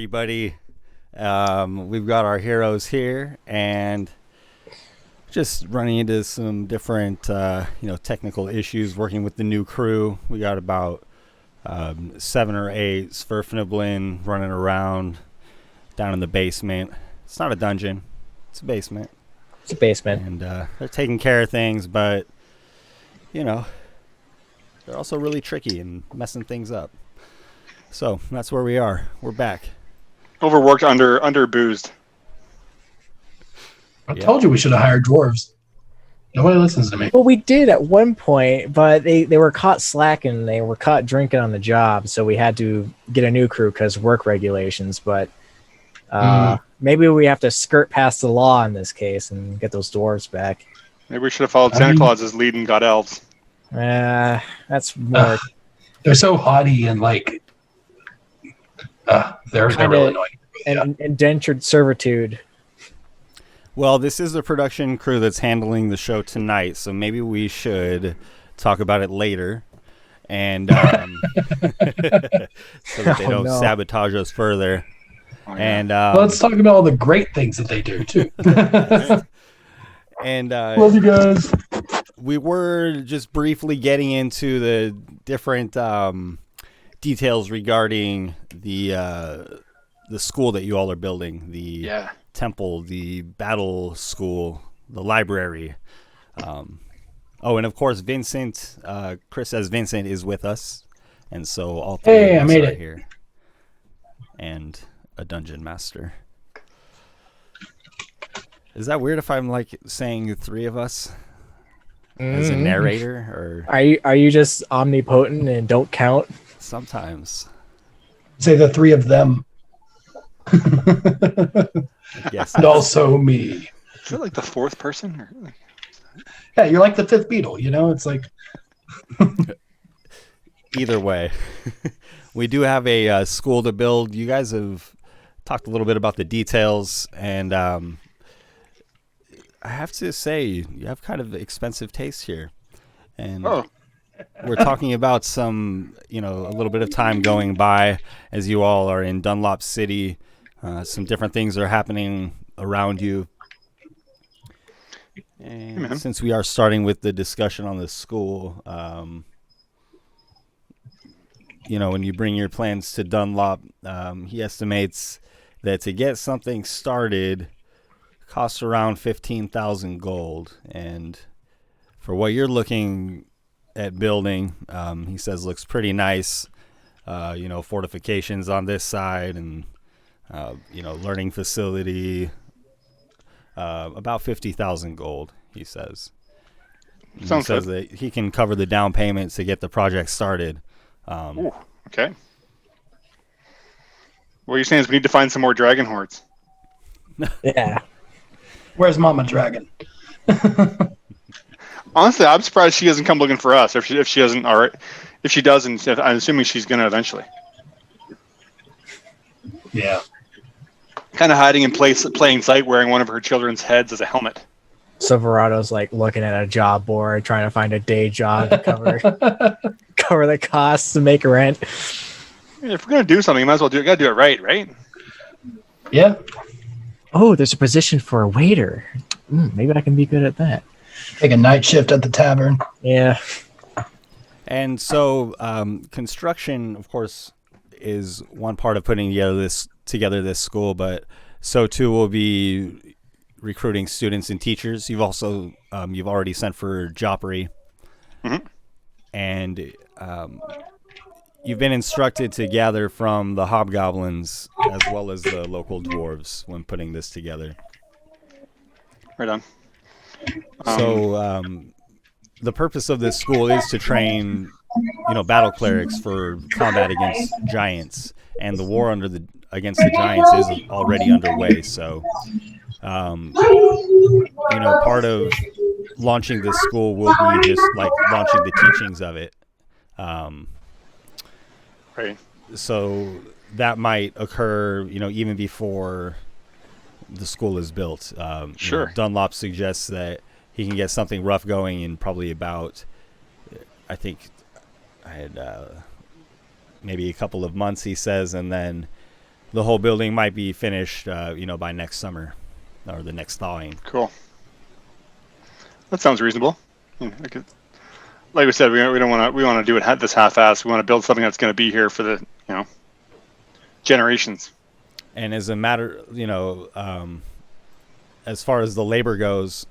everybody. We've got our heroes here, and just running into some different, technical issues working with the new crew. We got about 7 or 8 Sverfniblin running around down in the basement. It's not a dungeon. It's a basement. It's a basement. And they're taking care of things, but, they're also really tricky and messing things up. So that's where we are. We're back. Overworked, under boozed. I told you we should have hired dwarves. Nobody listens to me. Well, we did at one point, but they were caught slacking. They were caught drinking on the job, so we had to get a new crew because work regulations. But maybe we have to skirt past the law in this case and get those dwarves back. Maybe we should have followed Santa Claus's lead and got elves. That's more. They're so haughty and they're really annoying. And indentured servitude. Well, this is the production crew that's handling the show tonight, so maybe we should talk about it later, and so that they don't sabotage us further. Oh, yeah. And let's talk about all the great things that they do too. And love you guys. We were just briefly getting into the different details regarding the school that you all are building, the temple, the battle school, the library. And of course, Vincent, Chris as Vincent is with us, and so all three of us are here, and a dungeon master. Is that weird if I'm saying 3 of us as a narrator, or are you just omnipotent and don't count? Sometimes. Say the 3 of them. Yes. And also me. Is it like the 4th person? Yeah, you're like the 5th Beatle, It's like... Either way. We do have a school to build. You guys have talked a little bit about the details, and I have to say, you have kind of expensive taste here. And we're talking about some, a little bit of time going by as you all are in Dunlop City. Some different things are happening around you. And since we are starting with the discussion on the school, when you bring your plans to Dunlop, he estimates that to get something started costs around 15,000 gold. And for what you're looking at building, he says looks pretty nice. Fortifications on this side and learning facility, about 50,000 gold, he says. He says that he can cover the down payments to get the project started. Ooh, okay. What you're saying is we need to find some more dragon hordes. Yeah. Where's Mama Dragon? Honestly, I'm surprised she hasn't come looking for us. If she doesn't, all right. If she doesn't, I'm assuming she's gonna eventually. Yeah. Kind of hiding in plain sight, wearing one of her children's heads as a helmet. Silverado's looking at a job board, trying to find a day job to cover the costs to make rent. If we're gonna do something, you might as well gotta do it right? Yeah. Oh, there's a position for a waiter. Maybe I can be good at that. Take a night shift at the tavern. Yeah. And so construction, of course, is one part of putting together this school, but so too will be recruiting students and teachers. You've also you've already sent for Joppery, and you've been instructed to gather from the hobgoblins as well as the local dwarves when putting this together. Right on. So the purpose of this school is to train, battle clerics for combat against giants, and the war against the giants is already underway. So, part of launching this school will be just launching the teachings of it. Right. So that might occur, even before the school is built. Sure. Dunlop suggests that he can get something rough going in probably about, I think I had maybe a couple of months, he says, and then the whole building might be finished, by next summer or the next thawing. Cool. That sounds reasonable. Like we said, we don't want to. We want to do it this half-assed. We want to build something that's going to be here for the generations. And as a matter, as far as the labor goes,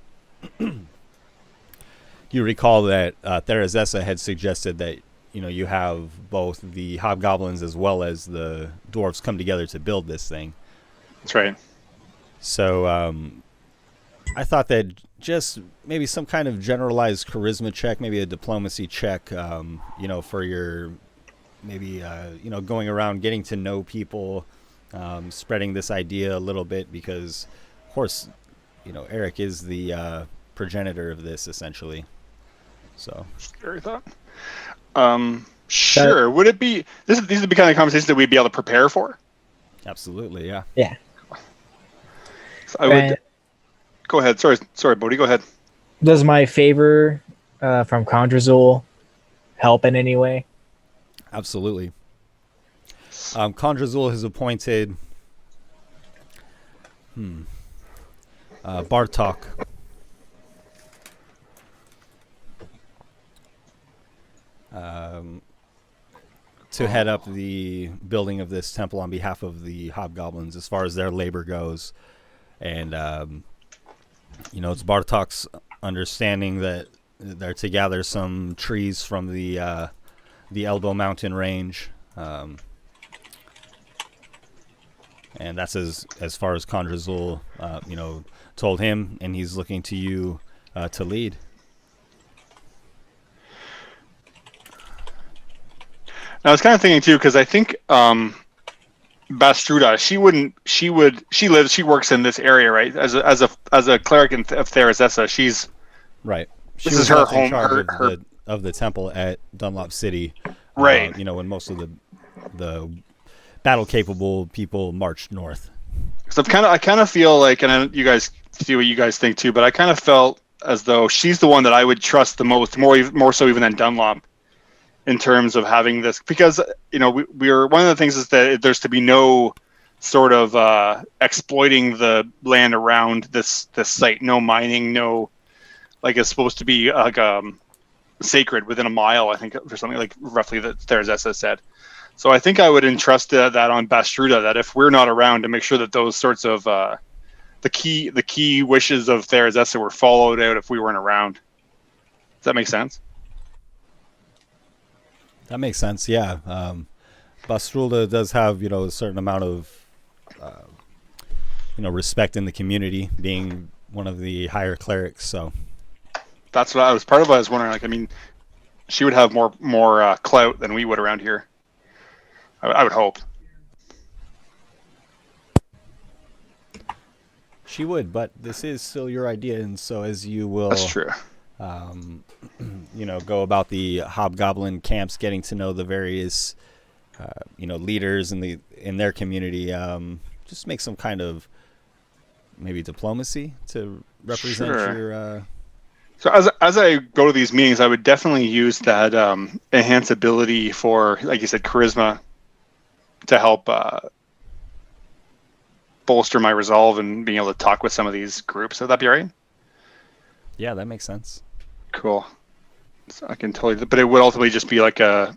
you recall that Therazessa had suggested that you have both the hobgoblins as well as the dwarves come together to build this thing. That's right. So I thought that just maybe some kind of generalized charisma check, maybe a diplomacy check, for your maybe going around getting to know people, spreading this idea a little bit, because of course Eric is the progenitor of this essentially. So Scary thought. Sure. Would it be these would be kind of conversations that we'd be able to prepare for? Absolutely, yeah. Yeah. So I would. Go ahead. Sorry, Bodhi. Go ahead. Does my favor from Condrazul help in any way? Absolutely. Condrazul has appointed Bartok to head up the building of this temple on behalf of the hobgoblins as far as their labor goes. And it's Bartok's understanding that they're to gather some trees from the Elbow Mountain range, and that's as far as Condrazul told him, and he's looking to you to lead. I was kind of thinking too, because I think Bastruda, she works in this area, right? As a cleric of Therazessa, she's right. She this was is her left in home. charge of the temple at Dunlop City, right? When most of the battle capable people marched north. So I kind of feel like, and you guys see what you guys think too, but I kind of felt as though she's the one that I would trust the most, more so even than Dunlop, in terms of having this, because we're one of the things is that there's to be no sort of exploiting the land around this site, no mining, no, like, it's supposed to be like sacred within a mile, I think, or something like roughly that Therazessa said. So I think I would entrust that on Bastruda, that if we're not around, to make sure that those sorts of the key wishes of Therazessa were followed out if we weren't around. Does that make sense? That makes sense, yeah. Bastrulda does have, a certain amount of, respect in the community, being one of the higher clerics. So that's what I was wondering. Like, I mean, she would have more clout than we would around here. I would hope. She would, but this is still your idea, and so as you will. That's true. Go about the hobgoblin camps, getting to know the various, leaders in their community. Just make some kind of maybe diplomacy to represent your. So as I go to these meetings, I would definitely use that enhance ability for, like you said, charisma, to help bolster my resolve and being able to talk with some of these groups. Would that be right? Yeah, that makes sense. Cool. So I can totally, but it would ultimately just be like a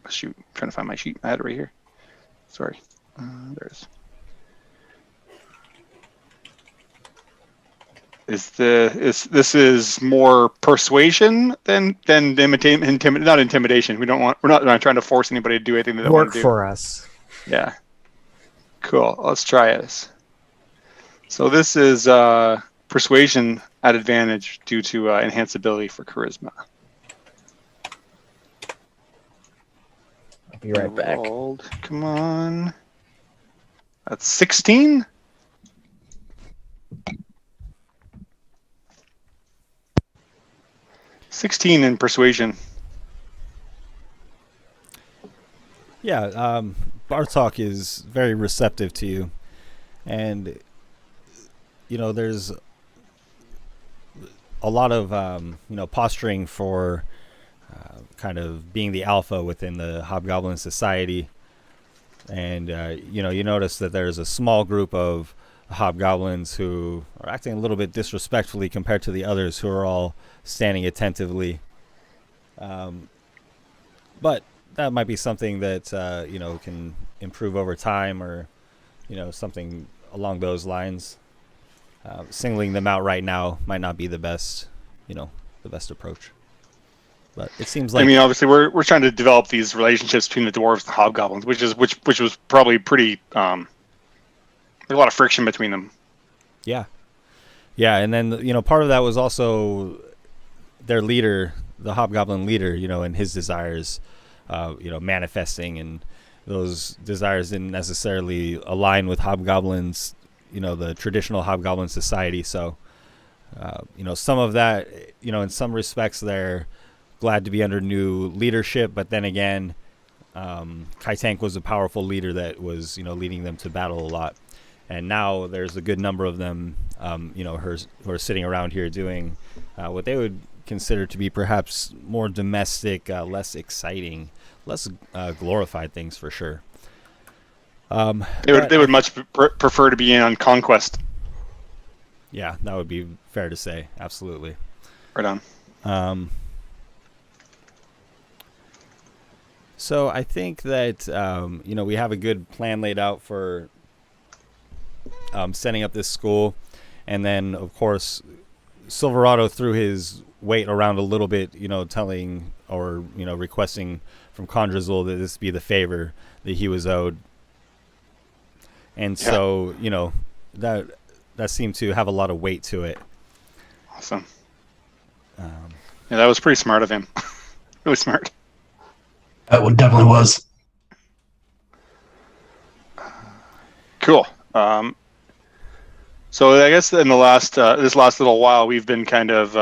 shoot. I'm trying to find my sheet. I had it right here. Sorry, there it is. This is more persuasion than not intimidation. We're not trying to force anybody to do anything that they want to do. Work for us. Yeah. Cool. Let's try this. So this is persuasion at advantage due to enhanced ability for charisma. I'll be right back. Rolled. Come on. That's 16. In persuasion. Yeah, Bartok is very receptive to you, and there's a lot of posturing for kind of being the alpha within the Hobgoblin Society. And you notice that there's a small group of hobgoblins who are acting a little bit disrespectfully compared to the others who are all standing attentively. But that might be something that can improve over time, or something along those lines. Singling them out right now might not be the best approach. But it seems like, I mean, obviously, we're trying to develop these relationships between the dwarves and the hobgoblins, which was probably pretty. There's a lot of friction between them. Yeah, and then part of that was also their leader, the hobgoblin leader, and his desires, manifesting, and those desires didn't necessarily align with hobgoblins, the traditional hobgoblin society. So, some of that, in some respects, they're glad to be under new leadership, but then again, Kai Tank was a powerful leader that was, leading them to battle a lot. And now there's a good number of them, who are sitting around here doing what they would consider to be perhaps more domestic, less exciting, less glorified things for sure. They would much prefer to be in on conquest. Yeah, that would be fair to say. Absolutely. Right on. So I think that we have a good plan laid out for setting up this school, and then of course Silverado threw his weight around a little bit, telling or requesting from Condrizzle that this be the favor that he was owed, and so that seemed to have a lot of weight to it. Awesome. Yeah, that was pretty smart of him. Really smart. That one definitely was. Cool. So I guess in the last this last little while, we've been kind of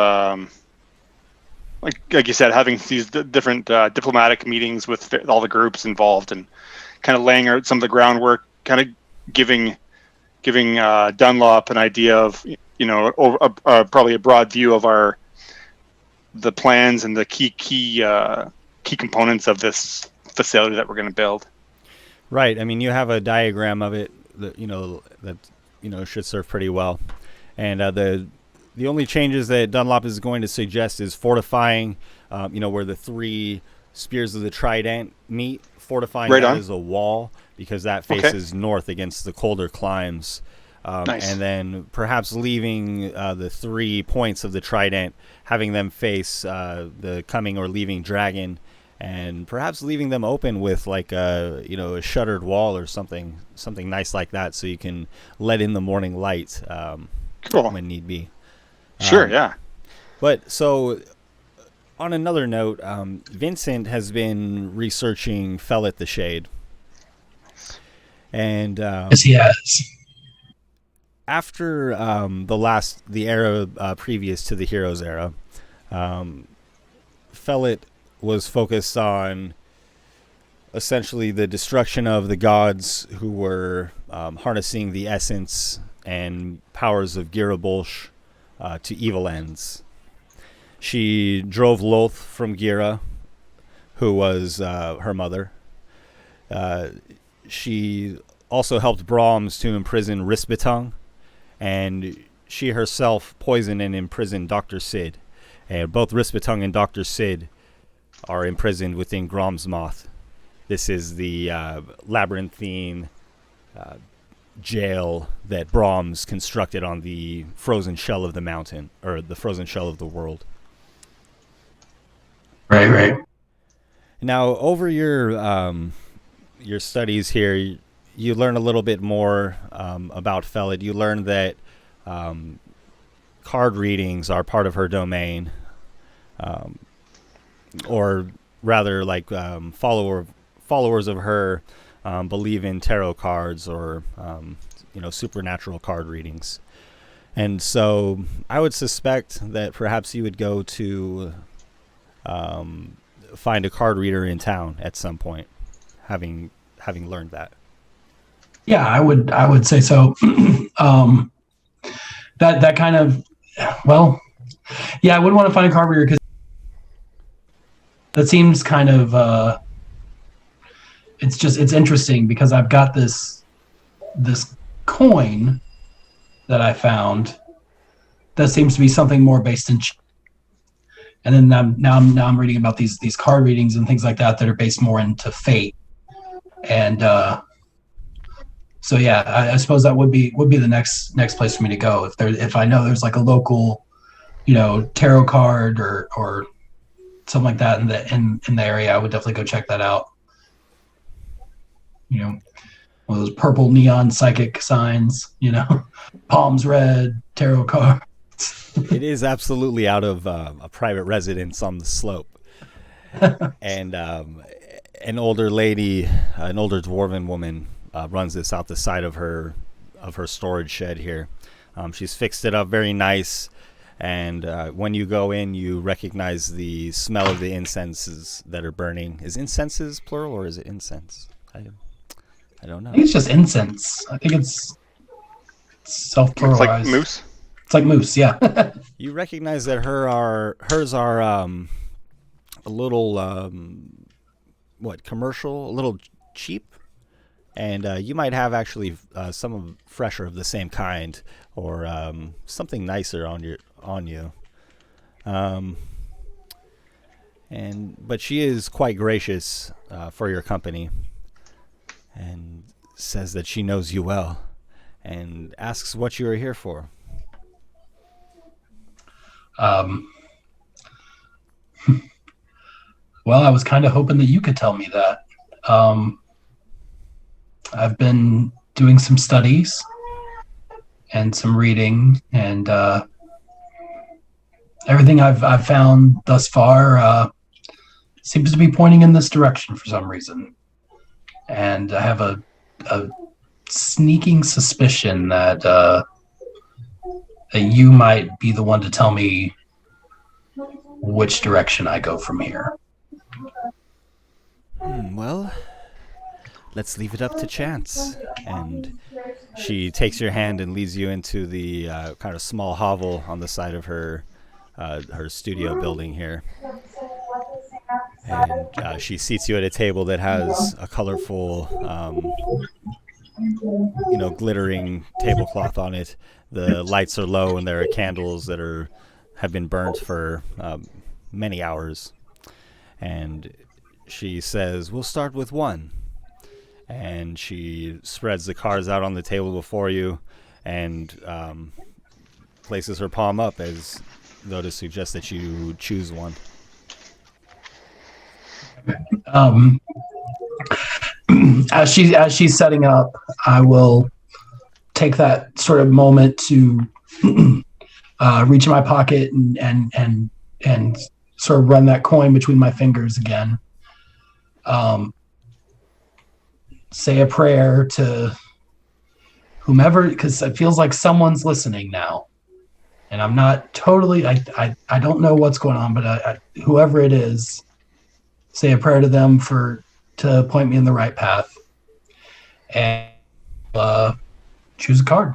like you said, having these different diplomatic meetings with all the groups involved, and kind of laying out some of the groundwork, kind of giving Dunlop an idea of probably a broad view of the plans and the key components of this facility that we're going to build. Right. I mean, you have a diagram of it that should serve pretty well. And the only changes that Dunlop is going to suggest is fortifying, where the three spears of the trident meet, fortifying that as a wall, because that faces north against the colder climes. Nice. And then perhaps leaving the 3 points of the trident, having them face the coming or leaving dragon, and perhaps leaving them open with like a shuttered wall or something nice like that, so you can let in the morning light when need be. Sure, yeah. But so, on another note, Vincent has been researching Fellet the Shade, and Yes, he has. After the era previous to the Heroes era, Fellet was focused on essentially the destruction of the gods who were harnessing the essence and powers of Girabolsh to evil ends. She drove Loth from Gira, who was her mother. She also helped Brahms to imprison Rispetong, and she herself poisoned and imprisoned Dr. Sid. And both Rispetong and Dr. Sid are imprisoned within Gromsmoth. This is the labyrinthine jail that Brahms constructed on the frozen shell of the mountain, or the frozen shell of the world. Right. Now, over your studies here, you learn a little bit more about Felid. You learn that card readings are part of her domain, or rather, like followers of her believe in tarot cards or supernatural card readings. And so I would suspect that perhaps you would go to find a card reader in town at some point, having learned that. Yeah, I would say so. That kind of, well, yeah, I wouldn't want to find a card reader because that seems kind of it's interesting because I've got this coin that I found that seems to be something more based in. And then now I'm reading about these card readings and things like that are based more into fate. And so yeah, I suppose that would be the next place for me to go if I know there's like a local, tarot card or something like that in the area. I would definitely go check that out. One of those purple neon psychic signs, palms red, tarot card. It is absolutely out of a private residence on the slope. And an older lady, an older dwarven woman, runs this out the side of her storage shed here. She's fixed it up very nice, and when you go in, you recognize the smell of the incenses that are burning. Is incenses plural or is it incense? I don't know. I think it's just incense. I think it's self-pluralized. It's like moose. It's like moose, yeah. You recognize that hers are a little commercial, a little cheap, and you might have actually some fresher of the same kind or something nicer on you. But she is quite gracious for your company, and says that she knows you well, and asks what you are here for. Well, I was kind of hoping that you could tell me that. I've been doing some studies and some reading, and everything I've found thus far seems to be pointing in this direction for some reason. And I have a sneaking suspicion that you might be the one to tell me which direction I go from here. Well, let's leave it up to chance. And she takes your hand and leads you into the kind of small hovel on the side of her studio building here. And she seats you at a table that has a colorful, glittering tablecloth on it. The lights are low, and there are candles that have been burnt for many hours. And she says, "We'll start with one." And she spreads the cards out on the table before you, and places her palm up as though to suggest that you choose one. As she's setting up, I will take that sort of moment to reach in my pocket and sort of run that coin between my fingers again. Say a prayer to whomever, because it feels like someone's listening now, and I'm not totally. I don't know what's going on, but whoever it is, say a prayer to them to point me in the right path, and choose a card.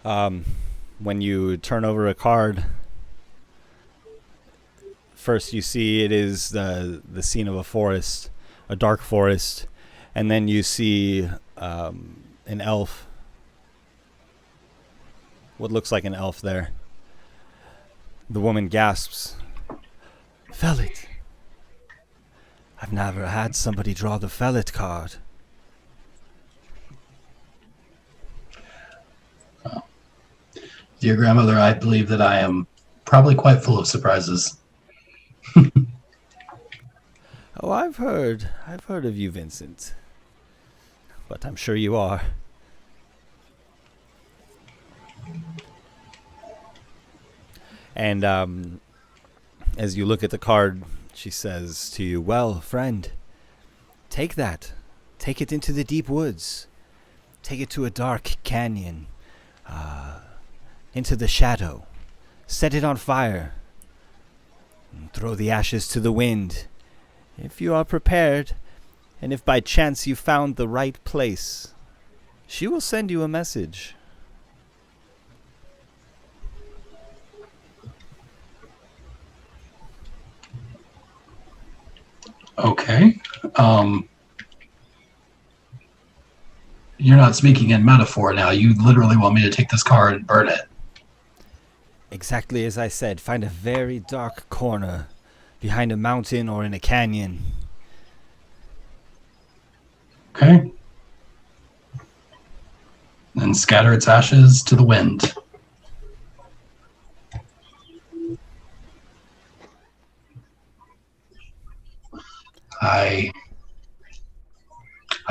When you turn over a card, first you see it is the scene of a forest, a dark forest, and then you see an elf, what looks like an elf there. The woman gasps, "Fellet. I've never had somebody draw the Fellet card." Dear grandmother, I believe that I am probably quite full of surprises. Oh, I've heard of you, Vincent. But I'm sure you are. And as you look at the card, she says to you, "Well, friend, take that. Take it into the deep woods. Take it to a dark canyon. Into the shadow. Set it on fire. And throw the ashes to the wind. If you are prepared, and if by chance you found the right place, she will send you a message." Okay. You're not speaking in metaphor now. You literally want me to take this card and burn it. Exactly as I said, find a very dark corner behind a mountain or in a canyon. Okay. And scatter its ashes to the wind. I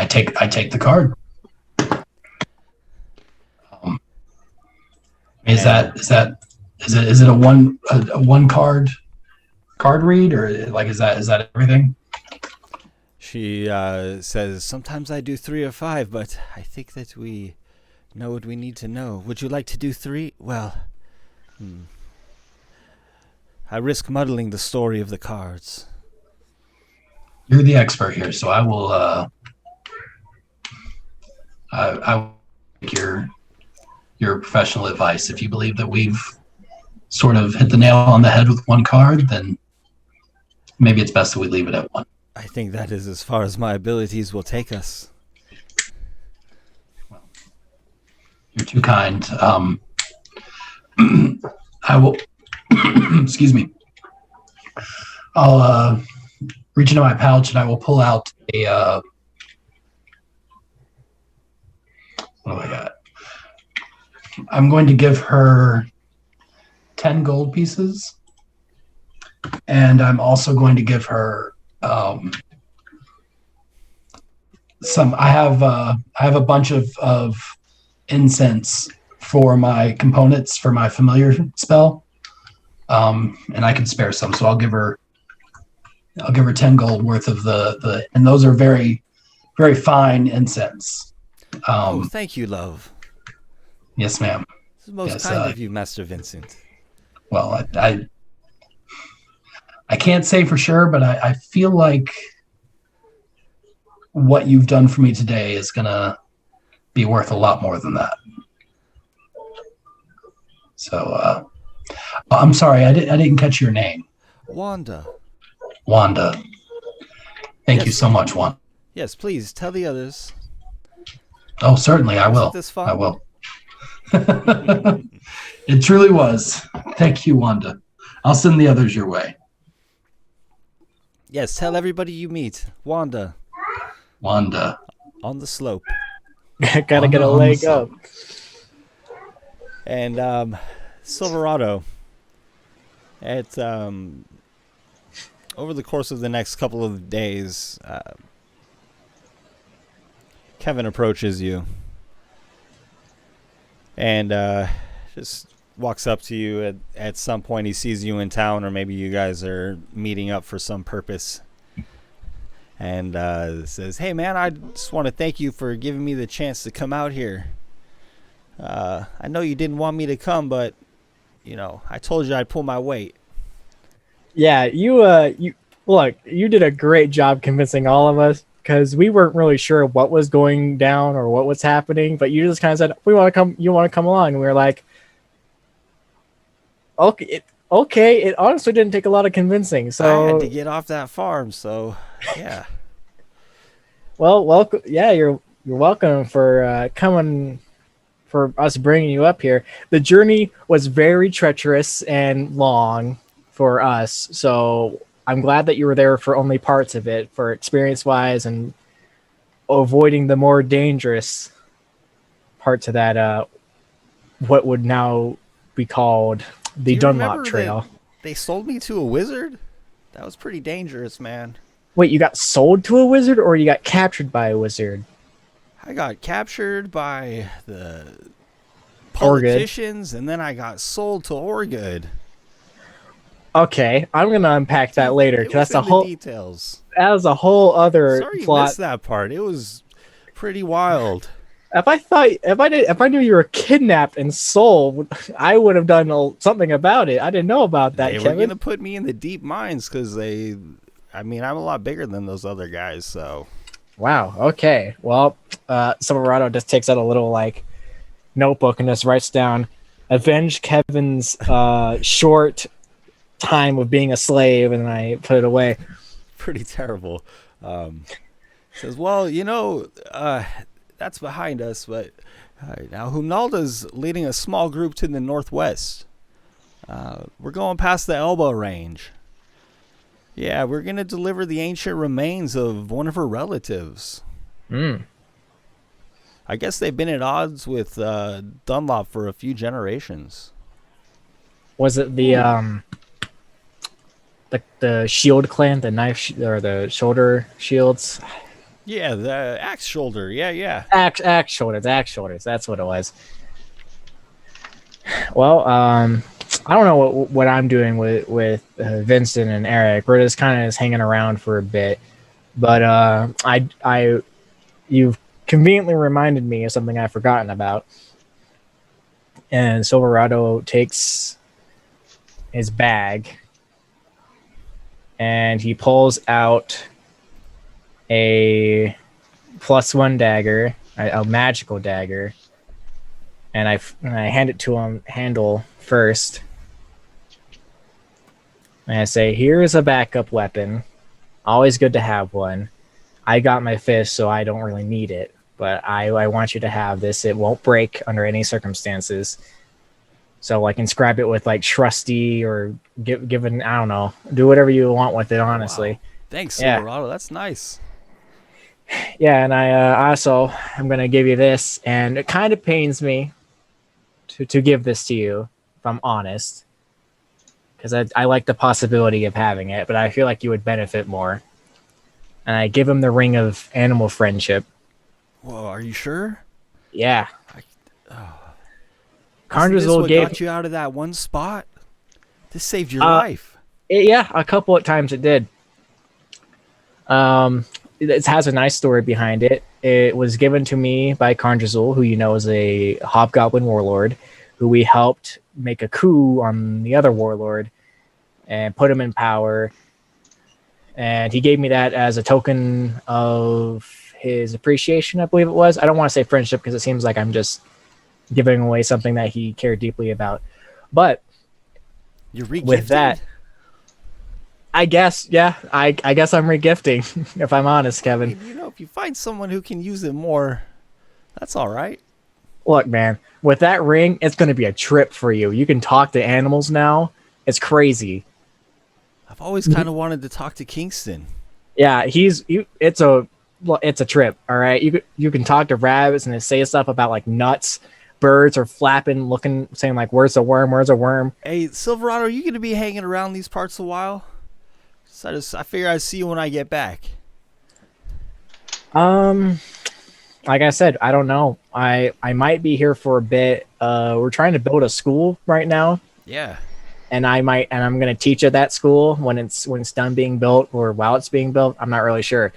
take the card. Is it a one card read, or like is that everything? She says, sometimes I do 3 or 5, but I think that we know what we need to know. Would you like to do 3? Well, I risk muddling the story of the cards. You're the expert here, so I will I will take your professional advice. If you believe that we've sort of hit the nail on the head with one card, then maybe it's best that we leave it at 1. I think that is as far as my abilities will take us. Well, you're too kind. I will excuse me. I'll reach into my pouch and I will pull out a what do I got? I'm going to give her 10 gold pieces, and I'm also going to give her some. I have a bunch of incense for my components for my familiar spell, and I can spare some, so I'll give her 10 gold worth of the and those are very, very fine incense. Thank you, love. Yes, ma'am. This is most kind of you, Master Vincent. Well, I can't say for sure, but I feel like what you've done for me today is gonna be worth a lot more than that. So, I'm sorry, I didn't catch your name. Wanda. Wanda. Thank Yes. you so much, Wanda. Yes, please tell the others. Oh, certainly, I will. Wasn't this fun? I will. It truly was. Thank you, Wanda. I'll send the others your way. Yes, tell everybody you meet. Wanda. Wanda. On the slope. Gotta get a On the leg slope. up. And Silverado. At over the course of the next couple of days, Kevin approaches you and just walks up to you at some point. He sees you in town, or maybe you guys are meeting up for some purpose, and says, hey man, I just want to thank you for giving me the chance to come out here. I know you didn't want me to come, but I told you I'd pull my weight. Yeah, you look, you did a great job convincing all of us, because we weren't really sure what was going down or what was happening, but you just kind of said, "We want to come. You want to come along?" And we were like, "Okay, okay." It honestly didn't take a lot of convincing. So I had to get off that farm, so yeah. well, welcome. Yeah, you're welcome for coming, for us bringing you up here. The journey was very treacherous and long for us, so I'm glad that you were there for only parts of it, for experience-wise and avoiding the more dangerous parts of that, what would now be called the Do you Dunlop remember Trail. that they sold me to a wizard? That was pretty dangerous, man. Wait, you got sold to a wizard, or you got captured by a wizard? I got captured by the Orgood. politicians, and then I got sold to Orgood. Okay, I'm gonna unpack that later, It because was in the details. that was a whole other Sorry you plot. missed that part. It was pretty wild. If I knew you were kidnapped and sold, I would have done something about it. I didn't know about that, They were Kevin. going to put me in the deep mines because I'm a lot bigger than those other guys, so. Wow. Okay. Well, Silverado just takes out a little notebook and just writes down, "Avenge Kevin's short time of being a slave," and I put it away. pretty terrible. Says, well, that's behind us, but now Humnalda's leading a small group to the northwest. We're going past the Elbow Range. Yeah, we're going to deliver the ancient remains of one of her relatives. I guess they've been at odds with Dunlop for a few generations. Was it the shield clan, the knife or the shoulder shields? Yeah, the axe shoulder. Yeah. Axe shoulders. That's what it was. Well, I don't know what I'm doing with Vincent and Eric. We're just kind of just hanging around for a bit, but you've conveniently reminded me of something I've forgotten about. And Silverado takes his bag and he pulls out a +1 dagger, a magical dagger, and I hand it to him, handle first. And I say, here's a backup weapon. Always good to have one. I got my fist, so I don't really need it. But I want you to have this. It won't break under any circumstances. So I can inscribe it with like trusty or given, I don't know. Do whatever you want with it, honestly. Wow. Thanks, Silverado. That's nice. Yeah, and I'm going to give you this. And it kind of pains me to give this to you, if I'm honest. Because I like the possibility of having it, but I feel like you would benefit more. And I give him the ring of animal friendship. Whoa, are you sure? Yeah. This Conjurzul got you out of that one spot? This saved your life. Yeah, a couple of times it did. It has a nice story behind it. It was given to me by Conjurzul, who you know is a hobgoblin warlord, who we helped make a coup on the other warlord and put him in power. And he gave me that as a token of his appreciation, I believe it was. I don't want to say friendship because it seems like I'm just giving away something that he cared deeply about. But you're re-gifting? With that, I guess, yeah, I guess I'm regifting, if I'm honest, Kevin. I mean, if you find someone who can use it more, that's all right. Look, man, with that ring, it's going to be a trip for you. You can talk to animals now. It's crazy. I've always kind of wanted to talk to Kingston. Yeah, it's a trip, all right? You can talk to rabbits and they say stuff about like nuts. Birds are flapping, looking, saying like, "Where's the worm? Where's a worm?" Hey, Silverado, are you going to be hanging around these parts a while? So I figure I'd see you when I get back. Like I said, I don't know. I might be here for a bit. We're trying to build a school right now. Yeah. And I'm going to teach at that school when it's done being built or while it's being built. I'm not really sure.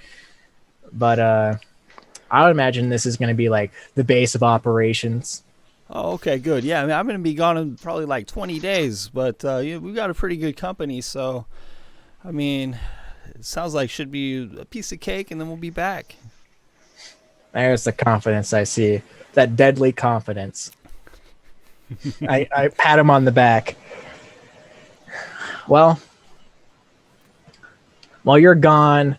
But I would imagine this is going to be like the base of operations. Oh, okay, good. Yeah, I mean, I'm going to be gone in probably like 20 days, but we've got a pretty good company, so, I mean, it sounds like should be a piece of cake, and then we'll be back. There's the confidence I see. That deadly confidence. I pat him on the back. Well, while you're gone,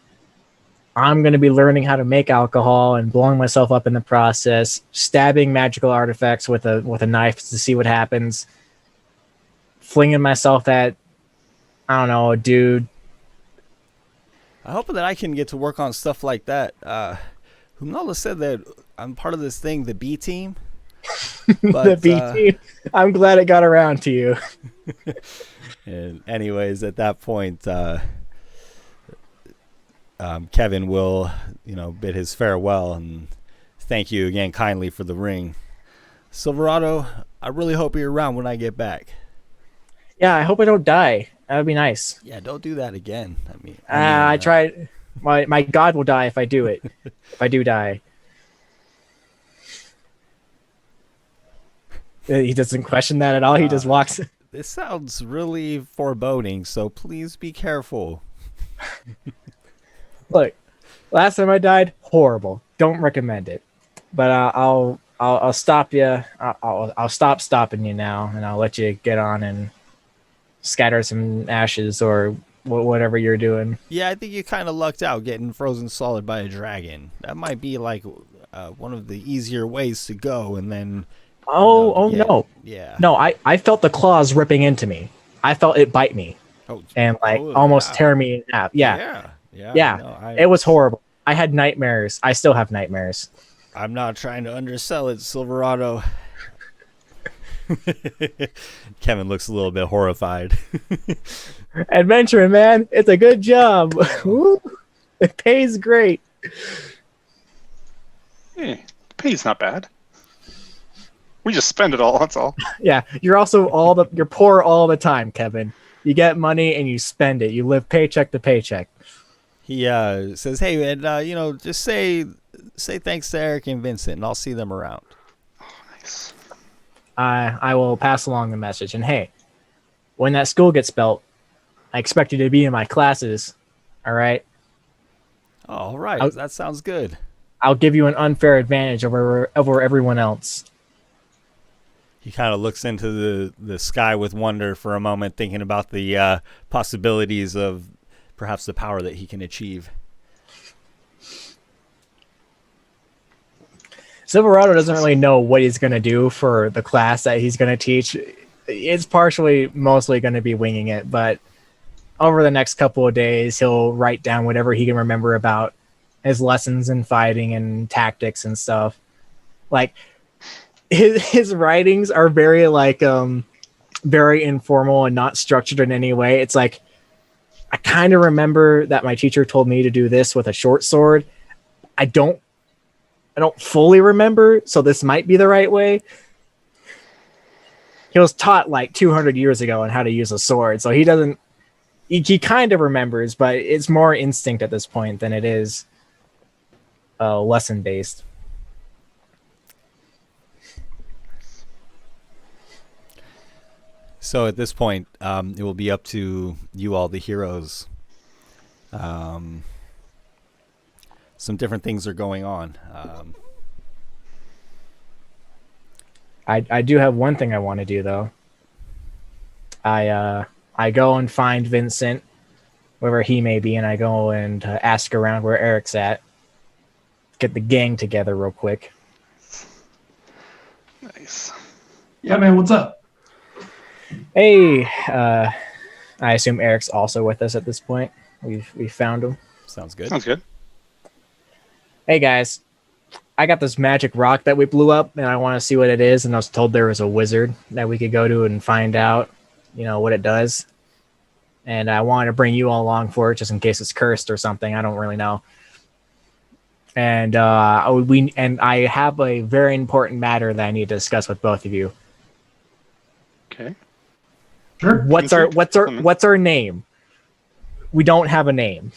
I'm going to be learning how to make alcohol and blowing myself up in the process, stabbing magical artifacts with a knife to see what happens, flinging myself at, I don't know, a dude. I hope that I can get to work on stuff like that. Humnala said that I'm part of this thing, the B team. But, the B team. I'm glad it got around to you. And anyways, at that point, Kevin will, bid his farewell and thank you again kindly for the ring. Silverado, I really hope you're around when I get back. Yeah, I hope I don't die. That would be nice. Yeah, don't do that again. I tried. My god will die if I do it. If I do die. He doesn't question that at all. He just walks. This sounds really foreboding, so please be careful. Look, last time I died, horrible. Don't recommend it. But I'll stop you. I'll stop stopping you now, and I'll let you get on and scatter some ashes or whatever you're doing. Yeah, I think you kind of lucked out getting frozen solid by a dragon. That might be like one of the easier ways to go, and then. No. Yeah. No, I felt the claws ripping into me. I felt it bite me and almost tear me in half. Yeah. No, It was horrible. I had nightmares. I still have nightmares. I'm not trying to undersell it, Silverado. Kevin looks a little bit horrified. Adventuring, man. It's a good job. Woo. It pays great. Yeah, pay's not bad. We just spend it all. That's all. Yeah, you're poor all the time, Kevin. You get money and you spend it. You live paycheck to paycheck. He says, "Hey, and just say thanks to Eric and Vincent, and I'll see them around." Oh, nice. I will pass along the message. And hey, when that school gets built, I expect you to be in my classes. All right. All right, that sounds good. I'll give you an unfair advantage over everyone else. He kind of looks into the sky with wonder for a moment, thinking about the possibilities of perhaps the power that he can achieve. Silverado doesn't really know what he's going to do for the class that he's going to teach. It's mostly going to be winging it, but over the next couple of days, he'll write down whatever he can remember about his lessons in fighting and tactics and stuff. Like, his writings are very very informal and not structured in any way. It's like, I kind of remember that my teacher told me to do this with a short sword. I don't fully remember, so this might be the right way. He was taught like 200 years ago on how to use a sword, so he kind of remembers, but it's more instinct at this point than it is lesson based. So at this point, it will be up to you all, the heroes. Some different things are going on. I do have one thing I want to do though. I go and find Vincent, wherever he may be, and I go and ask around where Eric's at. Get the gang together real quick. Nice. Yeah, man, what's up? Hey, I assume Eric's also with us at this point. We found him. Sounds good. Sounds good. Hey guys, I got this magic rock that we blew up, and I want to see what it is. And I was told there was a wizard that we could go to and find out, what it does. And I wanted to bring you all along for it, just in case it's cursed or something. I don't really know. And I have a very important matter that I need to discuss with both of you. Okay. Sure. What's our name? We don't have a name.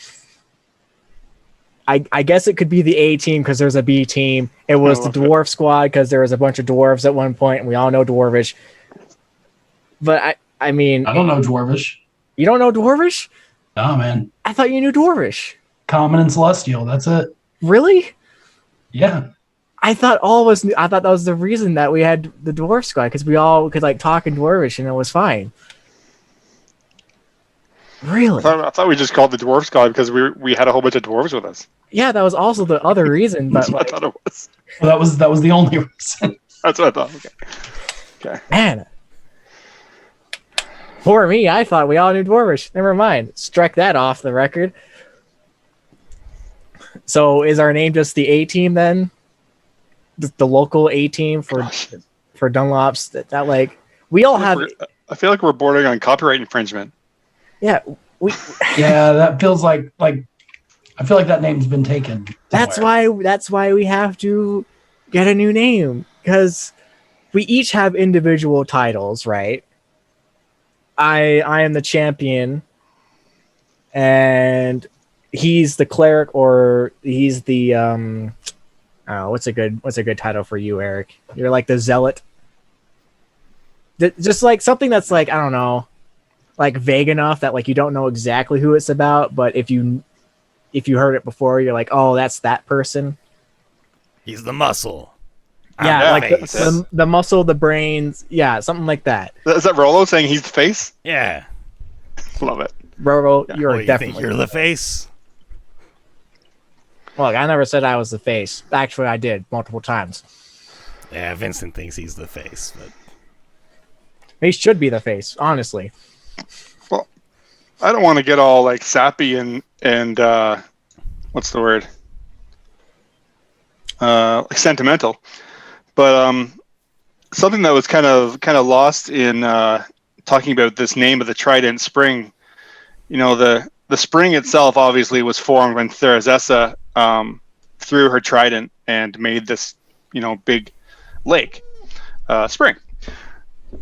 I guess it could be the A team because there's a B team. It was the dwarf squad because there was a bunch of dwarves at one point, and we all know dwarvish. But I mean, I don't know dwarvish. You don't know dwarvish? No, man. I thought you knew dwarvish. Common and celestial. That's it. Really? Yeah. I thought that was the reason that we had the dwarf squad, because we all could talk in dwarvish and it was fine. Really? I thought we just called the dwarf squad because we had a whole bunch of dwarves with us. Yeah, that was also the other reason. But That's what I thought it was. Well, that was the only reason. That's what I thought. Okay. Man. For me, I thought we all knew dwarvish. Never mind. Strike that off the record. So is our name just the A team then? The local A team for Dunlops? That we all have. I feel like we're bordering on copyright infringement. Yeah, Yeah, that feels like I feel like that name's been taken. That's why we have to get a new name, because we each have individual titles, right? I am the champion, and he's the cleric, or he's the what's a good title for you, Eric? You're like the zealot. Just something that's I don't know, vague enough that you don't know exactly who it's about, but if you heard it before, you're like, oh, that's that person. He's the muscle. Yeah, the muscle, the brains, yeah, something like that. Is that Rollo saying he's the face? Yeah. Love it. Roro, you're Oh, you definitely. think you're the face? Look, I never said I was the face. Actually, I did multiple times. Yeah, Vincent thinks he's the face, but He should be the face, honestly. Well, I don't want to get all like sappy and what's the word? Like sentimental, but something that was kind of lost in talking about this name of the Trident Spring. You know, the spring itself obviously was formed when Therazessa threw her trident and made this, big lake spring.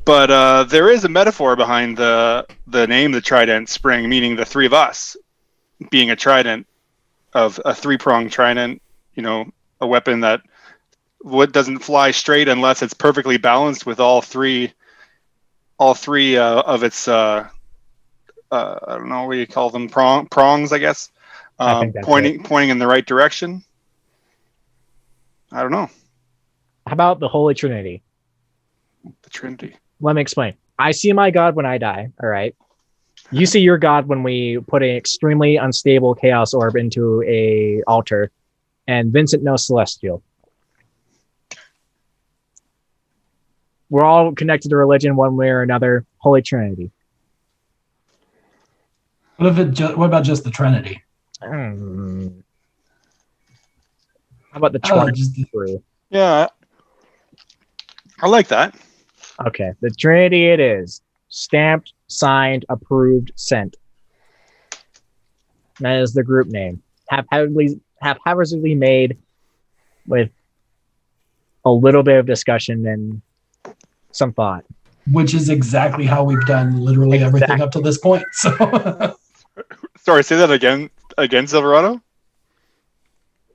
But there is a metaphor behind the name, the Trident Spring, meaning the three of us being a trident of a three-pronged trident. A weapon that doesn't fly straight unless it's perfectly balanced with all three of its I don't know what you call them, prongs, I guess. I think that's pointing in the right direction. I don't know. How about the Holy Trinity? The Trinity. Let me explain. I see my God when I die. All right. You see your God when we put an extremely unstable chaos orb into a altar, and Vincent knows Celestial. We're all connected to religion one way or another. Holy Trinity. What about just the Trinity? How about the Oh, Trinity? Yeah, I like that. Okay, the Trinity it is. Stamped, signed, approved, sent. That is the group name. Haphazardly made with a little bit of discussion and some thought. Which is exactly how we've done literally everything up to this point. So, Sorry, say that again, Silverado.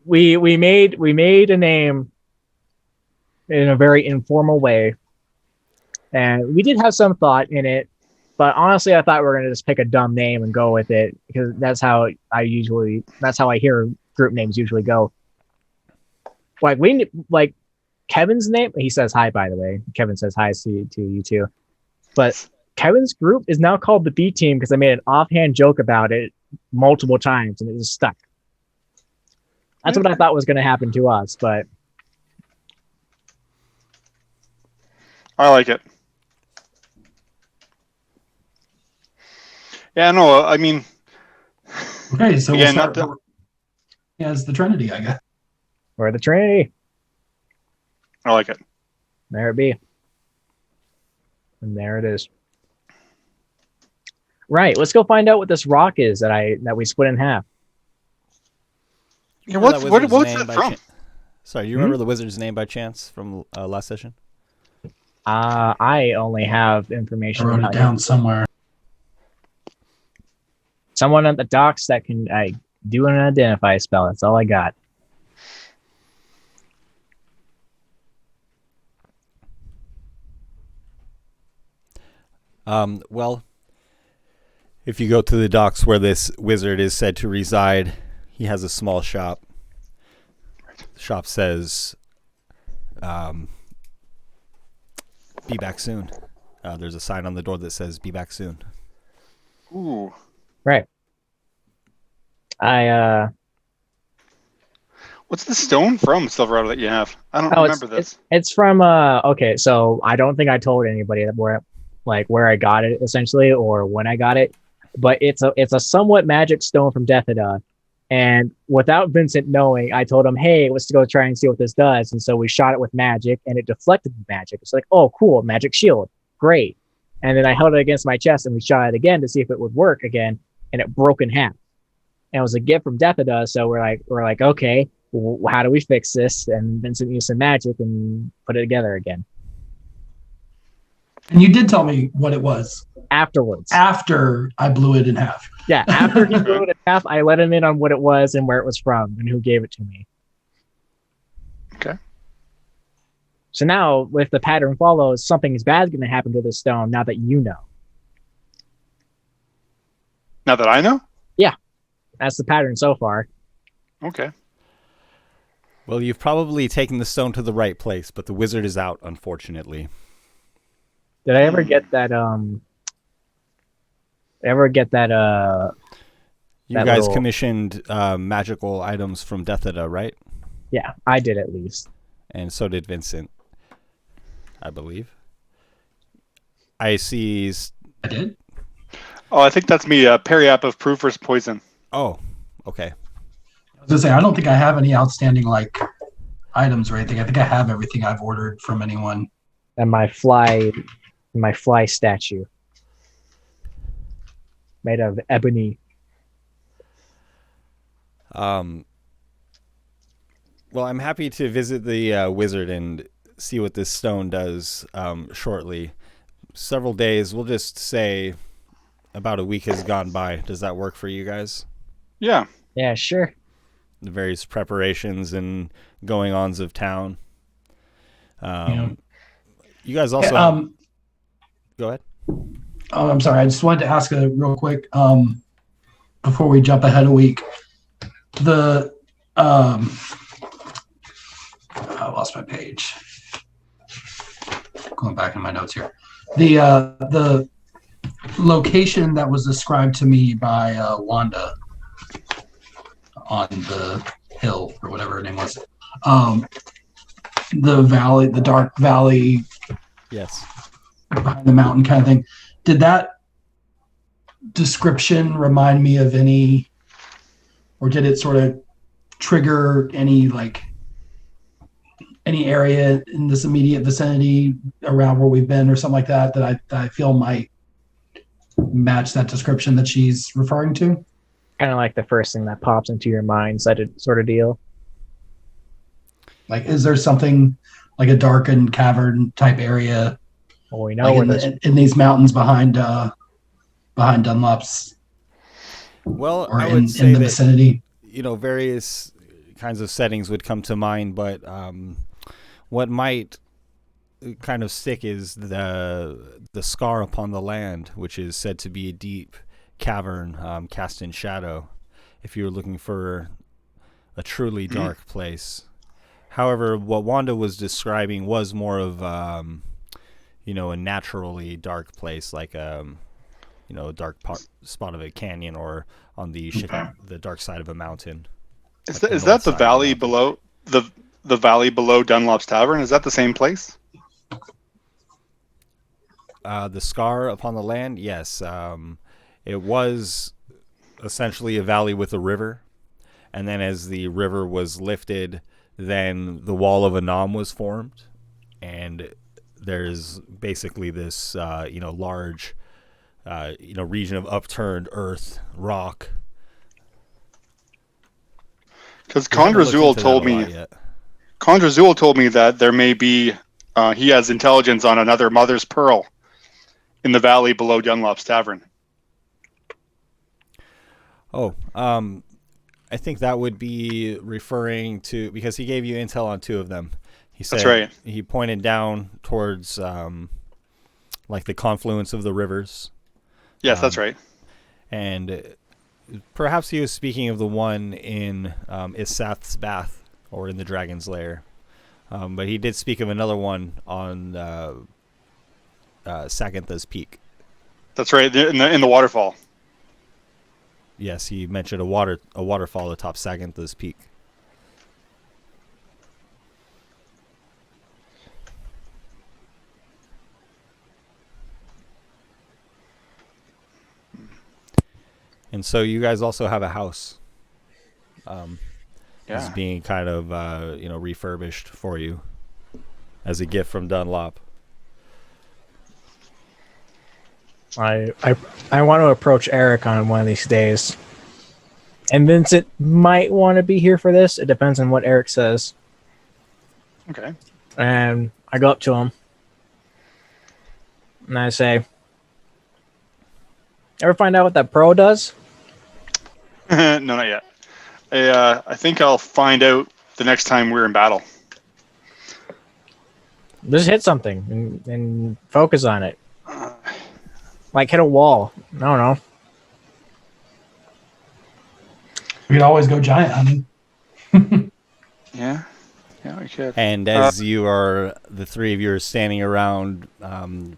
We made a name in a very informal way, and we did have some thought in it. But honestly, I thought we were gonna just pick a dumb name and go with it because that's how I hear group names usually go. Like Kevin's name. He says hi, by the way. Kevin says hi to you too. But Kevin's group is now called the B Team because I made an offhand joke about it multiple times and it just stuck. That's what I thought was going to happen to us, but I like it. Yeah, no, I mean, okay, so again, we'll start as the Trinity, I guess. we're the Trinity. I like it. There it be. And there it is. Right, let's go find out what this rock is that we split in half. Yeah, what's that from? Sorry, do you remember the wizard's name by chance from last session? I only have information. I wrote it about down him. somewhere. Someone at the docks that can do an identify spell. That's all I got. Well, if you go to the docks where this wizard is said to reside, he has a small shop. The shop says, be back soon. There's a sign on the door that says, be back soon. Ooh. Right. What's the stone from, Silverado, that you have? I don't remember this. It's from okay, so I don't think I told anybody that where I got it essentially or when I got it, but it's a somewhat magic stone from Deathida. And without Vincent knowing, I told him, hey, let's go try and see what this does. And so we shot it with magic and it deflected the magic. It's like, oh, cool, magic shield. Great. And then I held it against my chest and we shot it again to see if it would work again. And it broke in half. And it was a gift from Deathida. So we're like, okay, how do we fix this? And Vincent used some magic and put it together again. And you did tell me what it was. Afterwards. After I blew it in half. Yeah, after he blew it in half, I let him in on what it was and where it was from and who gave it to me. Okay. So now, if the pattern follows, something bad is going to happen to the stone now that you know. Now that I know? Yeah, that's the pattern so far. Okay. Well, you've probably taken the stone to the right place, but the wizard is out, unfortunately. Did I ever get that Ever get that You that guys little commissioned magical items from Deathada, right? Yeah, I did at least. And so did Vincent, I believe. I see. I did. Oh, I think that's me. Periap of Proof versus Poison. Oh, okay. I was gonna say I don't think I have any outstanding like items or anything. I think I have everything I've ordered from anyone. And my fly statue made of ebony. Well, I'm happy to visit the wizard and see what this stone does shortly. Several days, we'll just say about a week has gone by. Does that work for you guys? Yeah. Yeah, sure. The various preparations and going-ons of town. You guys also... Go ahead. Oh, I'm sorry. I just wanted to ask a real quick before we jump ahead a week. I lost my page. Going back in my notes here. The location that was described to me by Wanda on the hill or whatever her name was. The valley, the dark valley. Yes. Behind the mountain kind of thing. Did that description remind me of any, or did it sort of trigger any area in this immediate vicinity around where we've been or something like that I feel might match that description that she's referring to? Kind of like the first thing that pops into your mind, sort of deal. Like, is there something like a darkened cavern type area? Well, we know Like where in these mountains behind Dunlop's, Well, or I in would say the that, vicinity. various kinds of settings would come to mind, but what might kind of stick is the scar upon the land, which is said to be a deep cavern cast in shadow, if you were looking for a truly dark place. However, what Wanda was describing was more of a naturally dark place, like a dark spot of a canyon, or on the dark side of a mountain. Is that the valley below the valley below Dunlop's Tavern? Is that the same place? The scar upon the land, yes. It was essentially a valley with a river, and then as the river was lifted, then the wall of Anam was formed, and there's basically this large region of upturned earth, rock. Because Condrazul told me that there may be he has intelligence on another Mother's Pearl in the valley below Dunlop's Tavern. Oh, I think that would be referring to, because he gave you intel on two of them. He said, that's right. He pointed down towards like the confluence of the rivers. Yes, that's right. And perhaps he was speaking of the one in Isath's Bath, or in the Dragon's Lair. But he did speak of another one on Sagantha's Peak. That's right, in the waterfall. Yes, he mentioned a waterfall atop Sagantha's Peak. And so you guys also have a house. It's being kind of refurbished for you as a gift from Dunlop. I want to approach Eric on one of these days. And Vincent might want to be here for this. It depends on what Eric says. Okay. And I go up to him and I say, ever find out what that pearl does? No, not yet. I think I'll find out the next time we're in battle. Just hit something and focus on it. Like hit a wall. I don't know. We could always go giant hunting. Yeah, we could. And as the three of you are standing around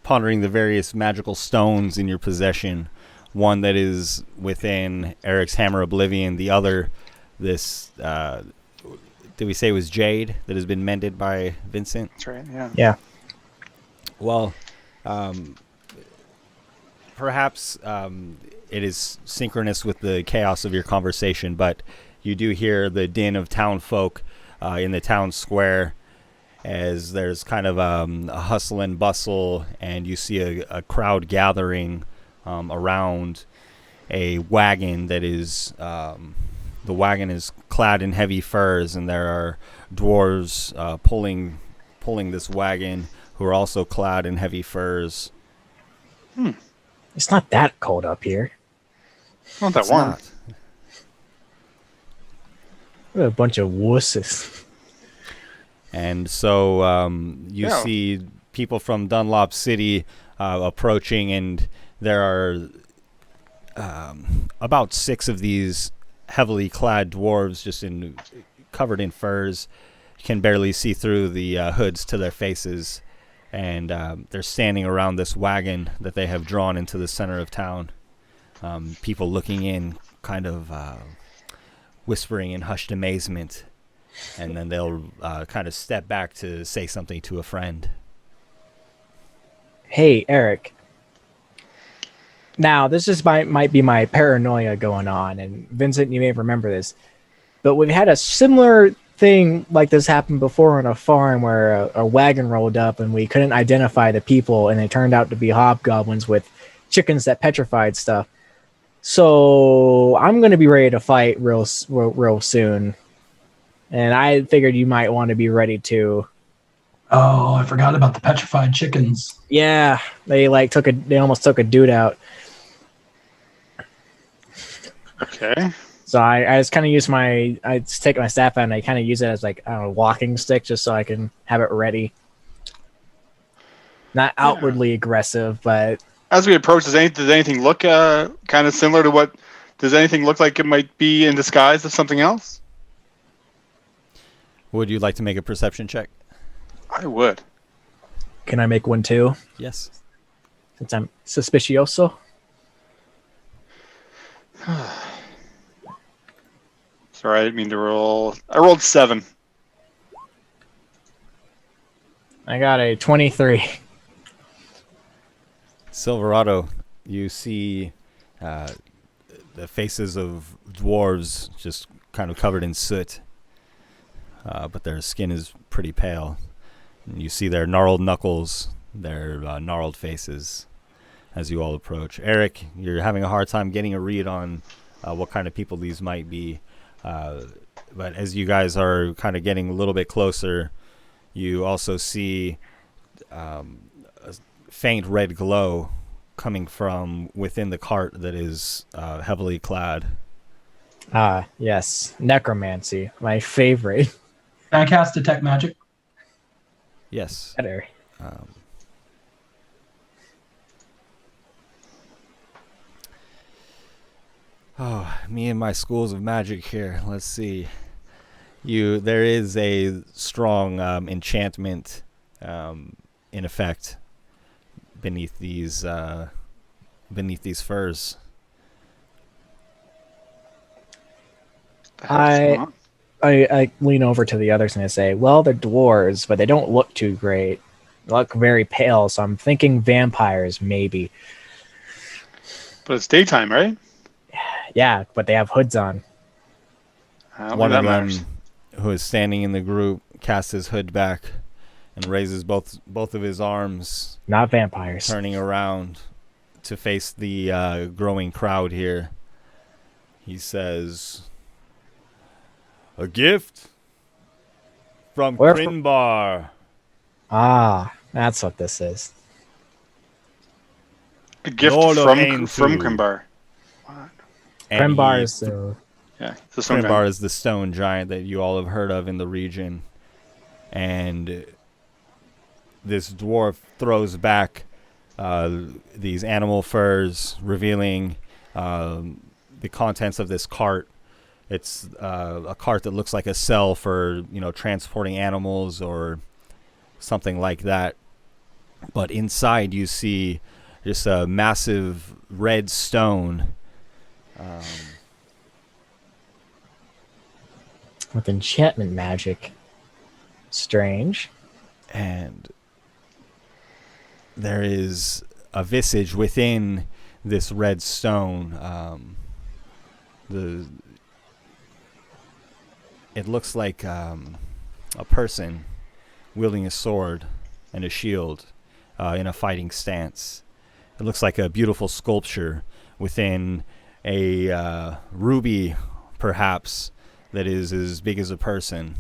pondering the various magical stones in your possession, one that is within Eric's Hammer Oblivion. The other, this, did we say it was Jade that has been mended by Vincent? That's right. Yeah. Yeah. Well, perhaps it is synchronous with the chaos of your conversation, but you do hear the din of town folk in the town square as there's kind of a hustle and bustle, and you see a crowd gathering around a wagon that is the wagon is clad in heavy furs, and there are dwarves pulling this wagon who are also clad in heavy furs. It's not that cold up here. Not that It's warm. not. What a bunch of wusses. And so you Yeah. see people from Dunlop City approaching, and there are about 6 of these heavily clad dwarves just covered in furs. You can barely see through the hoods to their faces, and they're standing around this wagon that they have drawn into the center of town. People looking in, kind of whispering in hushed amazement, and then they'll kind of step back to say something to a friend. Hey, Eric. Now, this is might be my paranoia going on, and Vincent, you may remember this, but we've had a similar thing like this happen before on a farm where a wagon rolled up and we couldn't identify the people, and they turned out to be hobgoblins with chickens that petrified stuff. So I'm going to be ready to fight real soon, and I figured you might want to be ready too. Oh, I forgot about the petrified chickens. Yeah, they almost took a dude out. Okay. So I just kind of use I just take my staff out and I kind of use it as like, I don't know, walking stick, just so I can have it ready. Not outwardly aggressive, but As we approach, does anything look kind of similar to what? Does anything look like it might be in disguise of something else? Would you like to make a perception check? I would. can I make one too? Yes. Since I'm suspicioso. Sorry, I didn't mean to roll. I rolled 7. I got a 23. Silverado, you see the faces of dwarves just kind of covered in soot, but their skin is pretty pale. And you see their gnarled knuckles, their gnarled faces as you all approach. Eric, you're having a hard time getting a read on what kind of people these might be, but as you guys are kind of getting a little bit closer, you also see a faint red glow coming from within the cart that is heavily clad. Ah, yes. Necromancy. My favorite. Can I cast Detect Magic? Yes. Better. Oh, me and my schools of magic here. Let's see. There is a strong enchantment in effect beneath these furs. I lean over to the others and I say, well, they're dwarves, but they don't look too great. They look very pale, so I'm thinking vampires, maybe. But it's daytime, right? Yeah, but they have hoods on. One of them, who is standing in the group, casts his hood back and raises both of his arms, Not vampires. turning around to face the growing crowd here. He says, "A gift from Where Crinbar." Ah, that's what this is. A gift Lord of from Aintu. Crimbar. And Krembar he- is the... Yeah, it's a stone Crinbar giant. is the stone giant that you all have heard of in the region. And this dwarf throws back these animal furs, revealing the contents of this cart. It's a cart that looks like a cell for, transporting animals or something like that. But inside you see just a massive red stone. With enchantment magic. Strange. And there is a visage within this red stone. It looks like a person wielding a sword and a shield in a fighting stance. It looks like a beautiful sculpture within a ruby, perhaps, that is as big as a person.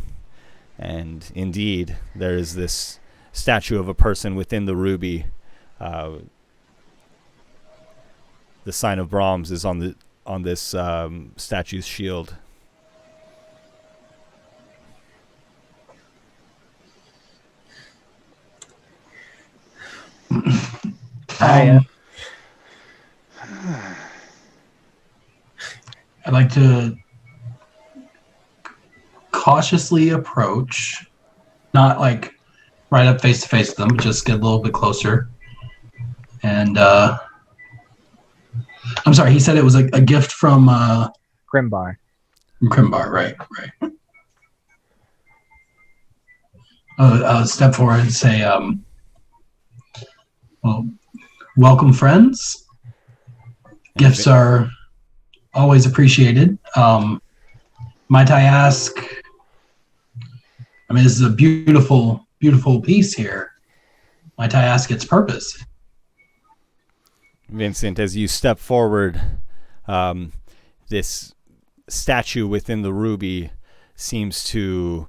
And indeed, there is this statue of a person within the ruby. The sign of Brahms is on this statue's shield. I'd like to cautiously approach, not like right up face to face with them, but just get a little bit closer. And I'm sorry, he said it was a gift from Grimbar. Grimbar, right. I'll step forward and say, well, welcome, friends. Gifts are always appreciated. Might I ask, I mean, this is a beautiful, beautiful piece here. Might I ask its purpose? Vincent, as you step forward, this statue within the ruby seems to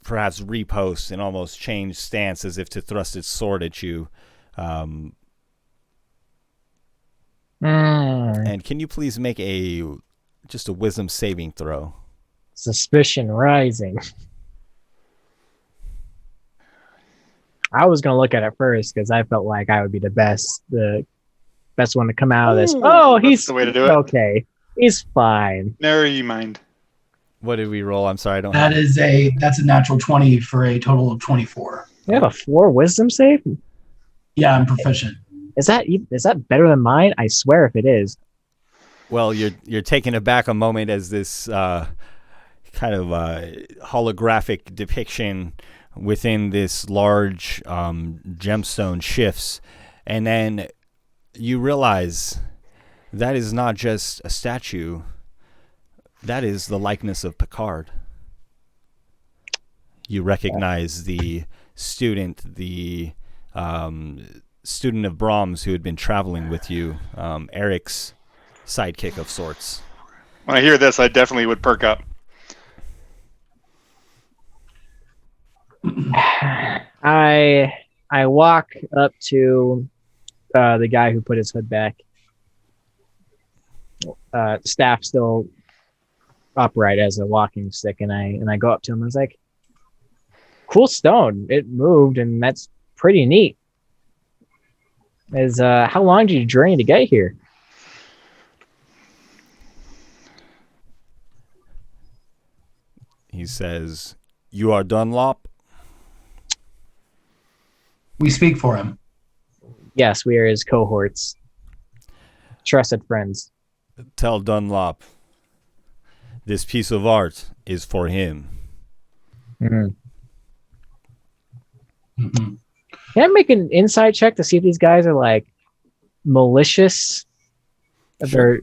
perhaps repost and almost change stance as if to thrust its sword at you. And can you please make just a wisdom saving throw? Suspicion rising. I was gonna look at it first because I felt like I would be the best one to come out of this. Oh, he's the way to do it. Okay. He's fine. Never you mind. What did we roll? I'm sorry, I don't. That's a natural 20 for a total of 24. You have a 4 wisdom save? Yeah, I'm proficient. Is that better than mine? I swear if it is. Well, you're taken aback a moment as this kind of holographic depiction within this large gemstone shifts, and then you realize that is not just a statue. That is the likeness of Picard. You recognize the student, student of Brahms who had been traveling with you, Eric's sidekick of sorts. When I hear this, I definitely would perk up. I walk up to the guy who put his hood back. Staff still upright as a walking stick, and I go up to him. I was like, "Cool stone. It moved, and that's pretty neat." How long did you journey to get here? He says, "You are Dunlop?" We speak for him. Yes, we are his cohorts. Trusted friends. Tell Dunlop this piece of art is for him. Mm-hmm. Mm-hmm. Can I make an inside check to see if these guys are like malicious? If they're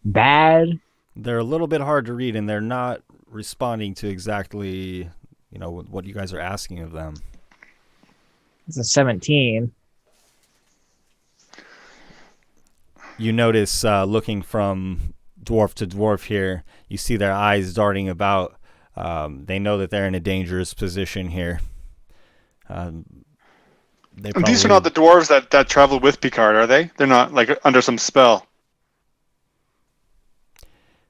bad? They're a little bit hard to read, and they're not responding to exactly, what you guys are asking of them. It's a 17. You notice, looking from dwarf to dwarf here, you see their eyes darting about. They know that they're in a dangerous position here. These are not the dwarves that traveled with Picard, are they? They're not like under some spell.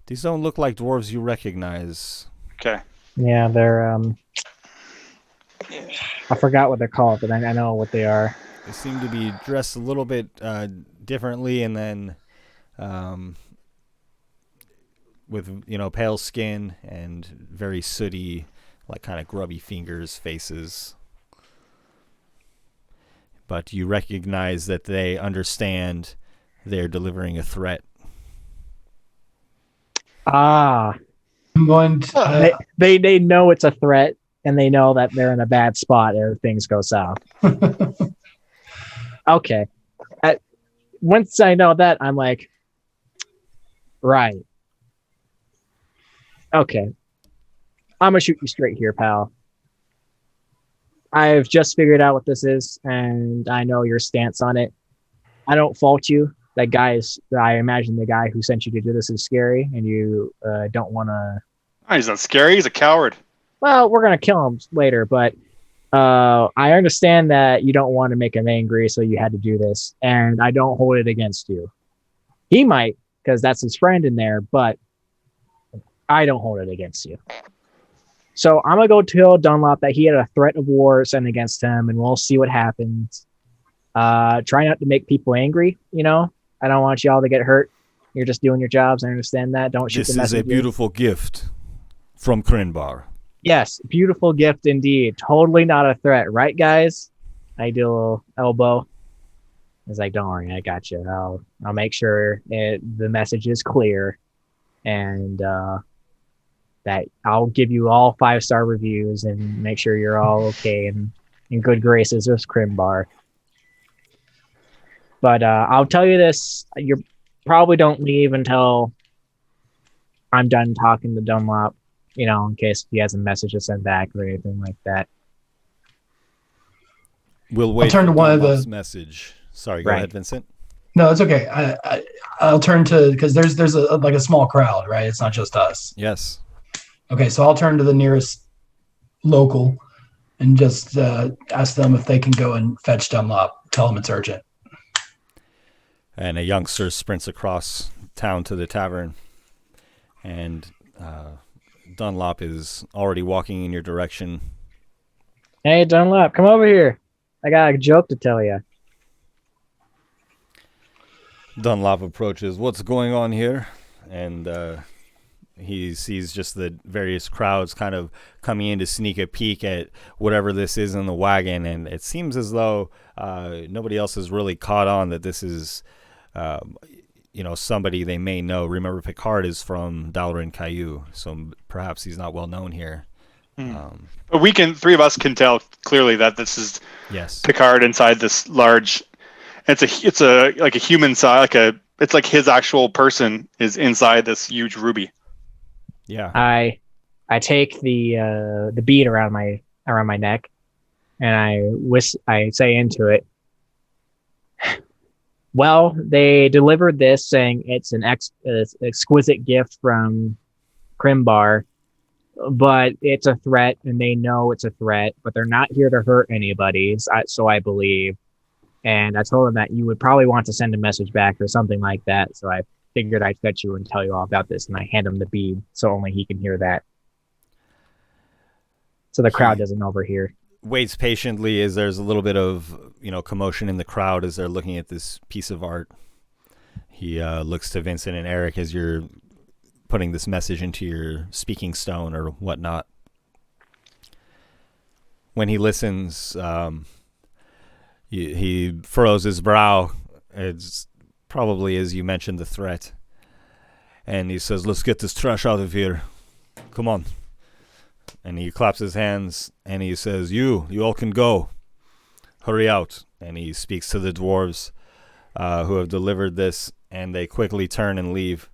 These don't look like dwarves you recognize. Okay. Yeah, they're I forgot what they're called, but I know what they are. They seem to be dressed a little bit differently, and then with pale skin and very sooty, like kind of grubby fingers, faces. but you recognize that they understand they're delivering a threat. Ah, I'm going to. they know it's a threat, and they know that they're in a bad spot if things go south. Okay. Once I know that, I'm like, right. Okay. I'm gonna shoot you straight here, pal. I've just figured out what this is, and I know your stance on it. I don't fault you. That guy is, I imagine the guy who sent you to do this is scary, and you don't want to. Oh, he's not scary. He's a coward. Well, we're going to kill him later, but I understand that you don't want to make him angry, so you had to do this, and I don't hold it against you. He might, because that's his friend in there, but I don't hold it against you. So I'm going to go tell Dunlop that he had a threat of war sent against him, and we'll see what happens. Try not to make people angry, you know? I don't want y'all to get hurt. You're just doing your jobs. I understand that. Don't shoot This the messenger. is a beautiful gift from Krinbar. Yes, beautiful gift indeed. Totally not a threat, right, guys? I do a little elbow. He's like, don't worry, I got you. I'll make sure the message is clear, and that I'll give you all 5-star reviews and make sure you're all okay and in good graces with Krimbar. But I'll tell you this: you probably don't leave until I'm done talking to Dunlop. You know, in case he has a message to send back or anything like that. We'll wait turn for to one of Dunlop's the- message. Sorry, go Right. ahead, Vincent. No, it's okay. I'll turn to, because there's a small crowd, right? It's not just us. Yes. Okay, so I'll turn to the nearest local and just ask them if they can go and fetch Dunlop. Tell them it's urgent. And a youngster sprints across town to the tavern, and Dunlop is already walking in your direction. Hey, Dunlop, come over here. I got a joke to tell you. Dunlop approaches. What's going on here? And he sees just the various crowds kind of coming in to sneak a peek at whatever this is in the wagon, and it seems as though nobody else has really caught on that this is somebody they may know. Remember, Picard is from Dalrin Caillou, so perhaps he's not well known here. But three of us can tell clearly that this is Yes. Picard inside this large. It's a like a human size, it's like his actual person is inside this huge ruby. Yeah. I take the bead around my neck, and I say into it. Well, they delivered this saying it's an exquisite gift from Krimbar, but it's a threat, and they know it's a threat, but they're not here to hurt anybody, so I believe. And I told them that you would probably want to send a message back or something like that, so I figured I'd fetch you and tell you all about this, and I hand him the bead so only he can hear that. So the crowd doesn't overhear. Waits patiently as there's a little bit of commotion in the crowd as they're looking at this piece of art. He looks to Vincent and Eric as you're putting this message into your speaking stone or whatnot. When he listens, he furrows his brow. It's probably, as you mentioned, the threat. And he says, let's get this trash out of here. Come on. And he claps his hands and he says, you all can go. Hurry out. And he speaks to the dwarves who have delivered this, and they quickly turn and leave.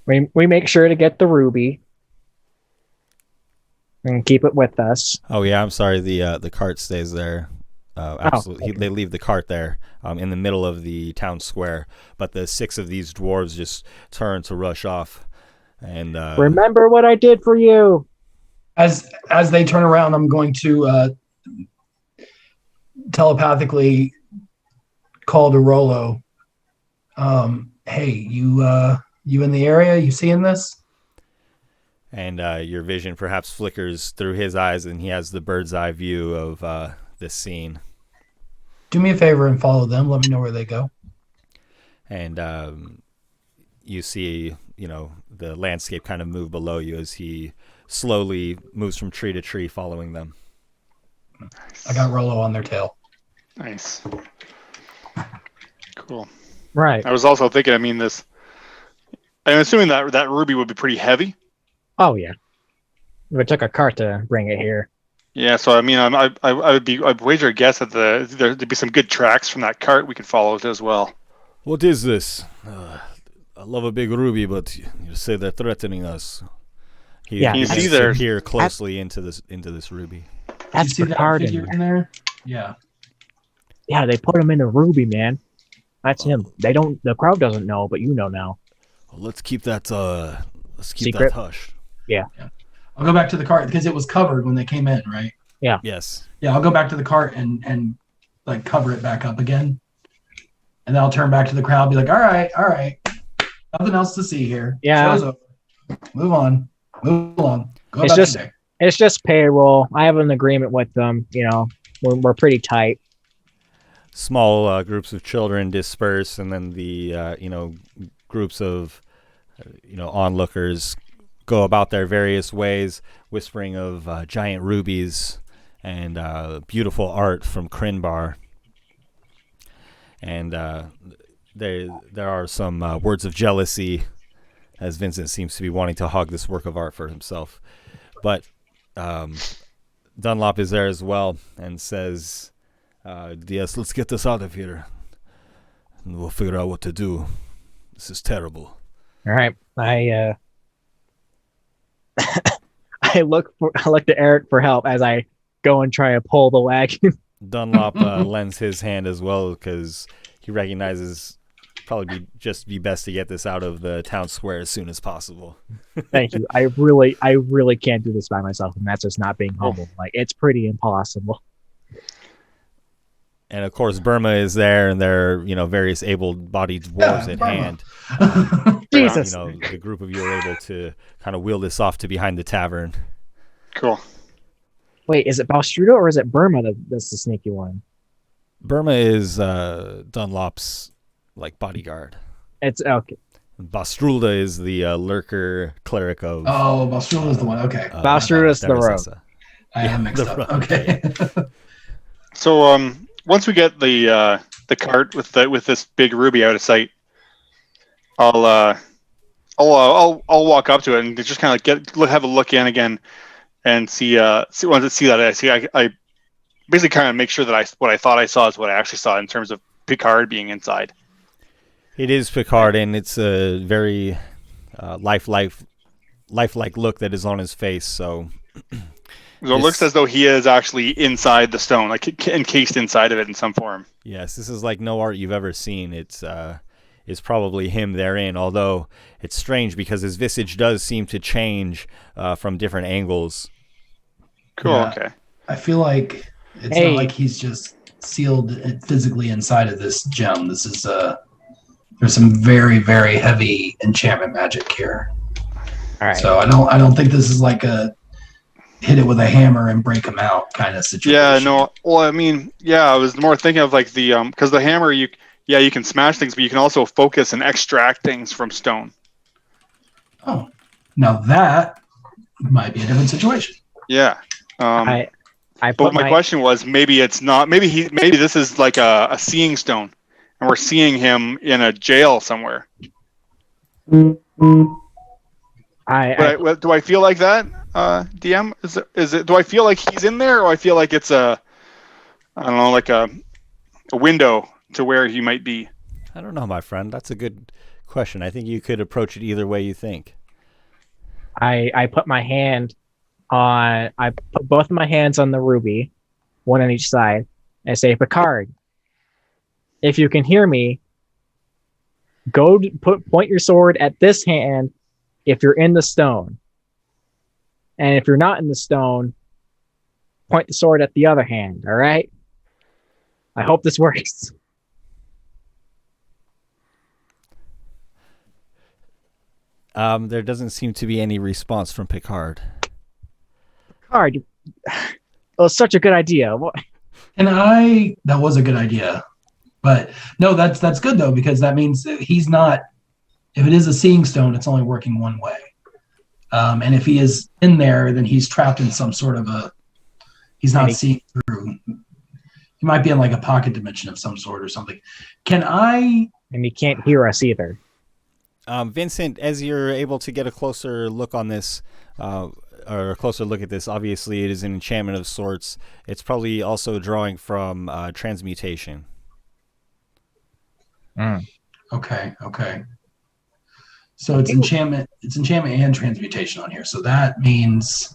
We make sure to get the ruby and keep it with us. Oh yeah, I'm sorry. The cart stays there. Absolutely, okay. They leave the cart there in the middle of the town square. But the 6 of these dwarves just turn to rush off. And remember what I did for you. As they turn around, I'm going to telepathically call to Rollo. Hey, you in the area? You seeing this? And your vision perhaps flickers through his eyes, and he has the bird's eye view of this scene. Do me a favor and follow them. Let me know where they go. And you see, the landscape kind of move below you as he slowly moves from tree to tree, following them. I got Rollo on their tail. Nice. Cool. Right. I was also thinking, I'm assuming that ruby would be pretty heavy. Oh yeah. It took a cart to bring it here. Yeah, so I'd wager a guess that there'd be some good tracks from that cart we could follow as well. What is this? I love a big ruby, but you say they're threatening us. Yeah, Can you see there? there? Peer closely into this ruby. That's you see that Picard figure in there? Yeah. Yeah, they put him in a ruby, man. That's him. The crowd doesn't know, but you know now. Well, let's keep that Secret? hush. Yeah. I'll go back to the cart because it was covered when they came in, right? Yeah. Yes. Yeah, I'll go back to the cart and like cover it back up again. And then I'll turn back to the crowd and be like, all right. Nothing else to see here. Yeah. Show's over. Move on. Go It's about just- your day. It's just payroll. I have an agreement with them. You know, we're pretty tight. Small groups of children disperse, and then the groups of onlookers go about their various ways, whispering of giant rubies and beautiful art from Crinbar. And there are some words of jealousy, as Vincent seems to be wanting to hog this work of art for himself. But Dunlop is there as well and says, yes, let's get this out of here, and we'll figure out what to do. This is terrible. All right. I look to Eric for help as I go and try to pull the wagon. Dunlop lends his hand as well because he recognizes probably be best to get this out of the town square as soon as possible. Thank you. I really can't do this by myself, and that's just not being humble. Like, it's pretty impossible. And of course, Burma is there, and there are various able-bodied dwarves at Burma. hand. Jesus. The group of you are able to kind of wheel this off to behind the tavern. Cool. Wait, is it Balstrudo or is it Burma that's the sneaky one? Burma is Dunlop's bodyguard. It's okay. Bastrulda is the lurker cleric of. Oh, Balstrula is the one. Okay. Balstruda's the rogue. I am mixed the up. rogue. Okay. So once we get the cart with this big ruby out of sight, I'll walk up to it and just kind of have a look in again and see once I see that I basically kind of make sure that what I thought I saw is what I actually saw in terms of Picard being inside. It is Picard, and it's a very lifelike look that is on his face. So it looks as though he is actually inside the stone, like encased inside of it in some form. yes, this is like no art you've ever seen. It's probably him therein, although it's strange because his visage does seem to change from different angles. Cool. Yeah. Okay. I feel like it's Hey. not like he's just sealed physically inside of this gem. This is there's some very, very heavy enchantment magic here. All right. So I don't think this is like a hit it with a hammer and break him out kind of situation. Yeah. No. Well, I mean, yeah. I was more thinking of like the because the hammer you can smash things, but you can also focus and extract things from stone. Oh, now that might be a different situation. Yeah. I But put my question was, maybe it's not. Maybe this is like a seeing stone, and we're seeing him in a jail somewhere. I Do I feel like that, DM? Is it? Do I feel like he's in there, or I feel like it's I don't know, like a window to where he might be? I don't know, my friend. That's a good question. I think you could approach it either way you think. I put my hand on. I put both of my hands on the ruby, one on each side, and say, Picard, if you can hear me, point your sword at this hand if you're in the stone. And if you're not in the stone, point the sword at the other hand, all right? I hope this works. There doesn't seem to be any response from Picard. Picard, it was such a good idea. What? And that was a good idea. But no, that's good though, because that means that he's not, if it is a seeing stone, it's only working one way. And if he is in there, then he's trapped in some sort of He's not seeing through. He might be in like a pocket dimension of some sort or something. And he can't hear us either. Vincent, as you're able to get a closer look on this, or a closer look at this, obviously it is an enchantment of sorts. It's probably also drawing from transmutation. Okay. So it's enchantment. It's enchantment and transmutation on here. So that means.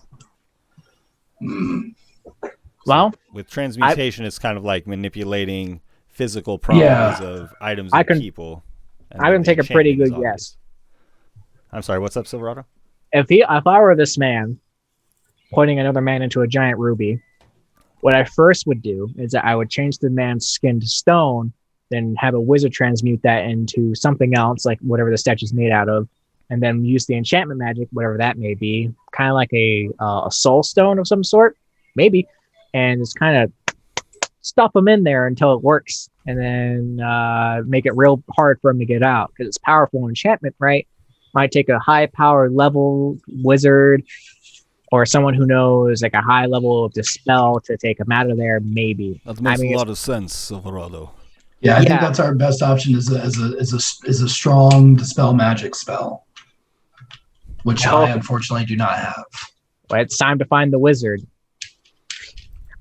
Well, with transmutation, it's kind of like manipulating physical properties of items and people. I can take a pretty good guess. I'm sorry, what's up, Silverado? If I were this man, pointing another man into a giant ruby, what I first would do is that I would change the man's skin to stone, then have a wizard transmute that into something else, like whatever the statue's made out of, and then use the enchantment magic, whatever that may be, kind of like a soul stone of some sort, maybe, and just kind of stuff them in there until it works, and then make it real hard for him to get out, because it's powerful enchantment, right? Might take a high power level wizard or someone who knows like a high level of dispel to take him out of there, maybe. That makes a lot of sense, Silverado. Yeah, I think that's our best option is a strong dispel magic spell, which I unfortunately do not have. Well, it's time to find the wizard.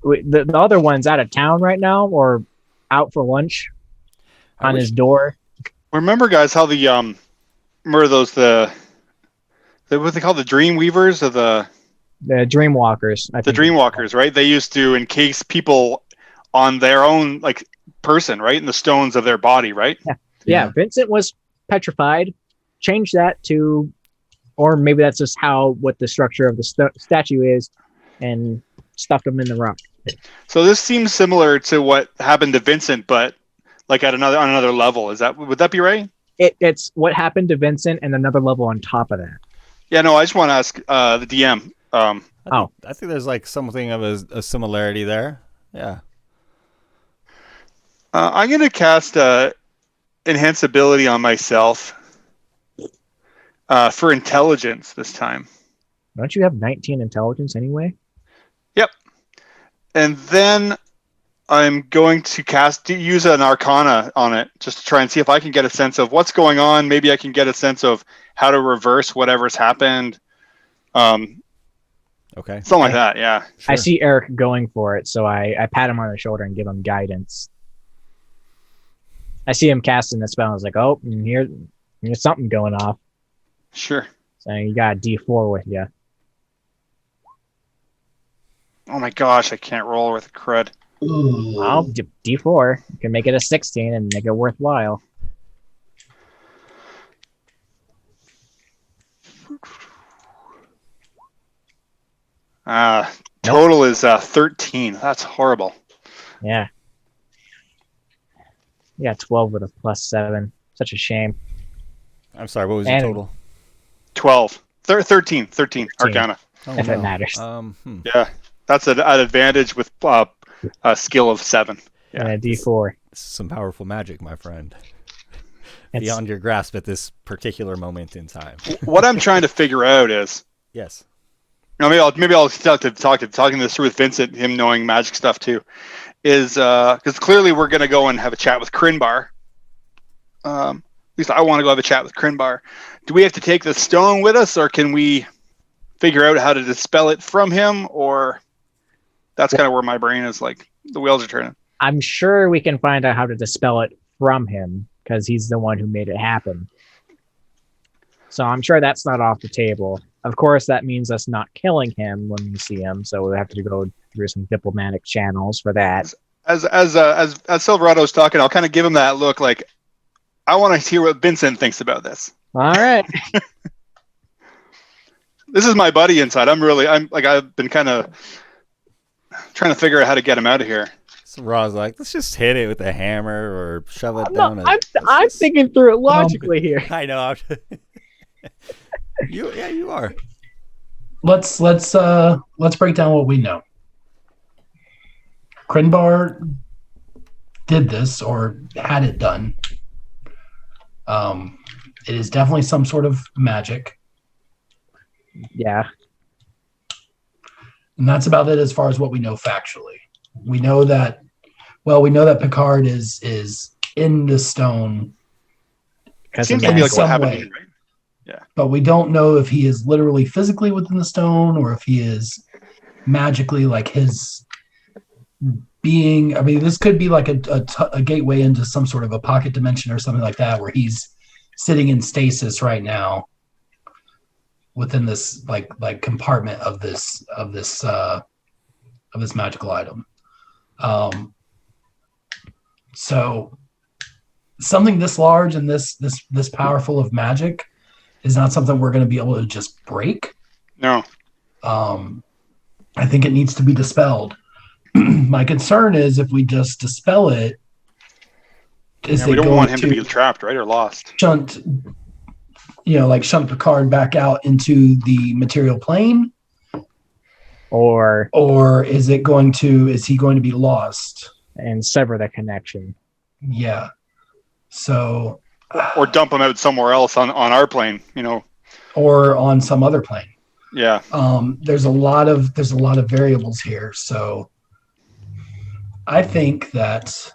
The other one's out of town right now, or out for lunch on his door. Remember, guys, how remember those what they call the Dream Weavers or the Dreamwalkers? The Dreamwalkers, right? They used to encase people on their own person, right, in the stones of their body, right? Yeah. Vincent was petrified. Change that to, or maybe that's just what the structure of the statue is, and stuffed him in the rock. So this seems similar to what happened to Vincent, but on another level. Would that be right? It's what happened to Vincent and another level on top of that. Yeah, no, I just want to ask the DM. I think there's something of a similarity there. Yeah. I'm going to cast Enhance Ability on myself for intelligence this time. Don't you have 19 intelligence anyway? Yep. And then I'm going to use an Arcana on it just to try and see if I can get a sense of what's going on. Maybe I can get a sense of how to reverse whatever's happened. Okay. Something like that, yeah. Sure. I see Eric going for it, so I pat him on the shoulder and give him guidance. I see him casting the spell. I was like, oh, here's something going off. Sure. So you got a D4 with you. Oh my gosh, I can't roll with a crud. Well, D4. You can make it a 16 and make it worthwhile. Total is 13. That's horrible. Yeah. You got 12 with a +7. Such a shame. I'm sorry, what was your total? 12. 13 Arcana. If it matters. Yeah, that's an advantage with a skill of 7. Yeah. And a D4. Some powerful magic, my friend. Beyond your grasp at this particular moment in time. What I'm trying to figure out is... Yes. Maybe I'll talking this through with Vincent, him knowing magic stuff too, is because clearly we're going to go and have a chat with Crinbar. At least I want to go have a chat with Crinbar. Do we have to take the stone with us, or can we figure out how to dispel it from him? Or that's kind of where my brain is the wheels are turning. I'm sure we can find out how to dispel it from him because he's the one who made it happen. So I'm sure that's not off the table. Of course, that means us not killing him when we see him, so we have to go through some diplomatic channels for that. As Silverado's talking, I'll kind of give him that look I want to hear what Vincent thinks about this. All right. This is my buddy inside. I've been kind of trying to figure out how to get him out of here. So Ra's let's just hit it with a hammer or shove it down. I'm thinking through it logically here. I know. You are. Let's break down what we know. Crinbar did this or had it done. It is definitely some sort of magic. Yeah. And that's about it as far as what we know factually. We know that Picard is in the stone. Seems to be like what happened, way. right? Yeah. But we don't know if he is literally physically within the stone or if he is magically like his being. I mean, this could be like a gateway into some sort of a pocket dimension or something like that, where he's sitting in stasis right now within this like compartment of this magical item. So something this large and this powerful of magic is not something we're going to be able to just break. No. I think it needs to be dispelled. My concern is if we just dispel it, we don't want him to be trapped, right, or lost. Shunt Picard back out into the material plane, or is he going to be lost and sever the connection? Yeah. So, or dump him out somewhere else on our plane, or on some other plane. Yeah. There's a lot of variables here, so I think that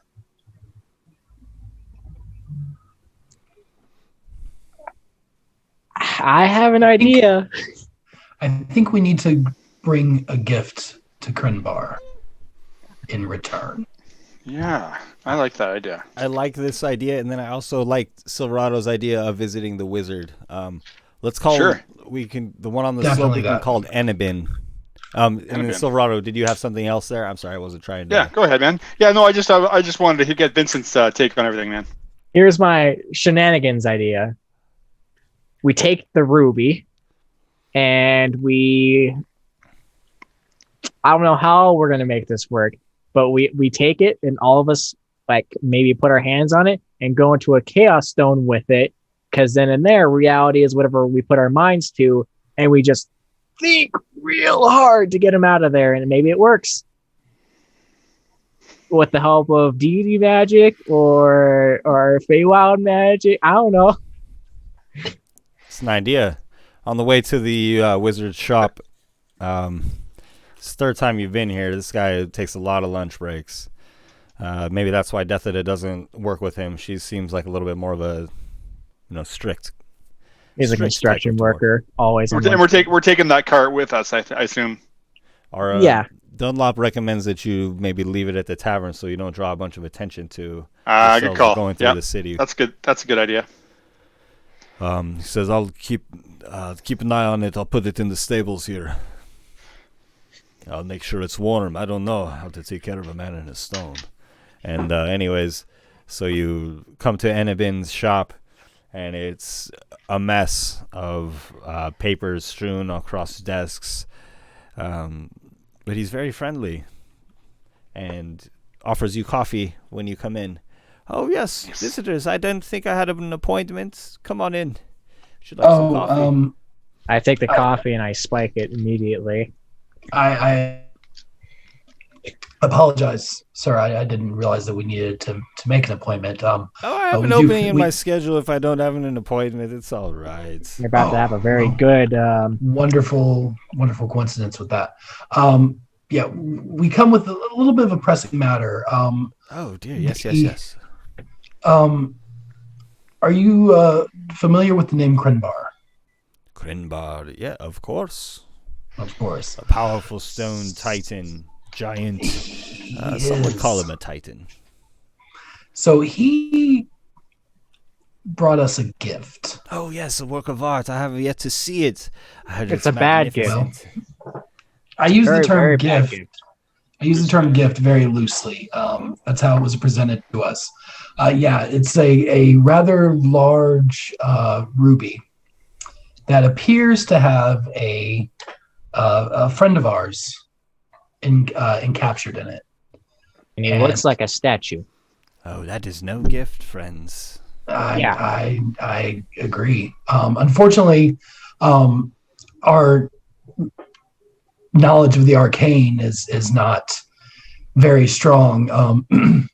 I have an idea. I think we need to bring a gift to Krenbar in return. Yeah, I like that idea. I like this idea, and then I also liked Silverado's idea of visiting the wizard. Let's call the one on the slope we can call Enabin. And then Silverado, did you have something else there? I'm sorry, I wasn't trying to. Yeah, go ahead, man. Yeah, no, I just wanted to get Vincent's take on everything, man. Here's my shenanigans idea. We take the ruby, and I don't know how we're gonna make this work, but we take it, and all of us like maybe put our hands on it and go into a chaos stone with it, because then in there, reality is whatever we put our minds to, and we just think real hard to get him out of there, and maybe it works with the help of deity magic or Feywild magic. I don't know. It's an idea. On the way to the wizard's shop, it's the third time you've been here. This guy takes a lot of lunch breaks. Maybe that's why Deathida doesn't work with him. She seems like a little bit more of a, strict. He's a construction worker, always. And we're taking that cart with us, I assume. Or yeah. Dunlop recommends that you maybe leave it at the tavern so you don't draw a bunch of attention to good call. Going through the city. That's good. That's a good idea. He says, "I'll keep an eye on it. I'll put it in the stables here. I'll make sure it's warm. I don't know how to take care of a man in a stone." And anyways, so you come to Enabin's shop, and it's a mess of papers strewn across desks. But he's very friendly and offers you coffee when you come in. "Oh, yes, visitors. I didn't think I had an appointment. Come on in. Should like some coffee?" I take the coffee and I spike it immediately. I apologize, sir. I didn't realize that we needed to make an appointment. I have an opening in my schedule if I don't have an appointment. It's all right. You're about to have a very good... wonderful coincidence with that. Yeah, we come with a little bit of a pressing matter. Oh, dear. Yes. Are you familiar with the name Krenbar? Krenbar, yeah, of course. Of course. A powerful stone titan, giant. Some would call him a titan. So he brought us a gift. Oh, yes, a work of art. I have yet to see it. I heard it's a bad gift. I use the term gift. I use the term gift very loosely. That's how it was presented to us. Yeah, it's a rather large ruby that appears to have a friend of ours encaptured in it. And he looks like a statue. Oh, that is no gift, friends. I agree. Unfortunately, our knowledge of the arcane is not very strong.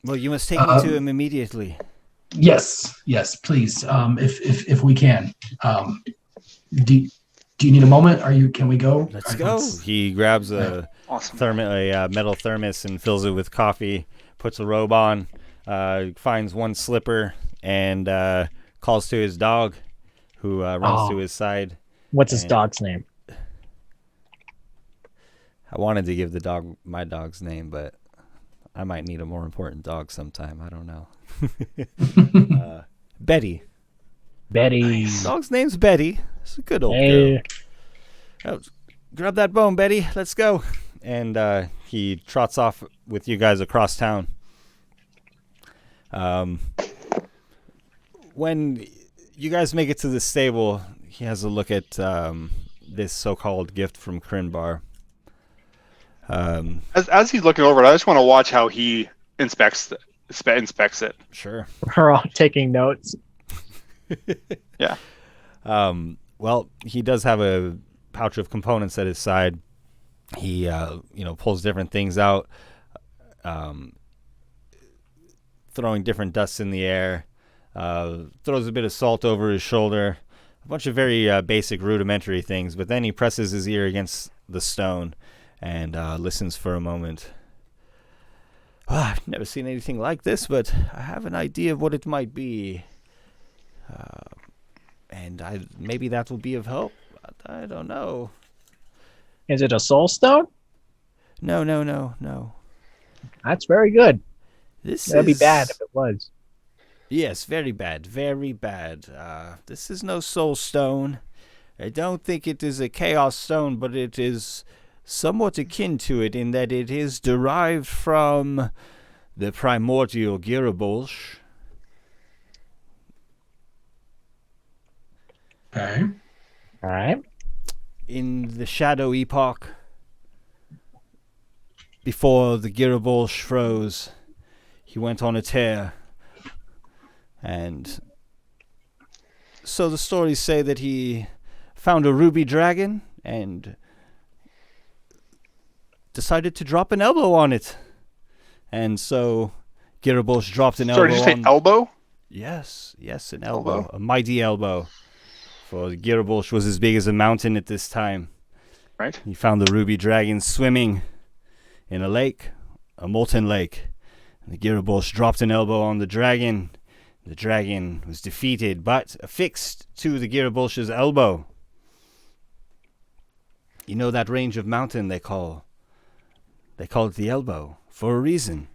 Well, you must take me to him immediately. Yes, please. If we can. Do you need a moment? Can we go? Let's go. He grabs a Awesome. a metal thermos and fills it with coffee, puts a robe on, finds one slipper, and calls to his dog, who runs to his side. What's his dog's name? I wanted to give the dog my dog's name, but I might need a more important dog sometime. I don't know. Betty. Betty. Dog's name's Betty. It's a good old Hey. girl. Oh, grab that bone, Betty. Let's go. And he trots off with you guys across town. When you guys make it to the stable, he has a look at this so-called gift from Crinbar. As he's looking over it, I just want to watch how he inspects it. Sure. We're all taking notes. Yeah. Well, he does have a pouch of components at his side. He, pulls different things out, throwing different dusts in the air, throws a bit of salt over his shoulder, a bunch of very basic rudimentary things, but then he presses his ear against the stone and listens for a moment. I've never seen anything like this, but I have an idea of what it might be. And maybe that will be of help. I don't know. Is it a soul stone? No. That's very good. That'd be is bad if it was. Yes, very bad. Very bad. This is no soul stone. I don't think it is a chaos stone, but it is somewhat akin to it in that it is derived from the primordial Girabolsh. Okay. All right. In the Shadow Epoch, before the Girabolsh froze, he went on a tear. And so the stories say that he found a ruby dragon and decided to drop an elbow on it. And so Girabolsh dropped an elbow on... Sorry, did you say elbow? Yes, an elbow. A mighty elbow. For Girabolsh was as big as a mountain at this time. Right. He found the ruby dragon swimming in a lake, a molten lake. And the Girabolsh dropped an elbow on the dragon. The dragon was defeated, but affixed to the Girabolsh's elbow. You know that range of mountain they call it the elbow, for a reason.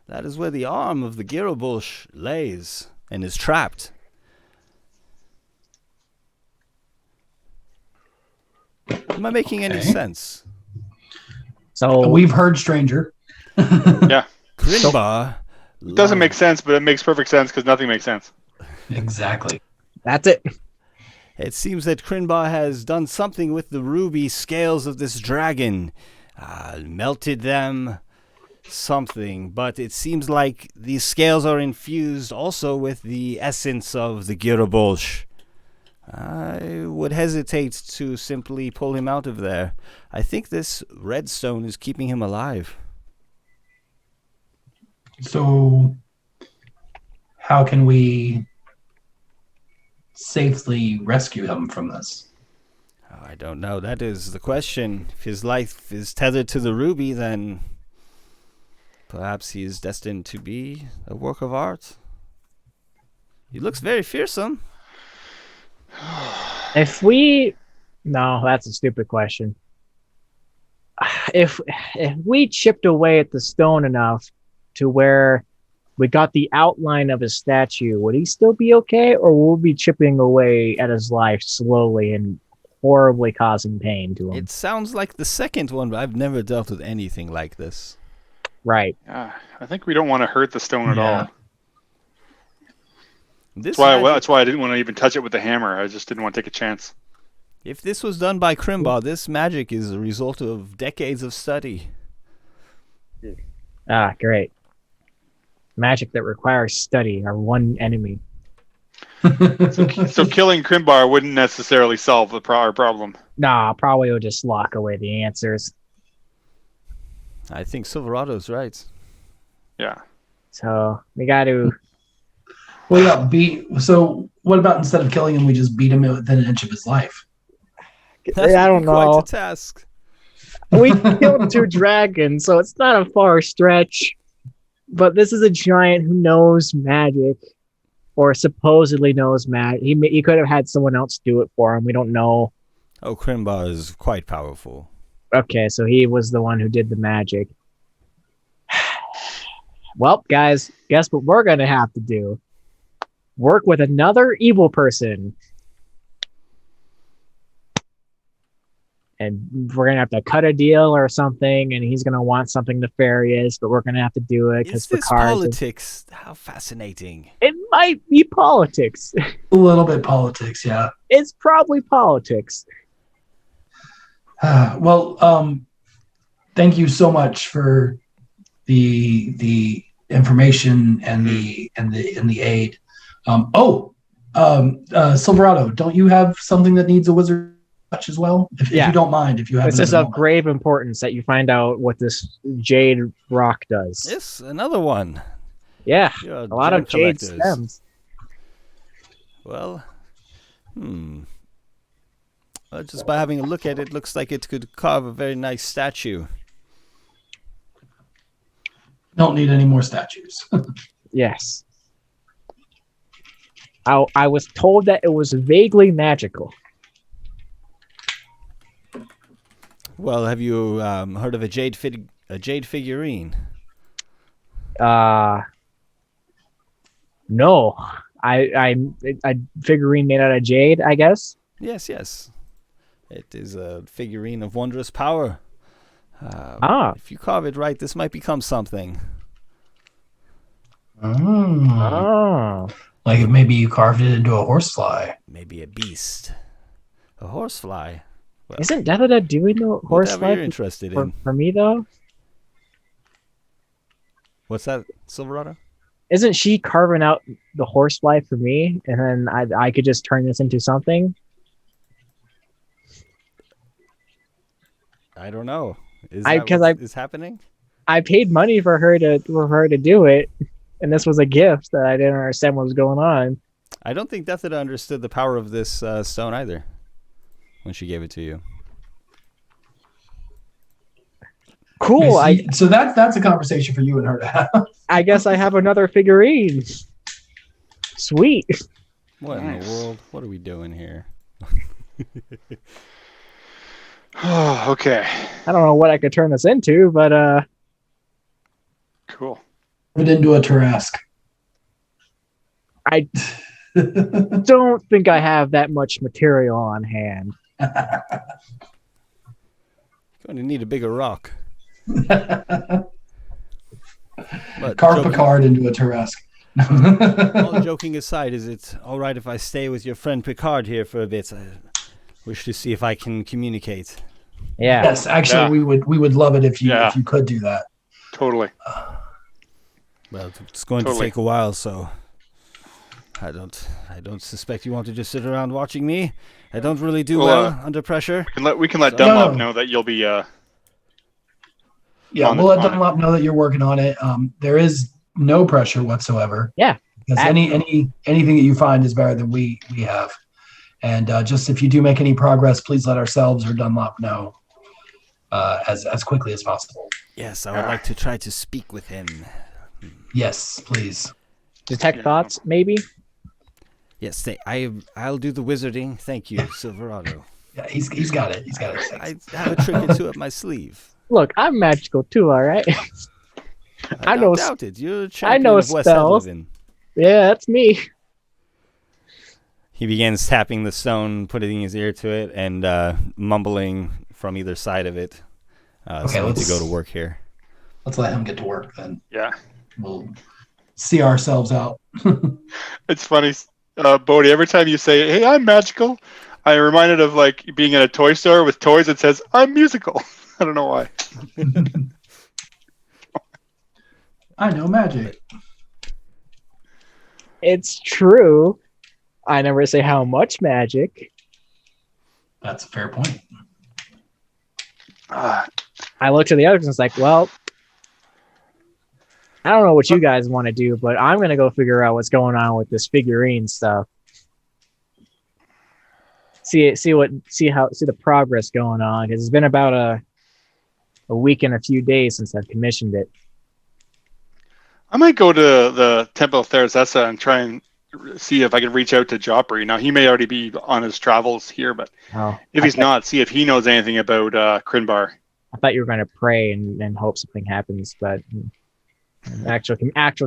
That is where the arm of the Girabolsh lays and is trapped. Am I making any sense? So We've heard stranger. Yeah. Crinbar It doesn't make sense, but it makes perfect sense because nothing makes sense. Exactly. that's it. It seems that Crinbar has done something with the ruby scales of this dragon. Melted them, something. But it seems like these scales are infused also with the essence of the Girabolsh. I would hesitate to simply pull him out of there. I think this red stone is keeping him alive. So, how can we safely rescue him from this? Oh, I don't know. That is the question. If his life is tethered to the ruby, then perhaps he is destined to be a work of art. He looks very fearsome. No, that's a stupid question. If we chipped away at the stone enough to where we got the outline of his statue, would he still be okay, or will we be chipping away at his life slowly and horribly causing pain to him? It sounds like the second one, but I've never dealt with anything like this. Right. Yeah, I think we don't want to hurt the stone at all. This That's why I didn't want to even touch it with the hammer. I just didn't want to take a chance. If this was done by Crimbar, this magic is a result of decades of study. Ah, great. Magic that requires study, our one enemy. So killing Crimbar wouldn't necessarily solve our problem. Nah, probably will just lock away the answers. I think Silverado's right. Yeah. So we got to. Well, yeah. So, what about instead of killing him, we just beat him within an inch of his life? That's I don't quite know. a task. We killed 2 dragons, so it's not a far stretch. But this is a giant who knows magic, or supposedly knows magic. He could have had someone else do it for him. We don't know. Oh, Krimba is quite powerful. Okay, so he was the one who did the magic. Well, guys, guess what we're gonna have to do? Work with another evil person. And we're gonna have to cut a deal or something, and he's gonna want something nefarious, but we're gonna have to do it Is because this politics? How fascinating. It might be politics. A little bit politics, yeah. It's probably politics. Thank you so much for the information and the aid. Silverado, don't you have something that needs a wizard touch as well? If you don't mind, if you have. This is of grave importance that you find out what this jade rock does. Yes, another one. Yeah, You're a lot of jade collectors. stems. Well, just by having a look at it, looks like it could carve a very nice statue. Don't need any more statues. Yes. I was told that it was vaguely magical. Well, have you heard of a jade figurine? No. I figurine made out of jade, I guess. Yes. It is a figurine of wondrous power. If you carve it right, this might become something. Like if maybe you carved it into a horsefly. Maybe a beast. A horsefly. Well, Isn't Deathada doing the horsefly you're interested in. for me, though? What's that, Silverado? Isn't she carving out the horsefly for me, and then I could just turn this into something? I don't know. Is that what is happening? I paid money for her to do it, and this was a gift that I didn't understand what was going on. I don't think Deathada understood the power of this stone either when she gave it to you. Cool. So that's a conversation for you and her to have. I guess I have another figurine. Sweet. What in the world? What are we doing here? Oh, okay. I don't know what I could turn this into, but Cool. Put it into a Tarrasque. I don't think I have that much material on hand. Going to need a bigger rock. But Carve Picard into a Tarrasque. all joking aside, is it all right if I stay with your friend Picard here for a bit? I wish to see if I can communicate. Yeah. Yes, actually, we would love it if you could do that. Totally. Well, it's going to take a while, so I don't suspect you want to just sit around watching me. I don't really do well under pressure. We can let Dunlop know that you'll be. Yeah, we'll let Dunlop know that you're working on it. There is no pressure whatsoever. Yeah. Because anything that you find is better than we have. And just if you do make any progress, please let ourselves or Dunlop know as quickly as possible. Yes, I would like to try to speak with him. Yes, please. Detect thoughts, maybe? Yes, I'll do the wizarding. Thank you, Silverado. Yeah, he's got it. He's got it. I have a trick or two up my sleeve. Look, I'm magical too, all right? I don't doubt it. You're a champion know of West spells. Edlevin. Yeah, that's me. He begins tapping the stone, putting his ear to it, and mumbling from either side of it. So let's go to work here. Let's let him get to work then. Yeah. We'll see ourselves out. It's funny, Bodhi, every time you say, "Hey, I'm magical," I'm reminded of like being in a toy store with toys that says, "I'm musical." I don't know why. I know magic. It's true. I never say how much magic. That's a fair point. I look to the others and it's like, well, I don't know what you guys want to do, but I'm gonna go figure out what's going on with this figurine stuff. See the progress going on, because it's been about a week and a few days since I've commissioned it. I might go to the Temple of Therezessa and try and see if I can reach out to Joffrey. Now, he may already be on his travels here, but if he's not, see if he knows anything about Crinbar. I thought you were going to pray and hope something happens, but actual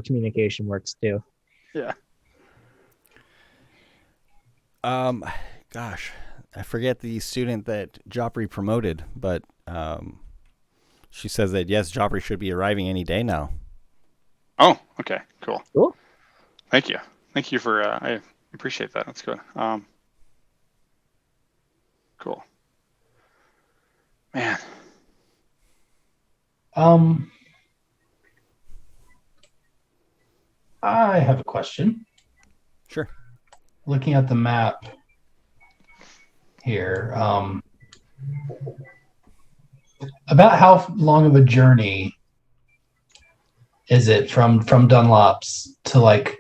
communication works too. Yeah. Gosh, I forget the student that Joffrey promoted, but she says that yes, Joffrey should be arriving any day now. Oh, okay, cool. Cool. Thank you for. I appreciate that. That's good. Cool. Man. I have a question. Sure. Looking at the map here, about how long of a journey is it from Dunlop's to like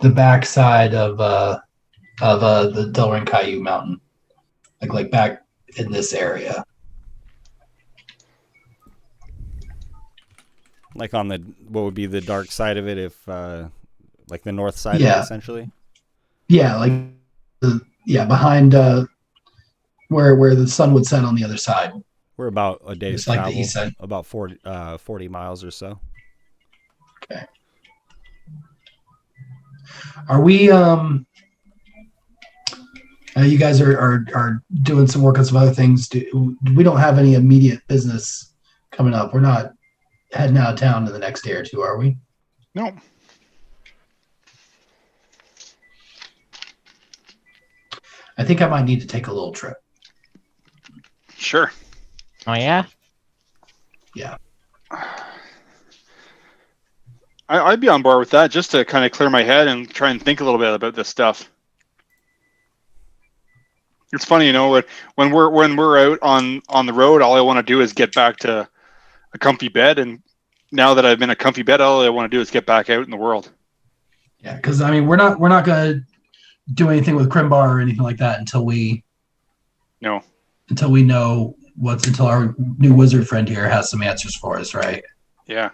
the backside of the Delrin Caillou Mountain, like back in this area? Like on what would be the dark side of it, if like the north side of it, essentially? Yeah, like behind where the sun would set on the other side. We're about a day's It's like travel, the east side. about 40 miles or so. Okay. Are we you guys are doing some work on some other things? We don't have any immediate business coming up. We're not heading out of town in the next day or two, are we? No. I think I might need to take a little trip. Sure. Oh yeah. Yeah. I'd be on board with that, just to kind of clear my head and try and think a little bit about this stuff. It's funny, when we're out on the road, all I want to do is get back to a comfy bed, and now that I'm in a comfy bed, all I want to do is get back out in the world. Yeah, because I mean, we're not gonna do anything with Crimbar or anything like that until we know until our new wizard friend here has some answers for us, right? Yeah.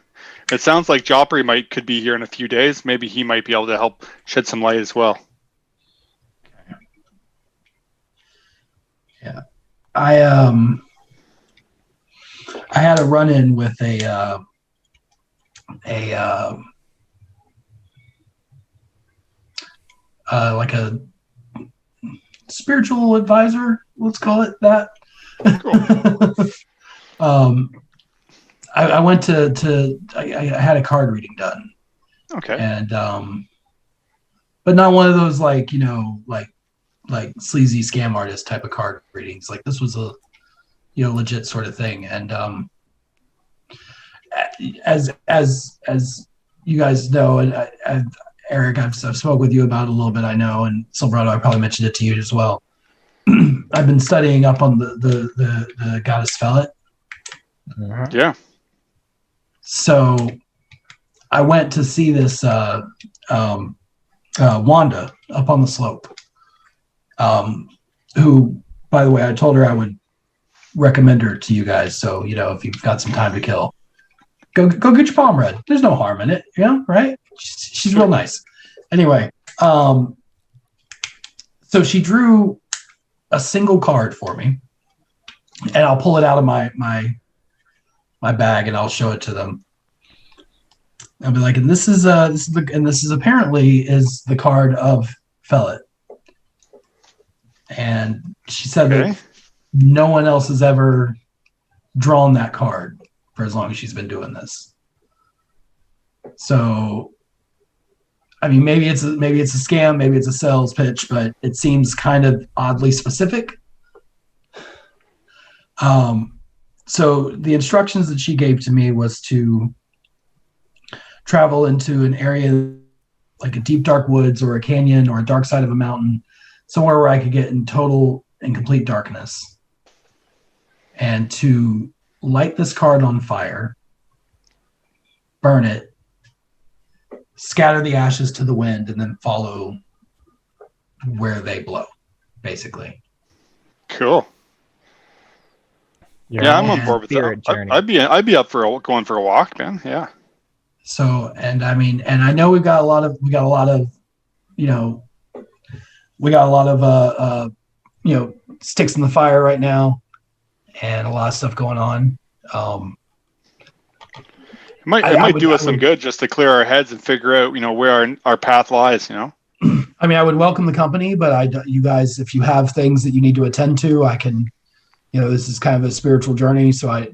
It sounds like Joffrey could be here in a few days. Maybe he might be able to help shed some light as well. Yeah. I had a run-in with a like a spiritual advisor, let's call it that. Cool. I went I had a card reading done. Okay. And but not one of those like sleazy scam artist type of card readings. Like this was a legit sort of thing. And as you guys know, and Eric, I've spoke with you about it a little bit, I know, and Silverado, I probably mentioned it to you as well. I've been studying up on the goddess Fellet. Yeah. So I went to see this Wanda up on the slope, who, by the way, I told her I would recommend her to you guys. So, if you've got some time to kill, go get your palm read. There's no harm in it, right? She's real nice. Anyway, so she drew a single card for me, and I'll pull it out of my bag and I'll show it to them. I'll be like, and this is apparently is the card of Fellet. And she said that no one else has ever drawn that card for as long as she's been doing this. So, I mean, maybe it's a scam, maybe it's a sales pitch, but it seems kind of oddly specific. So the instructions that she gave to me was to travel into an area like a deep dark woods or a canyon or a dark side of a mountain, somewhere where I could get in total and complete darkness, and to light this card on fire, burn it, scatter the ashes to the wind, and then follow where they blow, basically. Cool. Your Yeah, I'm own on board with spirit that. journey. I'd be up for going for a walk, man. Yeah. So, and I mean, and I know we got a lot of, you know, sticks in the fire right now, and a lot of stuff going on. It might do us some good just to clear our heads and figure out, where our path lies. I mean, I would welcome the company, but you guys, if you have things that you need to attend to, I can, this is kind of a spiritual journey, so I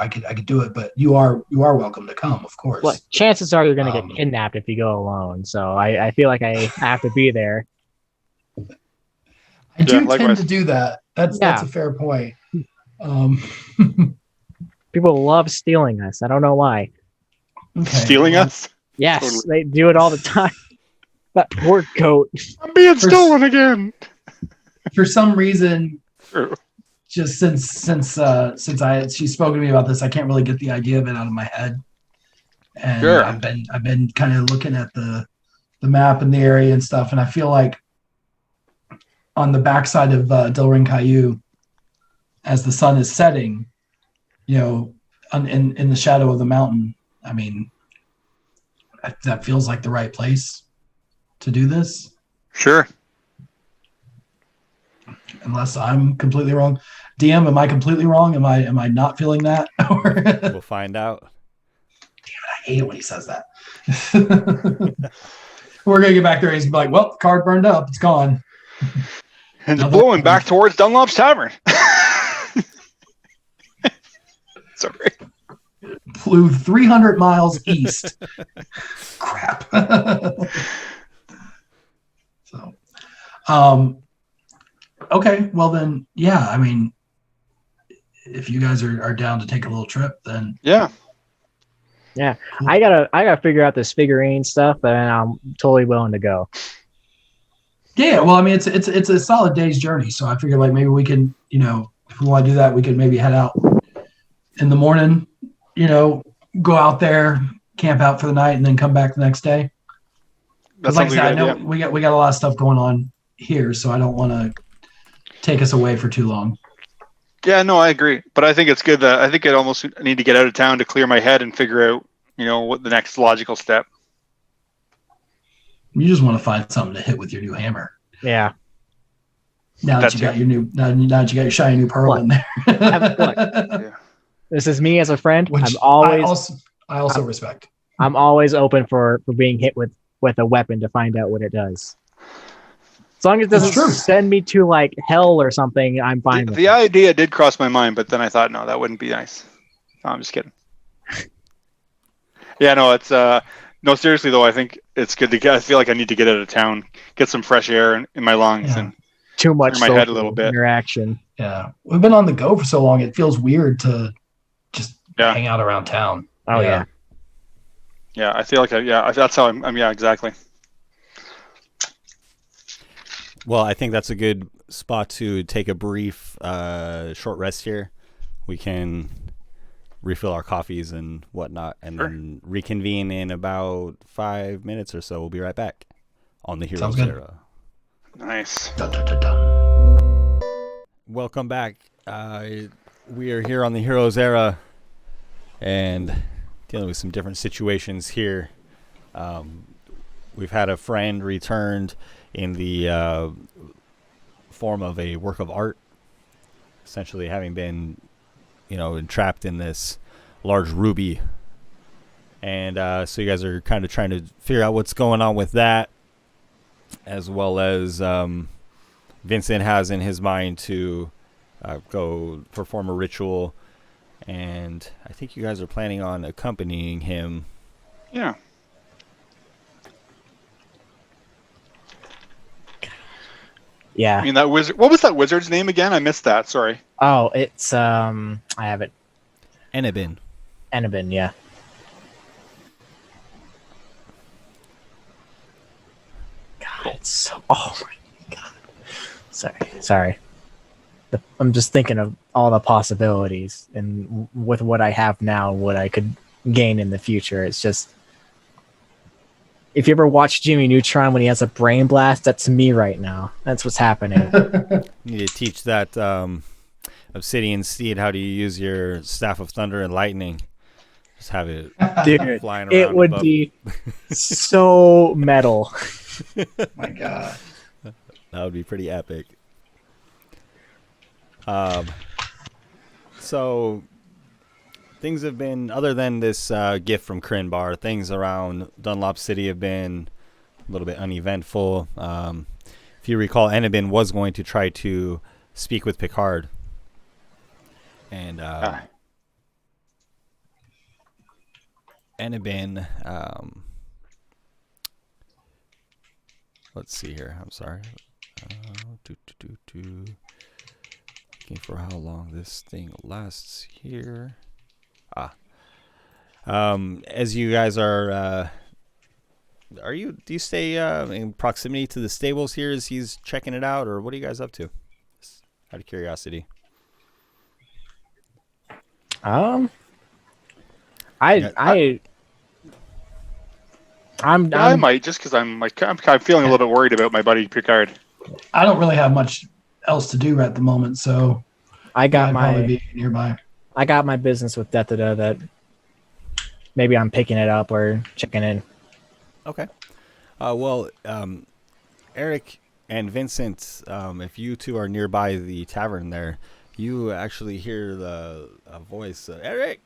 could do it. But you are welcome to come, of course. Well, chances are you're going to get kidnapped if you go alone. So I feel like I have to be there. I do tend to do that. That's a fair point. People love stealing us. I don't know why. Okay. Stealing us? Yes, totally. They do it all the time. That poor goat. I'm being stolen again. For some reason, just since she's spoken to me about this, I can't really get the idea of it out of my head. And sure. I've been kind of looking at the map and the area and stuff, and I feel like on the backside of Del Ring Caillou, as the sun is setting, in the shadow of the mountain, I mean, that feels like the right place to do this. Sure. Unless I'm completely wrong. DM, am I completely wrong? Am I not feeling that? We'll find out. Damn it, I hate it when he says that. We're gonna get back there and he's gonna be like, well, the card burned up, it's gone. And it's blowing back towards Dunlop's Tavern. Sorry. Flew 300 miles east. Crap. So, okay. Well then, yeah. I mean, if you guys are down to take a little trip, then yeah. Cool. I gotta figure out this figurine stuff, and I'm totally willing to go. Yeah. Well, I mean, it's a solid day's journey, so I figure like maybe we can, if we want to do that, we could maybe head out in the morning. Go out there, camp out for the night, and then come back the next day. Because like I said, I know we got a lot of stuff going on here, so I don't want to take us away for too long. Yeah, no, I agree. But I think it's good that I think I almost need to get out of town to clear my head and figure out, what the next logical step. You just want to find something to hit with your new hammer. Yeah. Now that you got your shiny new pearl in there. Yeah. This is me as a friend. Which I'm always. I also respect. I'm always open for being hit with a weapon to find out what it does. As long as it doesn't send me to like hell or something, I'm fine. The idea did cross my mind, but then I thought, no, that wouldn't be nice. No, I'm just kidding. Yeah, no, it's no, seriously though, I think it's good to get. I feel like I need to get out of town, get some fresh air in my lungs, and too much clear my head a little bit. Interaction. Yeah, we've been on the go for so long; it feels weird to just hang out around town. Oh yeah. Yeah, I feel like that's how I'm. Yeah, exactly. Well, I think that's a good spot to take a brief, short rest here. We can refill our coffees and whatnot, and then reconvene in about 5 minutes or so. We'll be right back on the Heroes Era. Nice. Dun, dun, dun, dun. Welcome back. We are here on the Heroes Era and dealing with some different situations here. We've had a friend returned in the form of a work of art, essentially having been, entrapped in this large ruby. And so you guys are kind of trying to figure out what's going on with that, as well as Vincent has in his mind to go perform a ritual. And I think you guys are planning on accompanying him. Yeah. Yeah. I mean, that wizard. What was that wizard's name again? I missed that. Sorry. Oh, it's I have it. Enabin, yeah. God, it's so. Oh my God. Sorry. I'm just thinking of all the possibilities, and with what I have now, what I could gain in the future. It's just, if you ever watch Jimmy Neutron when he has a brain blast, that's me right now. That's what's happening. You need to teach that Obsidian Steed, how do you use your Staff of Thunder and Lightning? Just have it Dude, flying around it would above. be so metal. My God. That would be pretty epic. So things have been, other than this gift from Crinbar, things around Dunlop City have been a little bit uneventful. If you recall, Enabin was going to try to speak with Picard. And Enabin, let's see here. I'm sorry. Looking for how long this thing lasts here. As you guys are do you stay in proximity to the stables here as he's checking it out, or what are you guys up to? Just out of curiosity. I'm I might, just because I'm kind of feeling a little bit worried about my buddy Picard. I don't really have much else to do at the moment, so I'd probably be nearby. I got my business with Dethida that maybe I'm picking it up or checking in. Okay. Eric and Vincent, if you two are nearby the tavern there, you actually hear the voice, Eric,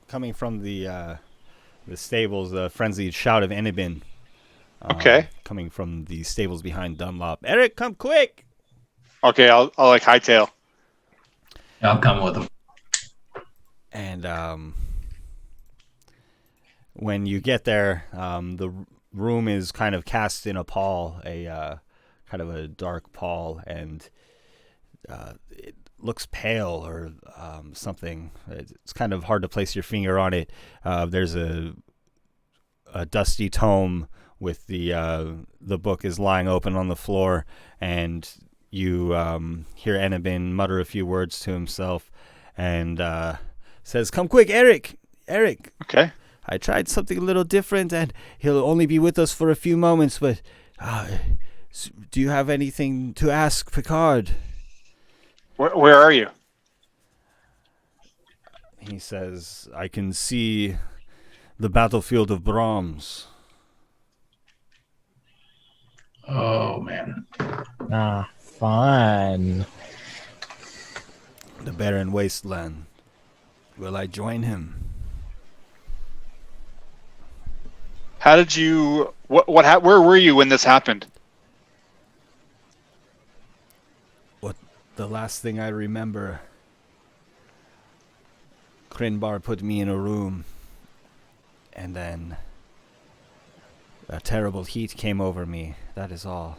coming from the stables, the frenzied shout of Enabin. Okay. Coming from the stables behind Dunlop. Eric, come quick! Okay, I'll like hightail. Yeah, I'm coming with him. And when you get there, the room is kind of cast in a pall, a kind of a dark pall, and it looks pale or something. It's kind of hard to place your finger on it. There's a dusty tome with the book is lying open on the floor, and you hear Enabin mutter a few words to himself, and says, "Come quick, Eric! Okay. I tried something a little different, and he'll only be with us for a few moments, but do you have anything to ask Picard?" Where are you? He says, "I can see the battlefield of Brahms." Oh, man. Fun. The barren wasteland. Will I join him? How did you? Where were you when this happened? The last thing I remember, Crinbar put me in a room, and then a terrible heat came over me. That is all.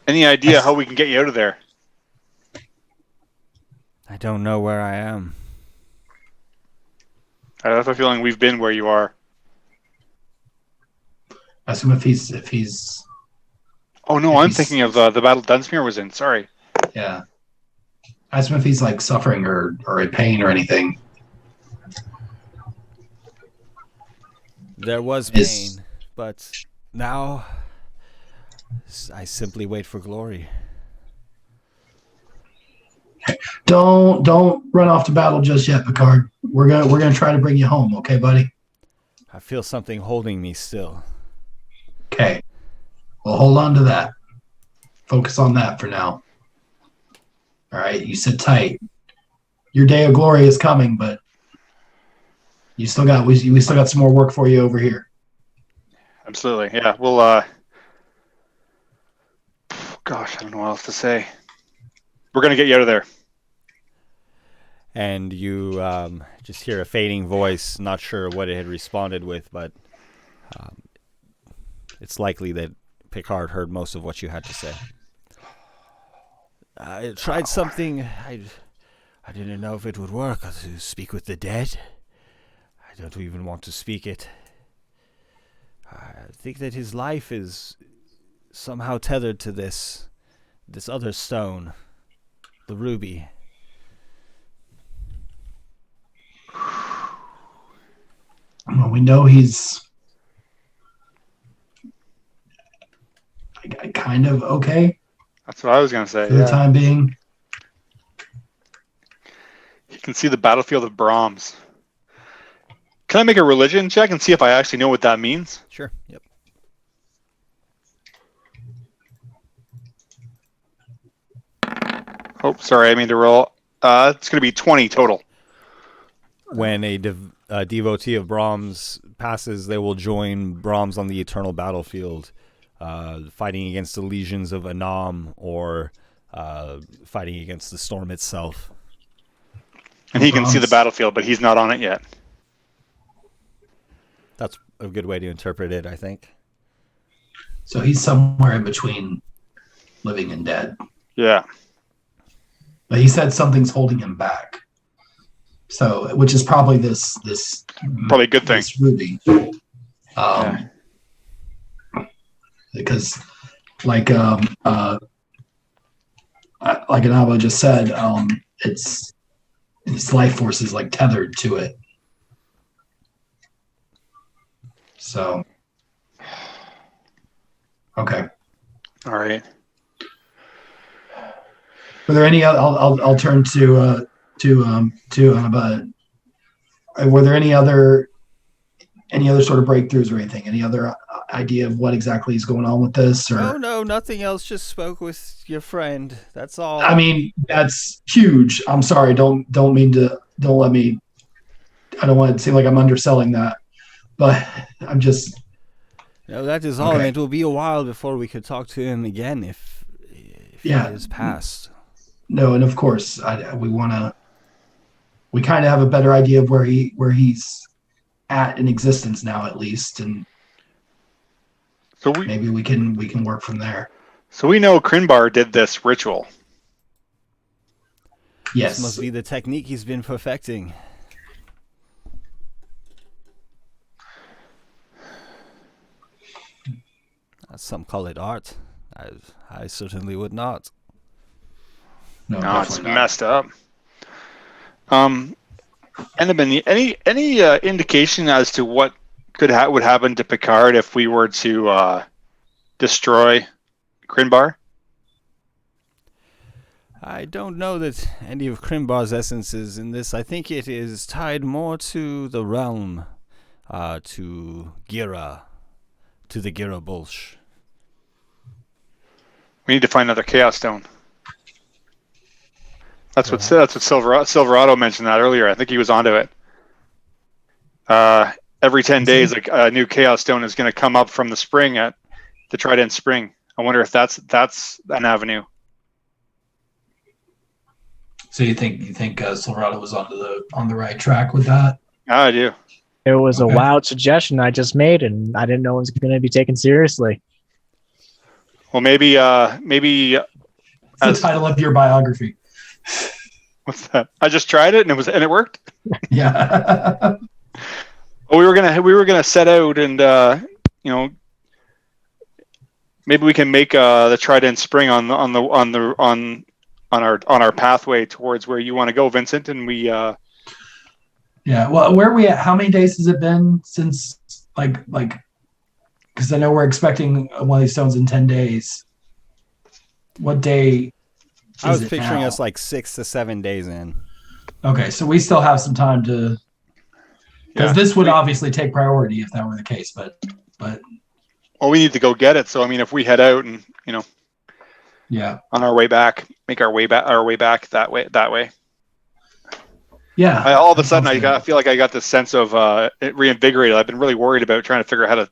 Any idea how we can get you out of there? I don't know where I am. I have a feeling we've been where you are. I assume if he's Oh no, I'm thinking of the battle Dunsmuir was in. Sorry. yeah. I assume if he's like suffering or in pain or anything. There was pain, but now I simply wait for glory. Don't run off to battle just yet, Picard. We're gonna try to bring you home, okay, buddy? I feel something holding me still. Okay. Well, hold on to that. Focus on that for now. All right, you sit tight. Your day of glory is coming, but we still got some more work for you over here. Absolutely. Yeah. We'll. Gosh, I don't know what else to say. We're gonna get you out of there. And you just hear a fading voice, not sure what it had responded with, but it's likely that Picard heard most of what you had to say. I tried something. I didn't know if it would work, to speak with the dead. I don't even want to speak it. I think that his life is somehow tethered to this other stone, the ruby. Well, we know he's. I kind of okay That's what I was gonna say. for the time being. You can see the battlefield of Brahms. Can I make a religion check and see if I actually know what that means? Sure. Yep. Oh, sorry, I mean to roll. It's going to be 20 total. When a devotee of Brahms passes, they will join Brahms on the eternal battlefield, fighting against the legions of Anam or fighting against the storm itself. And he can see the Brahms. battlefield, but he's not on it yet. That's a good way to interpret it, I think. So he's somewhere in between living and dead. Yeah. But he said something's holding him back. So, which is probably this Probably a good thing. this Ruby. Because like Anabo just said, it's his life force is like tethered to it. So, okay. All right. Were there any other? I'll turn to but were there any other sort of breakthroughs or anything? Any other idea of what exactly is going on with this? Or Oh no, nothing else. Just spoke with your friend. That's all. I mean, that's huge. I'm sorry. Don't let me. I don't want it to seem like I'm underselling that, but I'm just. No, that is all. Okay. And it will be a while before we could talk to him again if he is passed. No, and of course, we kind of have a better idea of where he's at in existence now, at least, and So maybe we can work from there. So we know Krinbar did this ritual. Yes, This must be the technique he's been perfecting. Some call it art. I certainly would not. No, it's definitely not. messed up. Any indication as to what would happen to Picard if we were to destroy Krinbar? I don't know that any of Krimbar's essence is in this. I think it is tied more to the realm, to Gira, to the Gira Bolsh. We need to find another Chaos Stone. That's what Silverado mentioned that earlier. I think he was onto it. Every 10 days, like a new Chaos Stone is going to come up from the spring at the Trident Spring. I wonder if that's an avenue. So you think Silverado was on the right track with that? I do. It was Okay. a wild suggestion I just made, and I didn't know it was going to be taken seriously. Well, maybe It's the title of your biography. what's that? I just tried it and it worked. Yeah. Well, we were gonna set out and maybe we can make the Trident Spring on our pathway towards where you want to go, Vincent, and we. Yeah. Well, where are we at? How many days has it been since like because I know we're expecting one of these stones in 10 days. What day I was is it picturing now? us like 6 to 7 days in. Okay, so we still have some time to because Yeah. this would obviously take priority if that were the case, but Well, we need to go get it. So I mean, if we head out and yeah. on our way back, make our way back that way. Yeah. All of a sudden, Sounds good. I feel like I got this sense of reinvigorated. I've been really worried about trying to figure out how to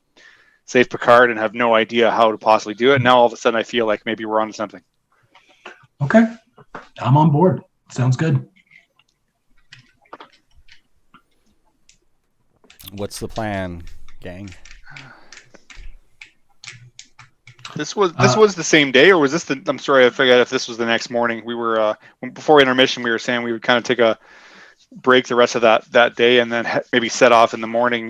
save Picard and have no idea how to possibly do it. Now all of a sudden, I feel like maybe we're onto something. Okay. I'm on board. Sounds good. What's the plan, gang? This was the same day, or was this the? I'm sorry, I forgot if this was the next morning. We were before intermission. We were saying we would kind of take a break the rest of that day, and then maybe set off in the morning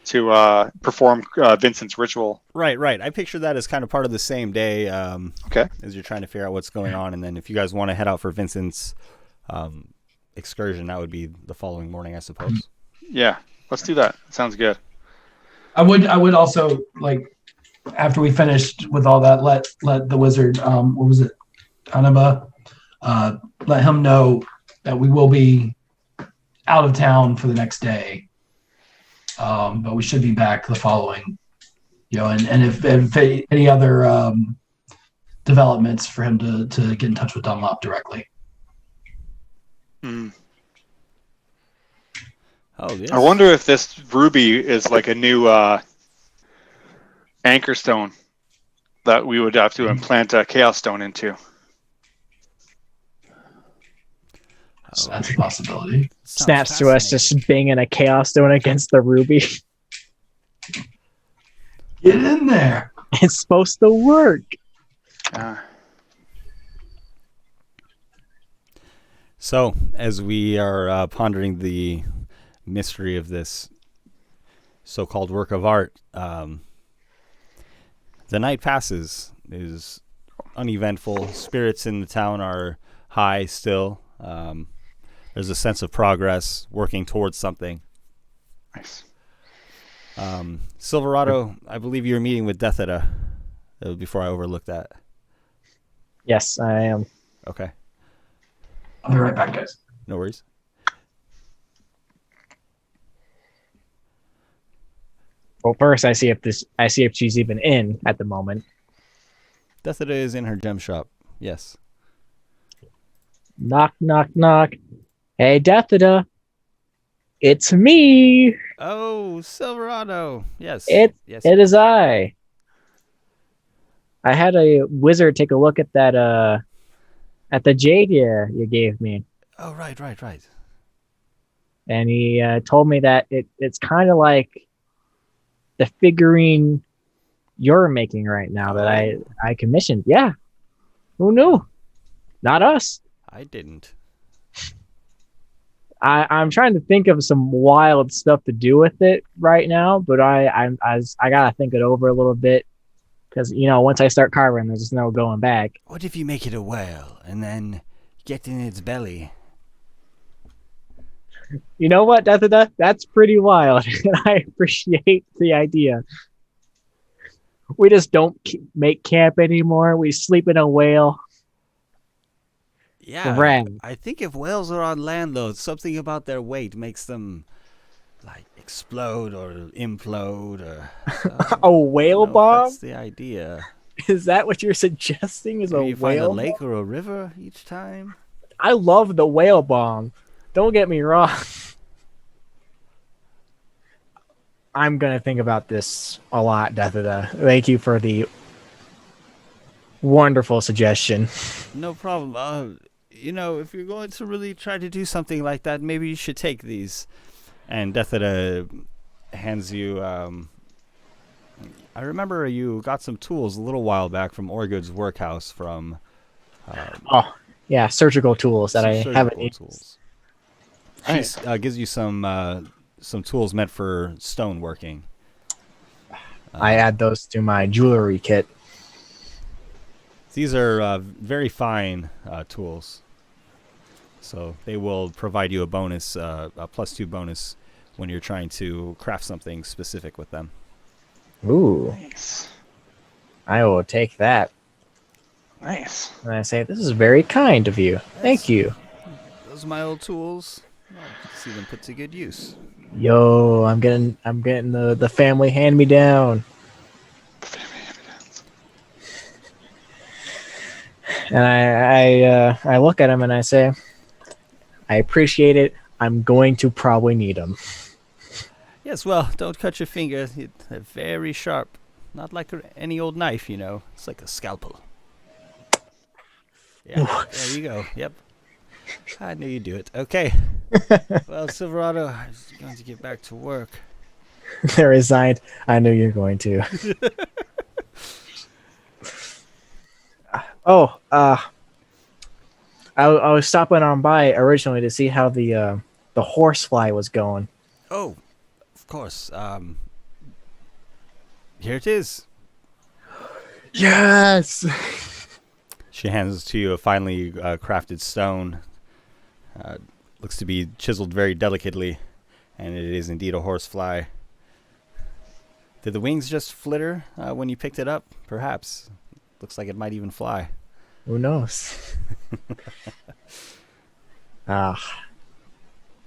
to perform Vincent's ritual. Right. I picture that as kind of part of the same day. Okay. As you're trying to figure out what's going on, and then if you guys want to head out for Vincent's excursion, that would be the following morning, I suppose. Yeah, let's do that. Sounds good. I would also like after we finished with all that, let the wizard, what was it, Anaba, let him know that we will be out of town for the next day, but we should be back the following. And if any other developments, for him to get in touch with Dunlop directly. Mm. Oh, yes. I wonder if this ruby is like a new anchor stone that we would have to implant a chaos stone into. So that's a possibility. Sounds Snaps to us fascinating. just banging a chaos stone against the ruby. Get in there. It's supposed to work. So, as we are pondering the mystery of this so-called work of art, the night passes. It is uneventful. Spirits in the town are high still. There's a sense of progress, working towards something. Nice. Silverado, I believe you were meeting with Deathita before I overlooked that. Yes, I am. Okay, I'll be right back, guys. no worries. Well, first I see if she's even in at the moment. Deathita is in her gem shop. Yes. Knock, knock, knock. Hey, Deathita. It's me. Oh, Silverado. Yes. It yes. is I. I had a wizard take a look at that at the jade you gave me, Oh, right. and he told me that it's kind of like the figurine you're making right now that I commissioned. Yeah. Who knew? Not us. I didn't. I'm trying to think of some wild stuff to do with it right now, but I gotta think it over a little bit, because once I start carving, there's just no going back. What if you make it a whale and then get in its belly? You know what? That's pretty wild, and I appreciate the idea. We just don't make camp anymore. We sleep in a whale. Yeah. Rad. I think if whales are on land, though, something about their weight makes them like explode or implode. Or A whale bomb? That's the idea. Is that what you're suggesting? Is Maybe a you find a whale? lake or a river each time. I love the whale bomb. Don't get me wrong. I'm gonna think about this a lot, Deathita. Thank you for the wonderful suggestion. No problem. If you're going to really try to do something like that, maybe you should take these. And Deathita hands you. I remember you got some tools a little while back from Orgood's workhouse from. Oh, yeah, surgical tools that I haven't used. Tools. She gives you some tools meant for stone working. I add those to my jewelry kit. These are very fine tools. So they will provide you a bonus, a +2 bonus, when you're trying to craft something specific with them. Ooh, Nice. I will take that. Nice. And I say, this is very kind of you. Thank you. Those are my old tools. I'll see them put to good use. Yo, I'm getting the family hand me down. And I look at him and I say, I appreciate it. I'm going to probably need them. Yes, well, don't cut your finger. They're very sharp. Not like any old knife, It's like a scalpel. Yeah, there you go. Yep. I knew you'd do it. Okay. Well, Silverado, I'm going to get back to work. They're resigned. I knew you were going to. I was stopping on by originally to see how the horsefly was going. Oh, of course. Here it is. Yes. She hands to you a finely crafted stone. Looks to be chiseled very delicately, and it is indeed a horsefly. Did the wings just flitter when you picked it up? Perhaps. Looks like it might even fly. Who knows?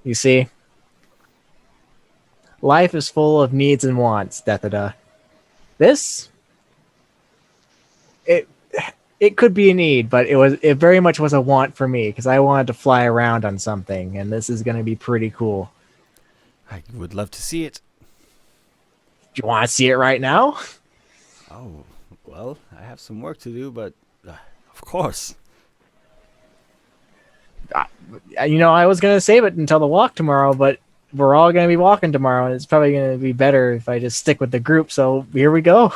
You see, life is full of needs and wants, Deathada. This, it could be a need, but it very much was a want for me because I wanted to fly around on something, and this is going to be pretty cool. I would love to see it. Do you want to see it right now? Oh, well, I have some work to do, but of course. I was going to save it until the walk tomorrow, but we're all going to be walking tomorrow, and it's probably going to be better if I just stick with the group. So here we go.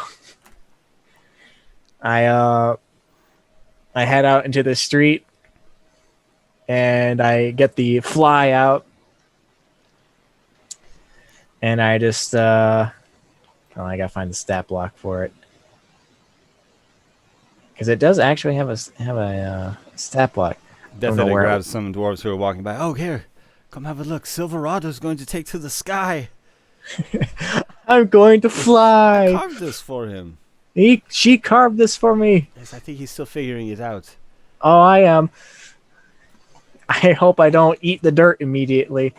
I head out into the street, and I get the fly out, and I just I gotta find the stat block for it because it does actually have a stat block. Definitely grabs some dwarves who are walking by. Oh, here, come have a look. Silverado's going to take to the sky. I'm going to fly. I carved this for him. She carved this for me. Yes, I think he's still figuring it out. Oh, I am. I hope I don't eat the dirt immediately.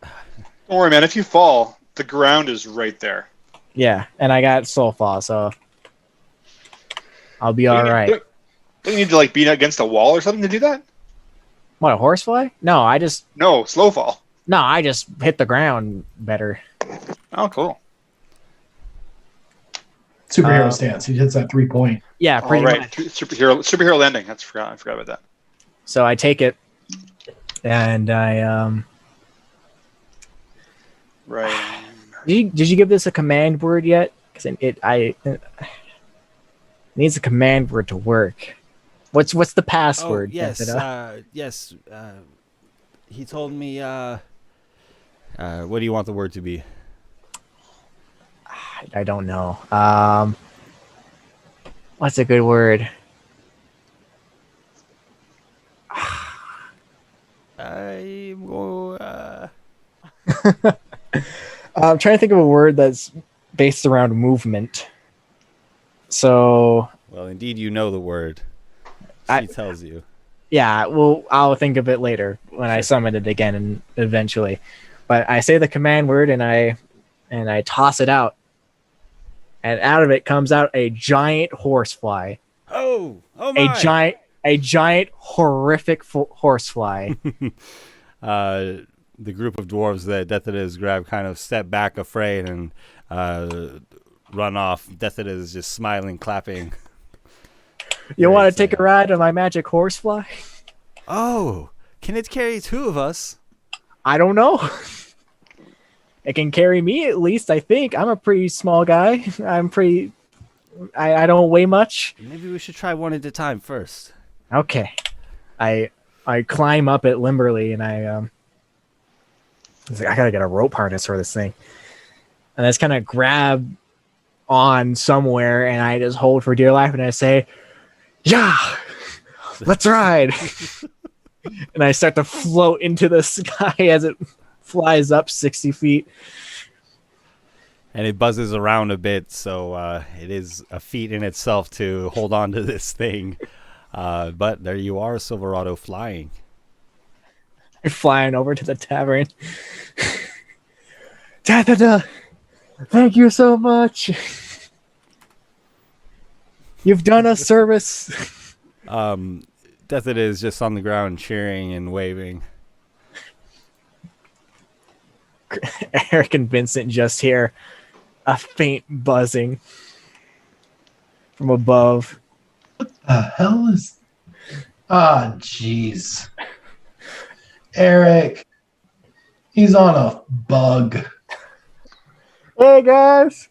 Don't worry, man. If you fall, the ground is right there. Yeah, and I got soul fall, so I'll be all right. Don't you need to be against a wall or something to do that? What, a horsefly? No, slow fall. No, I just hit the ground better. Oh, cool. Superhero stance. He hits that 3-point. Yeah, pretty right. much. Superhero landing. I forgot about that. So I take it, and I Right. Did you give this a command word yet? Because it needs a command word to work. What's the password? Oh, yes. Yes. He told me. What do you want the word to be? I don't know. What's a good word? I'm trying to think of a word that's based around movement. So. Well, indeed, you know the word. She tells you. Yeah, well, I'll think of it later when I summon it again and eventually. But I say the command word and I toss it out. And out of it comes out a giant horsefly. Oh my! A giant horrific horsefly. The group of dwarves that Deathada has grabbed kind of step back afraid and run off. Deathada is just smiling, clapping. You want to take a ride on my magic horsefly? Oh, can it carry two of us? I don't know. It can carry me at least, I think. I'm a pretty small guy. I don't weigh much. Maybe we should try one at a time first. Okay. I climb up it limberly and I gotta get a rope harness for this thing. And I just kind of grab on somewhere and I just hold for dear life and I say, yeah, let's ride. And I start to float into the sky as it flies up 60 feet. And it buzzes around a bit, so it is a feat in itself to hold on to this thing. But there you are, Silverado, flying. You're flying over to the tavern. Deathada, thank you so much. You've done us service. Deathada is just on the ground cheering and waving. Eric and Vincent just hear a faint buzzing from above. What the hell is... Ah, jeez. Eric. He's on a bug. Hey, guys.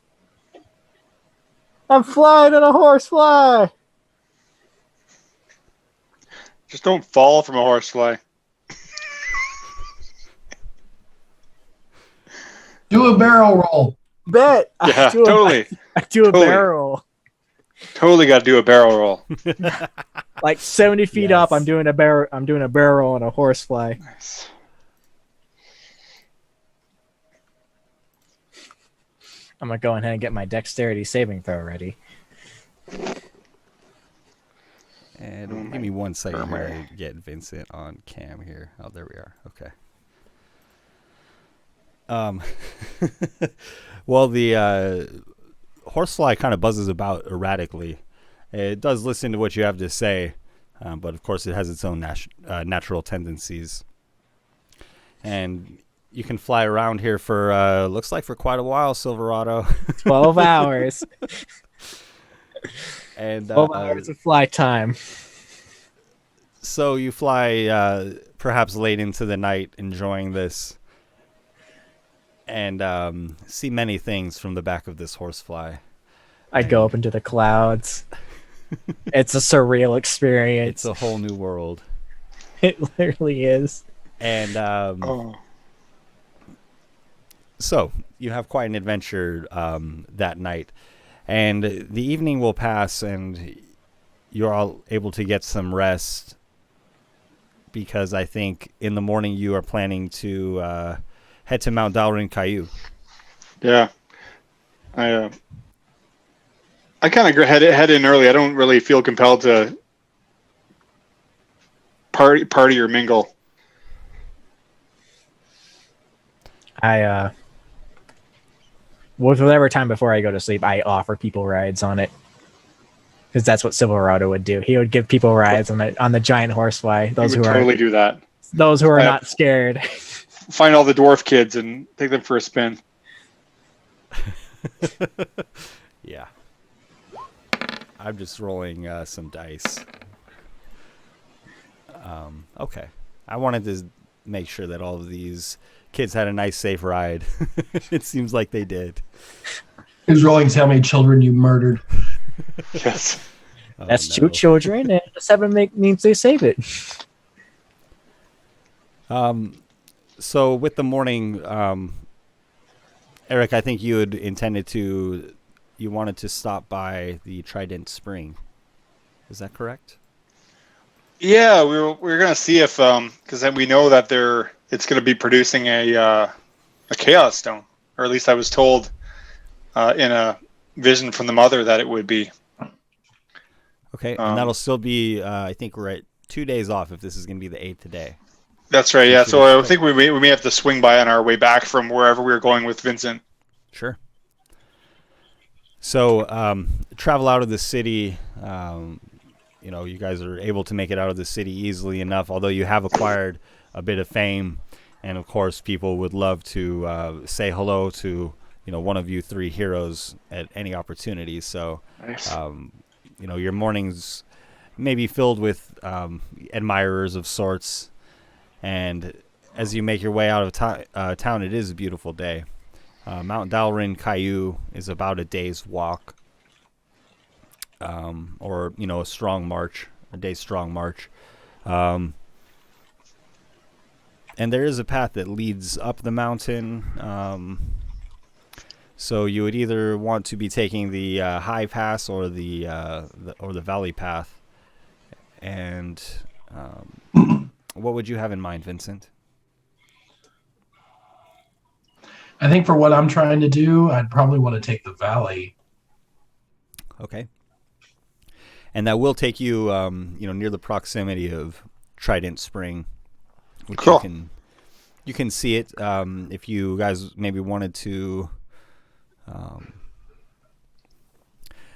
I'm flying on a horsefly. Just don't fall from a horsefly. Do a barrel roll. Bet. Yeah, totally. I do a barrel. Totally got to do a barrel roll. Like 70 feet up, I'm doing a barrel on a horsefly. Nice. I'm gonna go ahead and get my dexterity saving throw ready. And give me 1 second here to get Vincent on cam here. Oh, there we are. Okay. Well, the horsefly kind of buzzes about erratically. It does listen to what you have to say, but of course it has its own natural tendencies. And you can fly around here for looks like for quite a while, Silverado. 12 hours. And 12 hours of flight time. So you fly perhaps late into the night, enjoying this, and see many things from the back of this horsefly. I go up into the clouds. It's a surreal experience. It's a whole new world. It literally is. And so you have quite an adventure that night. And the evening will pass, and you're all able to get some rest, because I think in the morning you are planning to head to Mount Dalrin Caillou. Yeah. I kind of head in early. I don't really feel compelled to party or mingle. With whatever time before I go to sleep, I offer people rides on it. Because that's what Silverado would do. He would give people rides on the giant horsefly. Those who totally do that. Those who are not scared. Find all the dwarf kids and take them for a spin. Yeah. I'm just rolling some dice. Okay. I wanted to make sure that all of these kids had a nice, safe ride. It seems like they did. Who's rolling to how many children you murdered? Yes. That's 2 children, and 7 means they save it. So with the morning, Eric, I think you had you wanted to stop by the Trident Spring. Is that correct? Yeah, we were gonna see if because then we know that it's gonna be producing a chaos stone, or at least I was told in a vision from the mother that it would be. Okay, and that'll still be I think we're at 2 days off if this is gonna be the 8th today. That's right. Yeah, so I think we may have to swing by on our way back from wherever we were going with Vincent. Sure. So travel out of the city. You guys are able to make it out of the city easily enough, although you have acquired a bit of fame, and of course people would love to say hello to one of you 3 heroes at any opportunity. So nice. Your mornings may be filled with admirers of sorts, and as you make your way out of town, it is a beautiful day. Mount Dalrin Caillou is about a day's walk, or a day's strong march. And there is a path that leads up the mountain. So you would either want to be taking the high pass or the valley path. And what would you have in mind, Vincent? I think for what I'm trying to do, I'd probably want to take the valley. Okay. And that will take you, near the proximity of Trident Spring, which cool. You can see it if you guys maybe wanted to,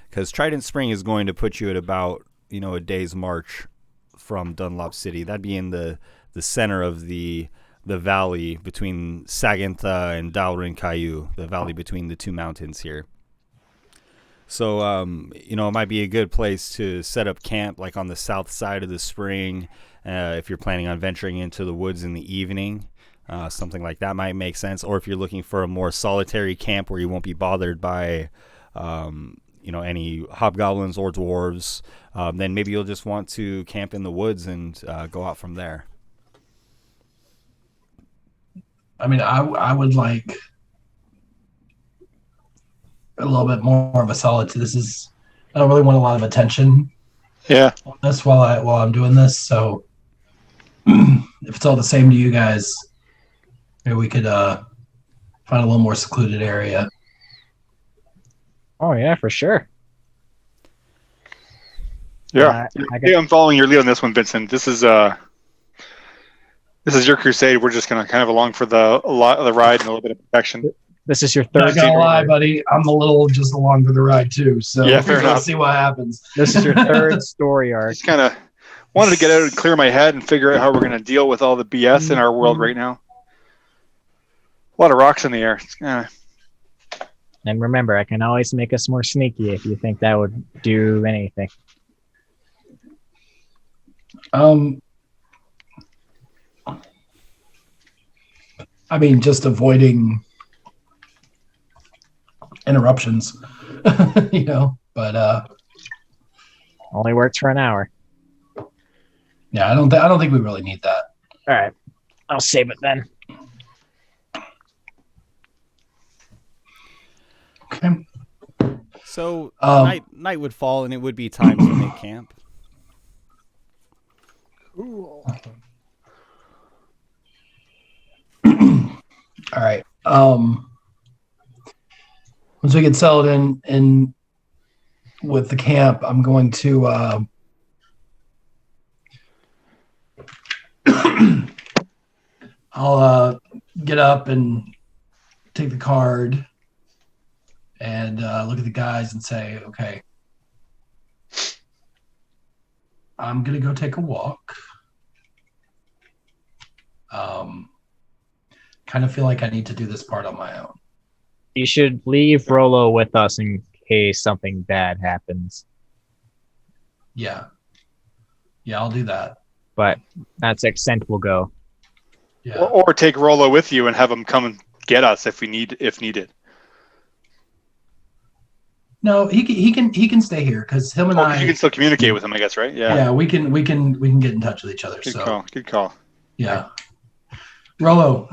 because Trident Spring is going to put you at about a day's march from Dunlop City. That'd be in the center of the valley between Sagantha and Dalrin Caillou, the valley between the 2 mountains here. So, it might be a good place to set up camp, like on the south side of the spring, if you're planning on venturing into the woods in the evening. Something like that might make sense. Or if you're looking for a more solitary camp where you won't be bothered by, any hobgoblins or dwarves, then maybe you'll just want to camp in the woods and go out from there. I mean, I would like a little bit more of a solitude. I don't really want a lot of attention. Yeah. On this while I'm doing this. So if it's all the same to you guys, maybe we could find a little more secluded area. Oh yeah, for sure. Yeah. I Yeah, I'm following your lead on this one, Vincent. This is your crusade. We're just gonna kind of along for the ride and a little bit of protection. This is your Not third. gonna lie, buddy. I'm a little just along for the ride too. So Yeah, fair enough. Let's see what happens. This is your third story arc. Just kind of wanted to get out and clear my head and figure out how we're gonna deal with all the BS in our world right now. A lot of rocks in the air. And remember, I can always make us more sneaky if you think that would do anything. I mean, just avoiding interruptions, but Only works for an hour. yeah, I don't think we really need that. All right, I'll save it then. Okay. So Um, night would fall, and it would be time to make camp. Cool. All right. Once we get settled in with the camp, I'm going to I'll get up and take the card and look at the guys and say, okay, I'm gonna go take a walk. Kind of feel like I need to do this part on my own. You should leave Rolo with us in case something bad happens. Yeah, I'll do that. But that's the extent we'll go. Yeah. Or take Rolo with you and have him come and get us if needed. No, he can stay here because him and I. You can still communicate with him, I guess, right? Yeah. Yeah, we can get in touch with each other. Good call. Yeah. Rolo,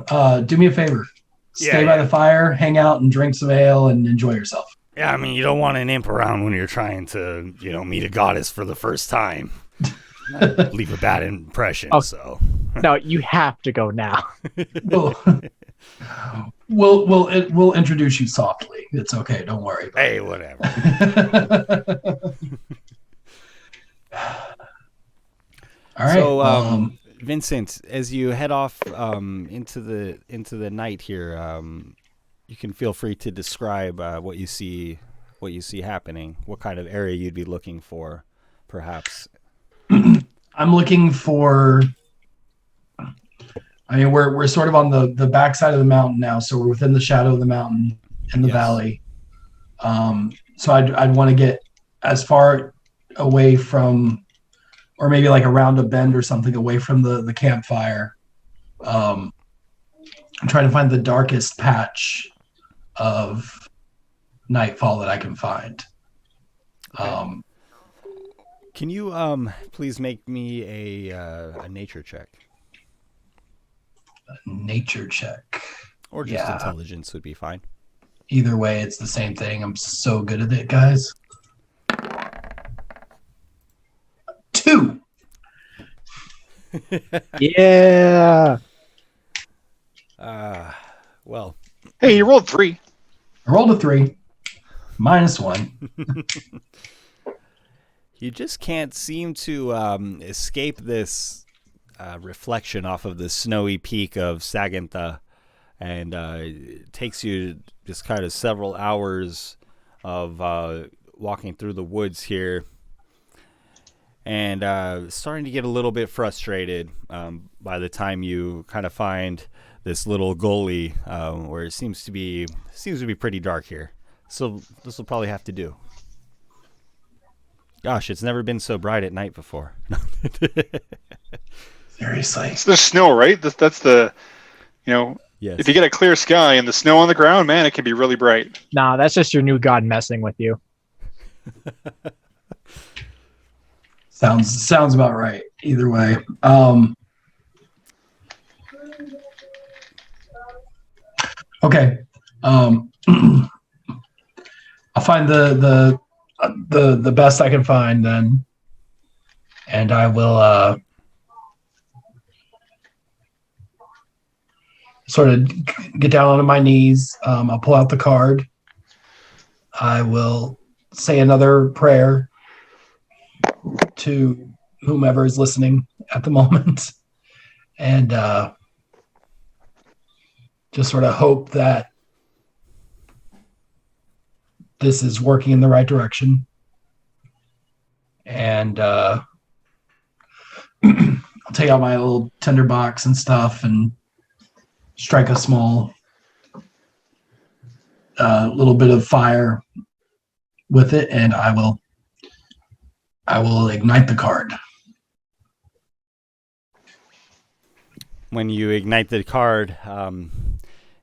do me a favor. Stay by the fire, hang out, and drink some ale, and enjoy yourself. Yeah, I mean, you don't want an imp around when you're trying to, meet a goddess for the first time. Leave a bad impression. Oh. So No, you have to go now. We'll introduce you softly. It's okay. Don't worry. Hey, whatever. All right. So, Vincent, as you head off into the night here, you can feel free to describe what you see happening. What kind of area you'd be looking for, perhaps. I'm looking for. I mean, we're sort of on the backside of the mountain now, so we're within the shadow of the mountain in the valley. So I'd want to get as far away from, or maybe like around a bend or something away from the campfire. I'm trying to find the darkest patch of nightfall that I can find. Okay. Can you please make me a nature check? Nature check. Or just intelligence would be fine. Either way, it's the same thing. I'm so good at it, guys. 2. Yeah. Well. Hey, you rolled 3. I rolled a 3. -1. You just can't seem to escape this reflection off of the snowy peak of Sagantha, and it takes you just kind of several hours of walking through the woods here, and starting to get a little bit frustrated by the time you kind of find this little gully where it seems to be pretty dark here. So this will probably have to do. Gosh, it's never been so bright at night before. Seriously. It's the snow, right? That's the, Yes. if you get a clear sky and the snow on the ground, man, it can be really bright. Nah, that's just your new god messing with you. Sounds about right. Either way. Okay. I'll find the best I can find then, and I will sort of get down onto my knees. I'll pull out the card. I will say another prayer to whomever is listening at the moment, and just sort of hope that this is working in the right direction. And I'll take out my little tinderbox and stuff and strike a small little bit of fire with it, and I will ignite the card. When you ignite the card,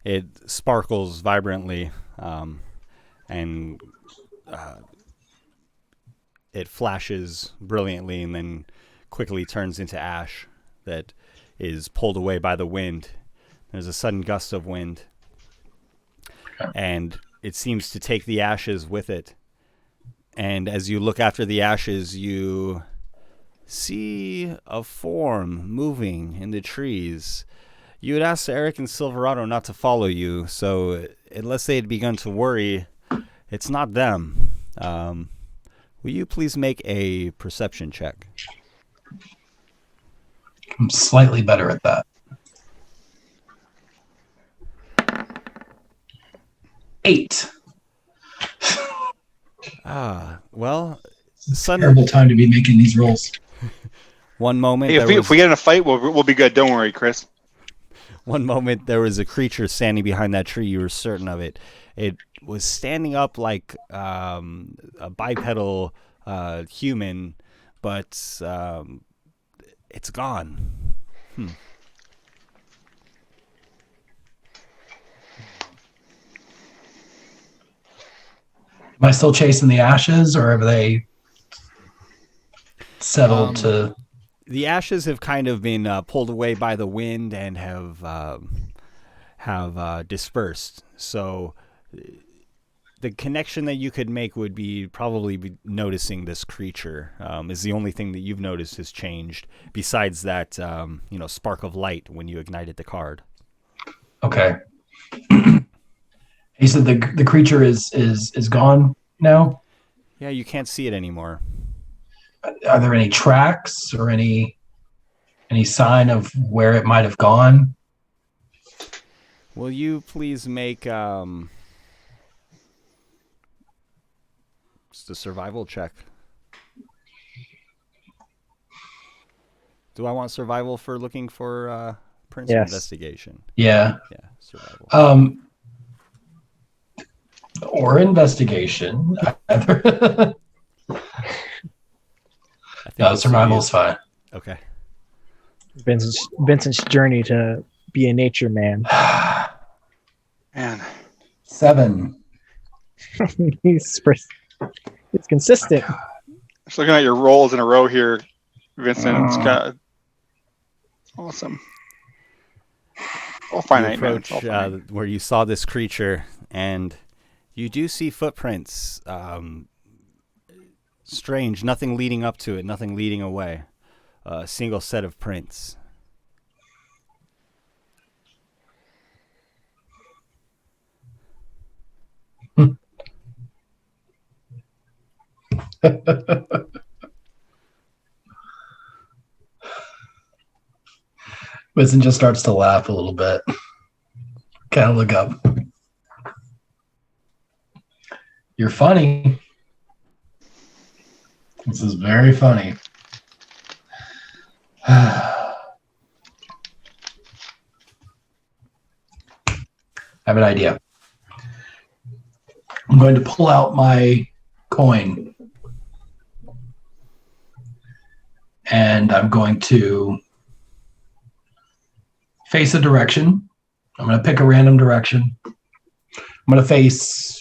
it sparkles vibrantly, and it flashes brilliantly and then quickly turns into ash that is pulled away by the wind. There's a sudden gust of wind, and it seems to take the ashes with it. And as you look after the ashes, you see a form moving in the trees. You had asked Eric and Silverado not to follow you, so unless they had begun to worry, it's not them. Will you please make a perception check? I'm slightly better at that. 8. Well, Terrible time to be making these rolls. One moment, Hey, if we get in a fight, we'll be good. Don't worry, Chris. One moment there was a creature standing behind that tree. You were certain of it. It was standing up like a bipedal human, but it's gone. Am I still chasing the ashes, or have they settled to? The ashes have kind of been pulled away by the wind and have dispersed. So the connection that you could make would be probably noticing this creature is the only thing that you've noticed has changed, besides that spark of light when you ignited the card. Okay. He said the creature is gone now. Yeah, you can't see it anymore. Are there any tracks or any sign of where it might have gone? Will you please make just a survival check? Do I want survival for looking for Prince or Yes. investigation? Yeah. Yeah, survival. Or investigation. Either. I think No, it's survival's fine. Okay. Vincent's journey to be a nature man. Man, 7. He's consistent. just looking at your rolls in a row here, Vincent. It's got awesome. All You finite, man. approach It's all finite. where you saw this creature, and you do see footprints. Strange, nothing leading up to it, nothing leading away. A single set of prints. Winston just starts to laugh a little bit. Kind of look up. You're funny. This is very funny. I have an idea. I'm going to pull out my coin. And I'm going to face a direction. I'm going to pick a random direction. I'm going to face,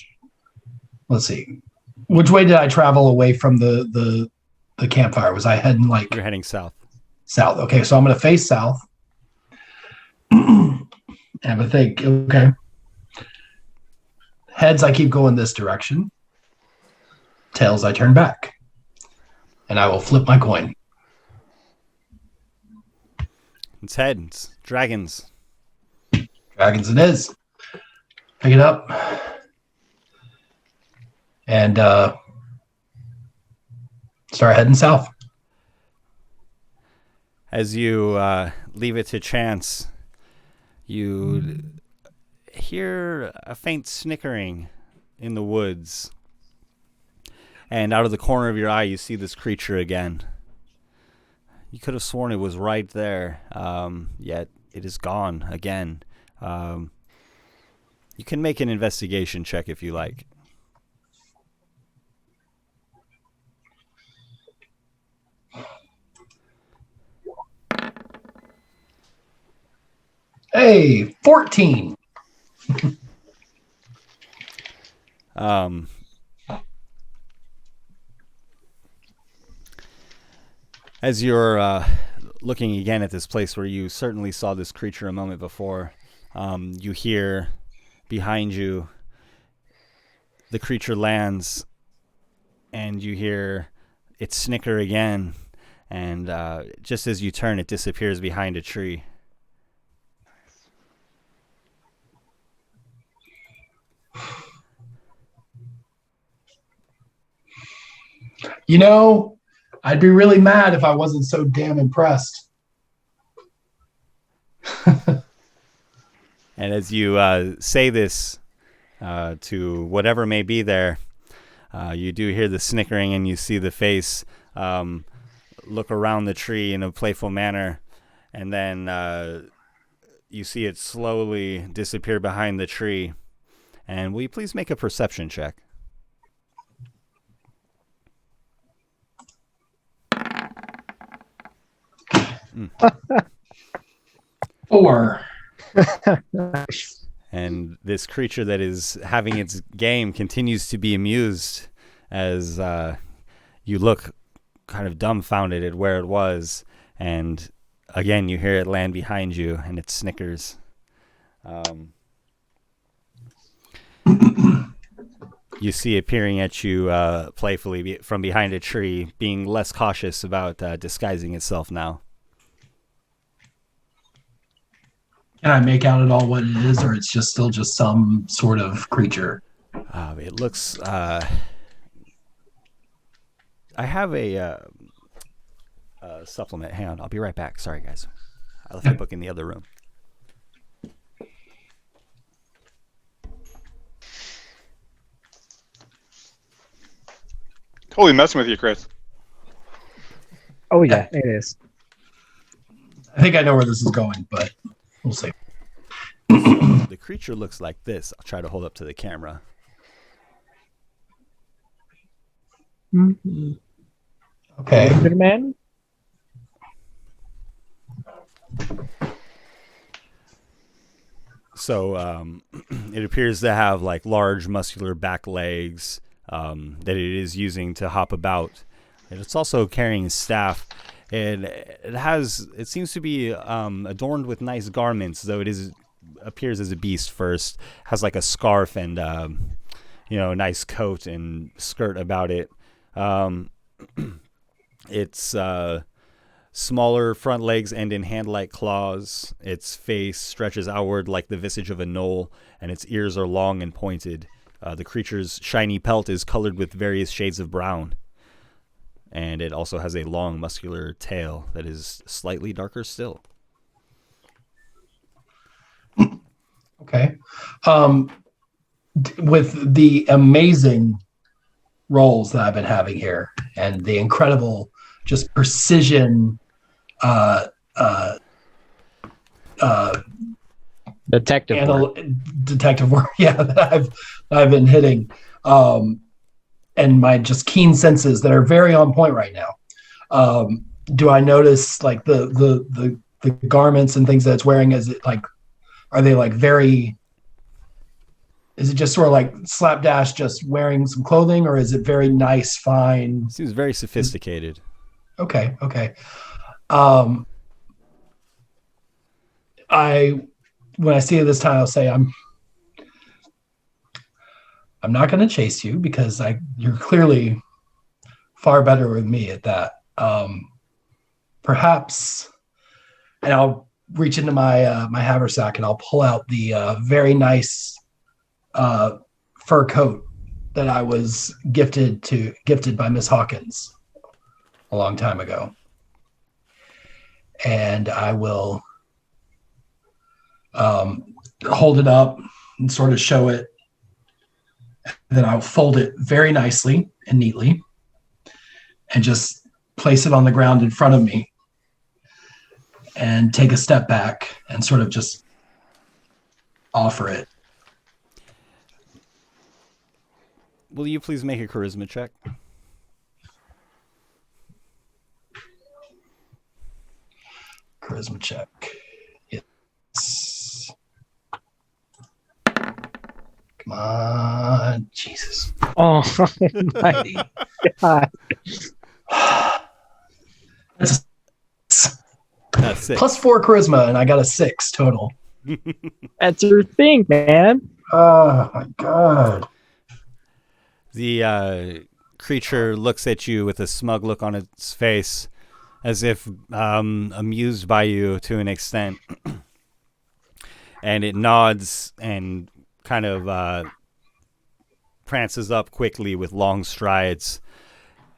let's see, which way did I travel away from the campfire? Was I heading like You're heading south. south? Okay, so I'm going to face south. Have a think. Okay. Heads, I keep going this direction. Tails, I turn back. And I will flip my coin. It's heads. Dragons. Dragons it is. Pick it up. and start heading south. As you leave it to chance, you hear a faint snickering in the woods. And out of the corner of your eye, you see this creature again. You could have sworn it was right there, yet it is gone again. You can make an investigation check if you like. Hey, 14. As you're looking again at this place where you certainly saw this creature a moment before, you hear behind you the creature lands, and you hear it snicker again, and just as you turn, it disappears behind a tree. You know, I'd be really mad if I wasn't so damn impressed. And as you say this to whatever may be there, you do hear the snickering, and you see the face look around the tree in a playful manner, and then you see it slowly disappear behind the tree. And will you please make a perception check? Four. And this creature that is having its game continues to be amused as you look kind of dumbfounded at where it was. And again, you hear it land behind you, and it snickers. You see it peering at you playfully from behind a tree, being less cautious about disguising itself now. Can I make out at all what it is, or it's just still just some sort of creature? It looks... I have a supplement. Hang on, I'll be right back. Sorry, guys. I left the book in the other room. Totally messing with you, Chris. Oh yeah, it is. I think I know where this is going, but we'll see. The creature looks like this. I'll try to hold up to the camera. Mm-hmm. Okay. Man. So it appears to have like large muscular back legs that it is using to hop about. And it's also carrying a staff. And it seems to be adorned with nice garments, though it appears as a beast first. Has like a scarf and nice coat and skirt about it. Its smaller front legs end in hand-like claws. Its face stretches outward like the visage of a knoll, and its ears are long and pointed. The creature's shiny pelt is colored with various shades of brown. And it also has a long, muscular tail that is slightly darker still. Okay. With the amazing rolls that I've been having here and the incredible just precision Detective work. detective work, that I've been hitting, and my just keen senses that are very on point right now. Do I notice like the garments and things that it's wearing? Are they like very? Is it just sort of like slapdash, just wearing some clothing, or is it very nice, fine? Seems very sophisticated. Okay. When I see it this time, I'll say I'm not going to chase you because you're clearly far better with me at that. Perhaps, and I'll reach into my my haversack and I'll pull out the very nice fur coat that I was gifted by Miss Hawkins a long time ago. And I will hold it up and sort of show it. Then I'll fold it very nicely and neatly and just place it on the ground in front of me and take a step back and sort of just offer it. Will you please make a charisma check? Charisma check. Yes. Come on. Jesus. Oh my god. That's That's it. plus 4 charisma, and I got a 6 total. That's your thing, man. Oh my god. The creature looks at you with a smug look on its face, as if amused by you to an extent. And it nods and kind of prances up quickly with long strides.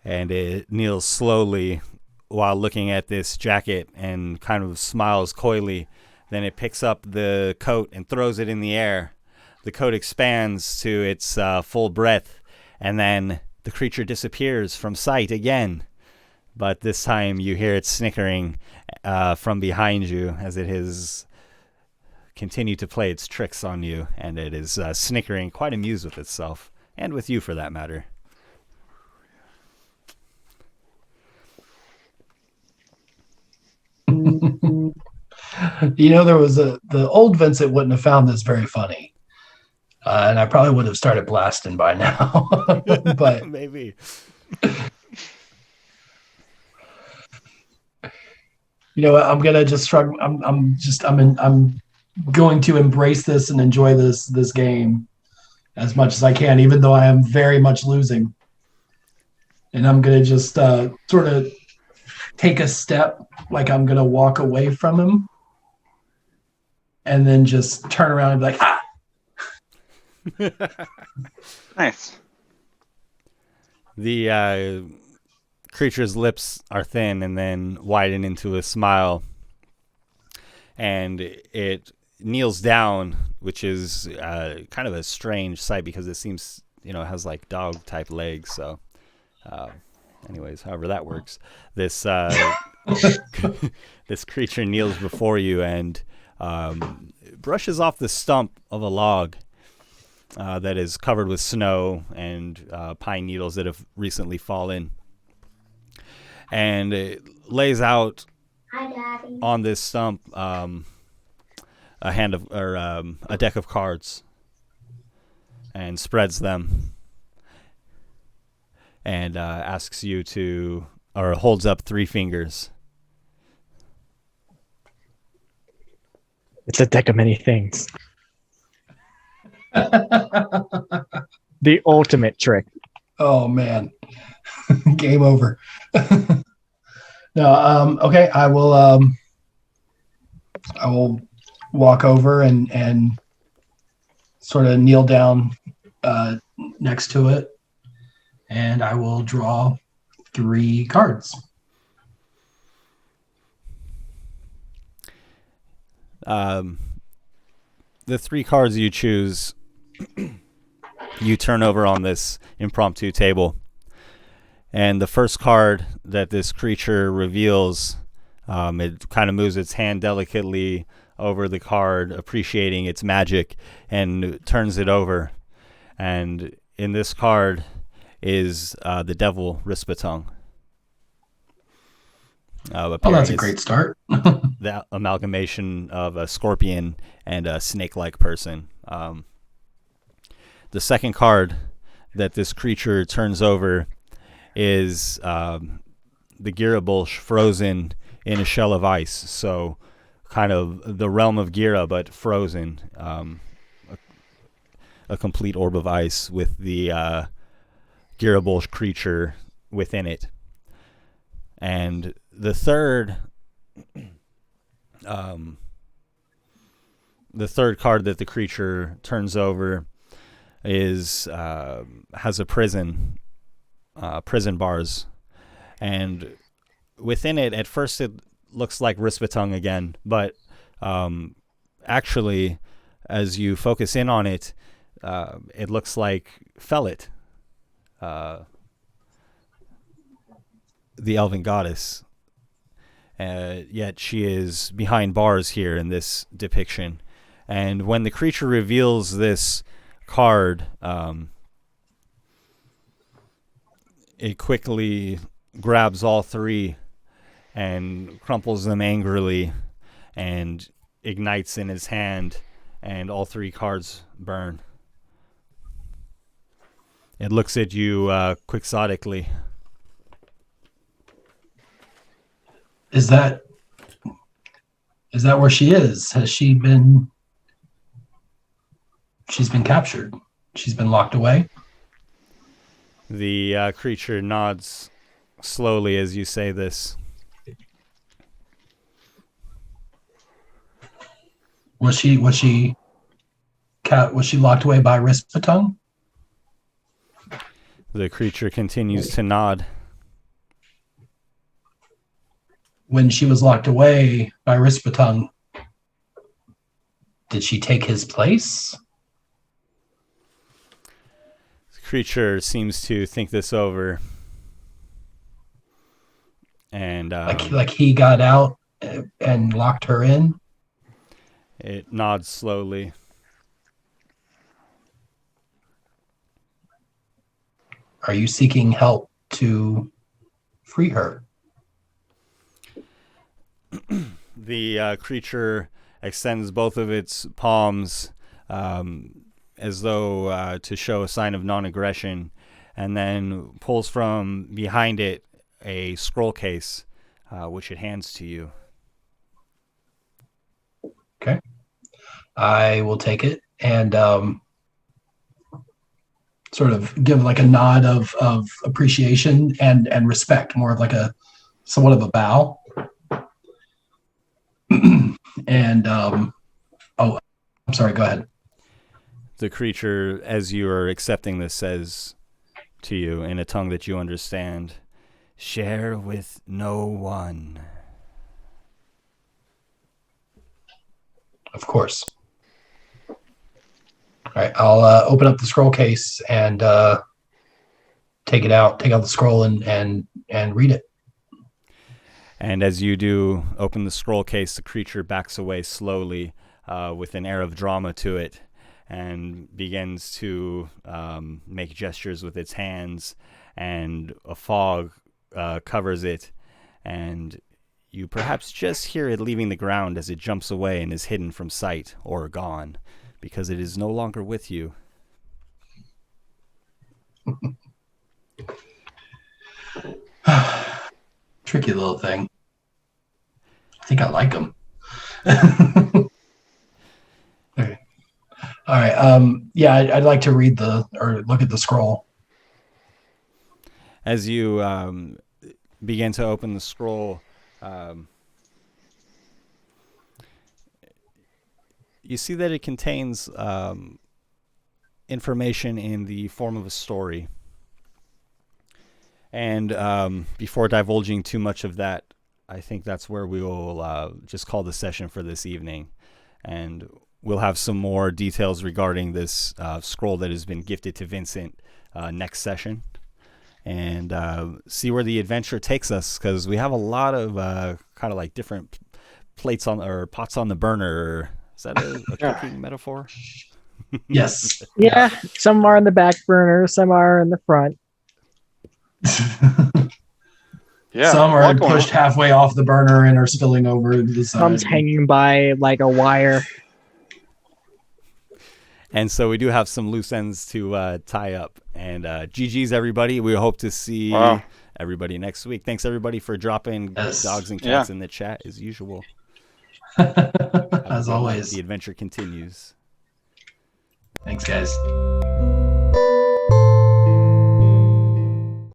And it kneels slowly while looking at this jacket and kind of smiles coyly. Then it picks up the coat and throws it in the air. The coat expands to its full breadth, and then the creature disappears from sight again. But this time you hear it snickering from behind you as it has continued to play its tricks on you, and it is snickering, quite amused with itself, and with you for that matter. There was the old Vincent wouldn't have found this very funny. And I probably would have started blasting by now. But maybe. You know what? I'm gonna just shrug. I'm going to embrace this and enjoy this game as much as I can, even though I am very much losing. And I'm gonna just sort of take a step, like I'm gonna walk away from him, and then just turn around and be like, ah. Nice. The creature's lips are thin and then widen into a smile, and it kneels down, which is kind of a strange sight because it seems, it has like dog type legs. So anyways, however that works, this this creature kneels before you and brushes off the stump of a log that is covered with snow and pine needles that have recently fallen. And it lays out on this stump a deck of cards and spreads them and asks you to, or holds up 3 fingers. It's a deck of many things. The ultimate trick. Oh man. Game over. No, okay. I will walk over and sort of kneel down next to it, and I will draw 3 cards. The 3 cards you choose, you turn over on this impromptu table. And the first card that this creature reveals, it kind of moves its hand delicately over the card, appreciating its magic, and turns it over. And in this card is the Devil Rispatung. That's a great start. The amalgamation of a scorpion and a snake-like person. The second card that this creature turns over is the Girabolsh frozen in a shell of ice. So kind of the realm of Gira, but frozen. A complete orb of ice with the Girabolsh creature within it. And the third card that the creature turns over is has a prison bars, and within it, at first it looks like Rispatung again, but actually, as you focus in on it, it looks like Felit, the elven goddess. Yet she is behind bars here in this depiction. And when the creature reveals this card, it quickly grabs all three and crumples them angrily and ignites in his hand, and all three cards burn. It looks at you quixotically. Is that where she is? Has she been? She's been captured. She's been locked away. The creature nods slowly as you say this. Was she locked away by Rispatung? The creature continues to nod. When she was locked away by Rispatung, did she take his place? The creature seems to think this over. And like he got out and locked her in? It nods slowly. Are you seeking help to free her? The creature extends both of its palms as though to show a sign of non-aggression, and then pulls from behind it a scroll case, which it hands to you. Okay. I will take it and sort of give like a nod of appreciation and respect, more of like a somewhat of a bow. And oh, I'm sorry, go ahead. The creature, as you are accepting this, says to you in a tongue that you understand, "Share with no one." Of course. All right, I'll open up the scroll case and take out the scroll and read it. And as you do open the scroll case, the creature backs away slowly with an air of drama to it and begins to make gestures with its hands, and a fog covers it, and you perhaps just hear it leaving the ground as it jumps away and is hidden from sight or gone, because it is no longer with you. Tricky little thing. I think I like him. Okay. All right. Yeah, I'd like to read or look at the scroll. As you begin to open the scroll, you see that it contains information in the form of a story. And before divulging too much of that, I think that's where we will just call the session for this evening. And we'll have some more details regarding this scroll that has been gifted to Vincent next session. And see where the adventure takes us, because we have a lot of kind of like different plates or pots on the burner. Is that a cooking metaphor? Yes. Yeah, some are in the back burner, some are in the front. Yeah, some are lot going pushed on. halfway off the burner and are spilling over the side. Some's hanging by like a wire. And so we do have some loose ends to tie up. And GG's, everybody. We hope to see everybody next week. Thanks, everybody, for dropping dogs and cats in the chat, as usual. As always. The adventure continues. Thanks, guys.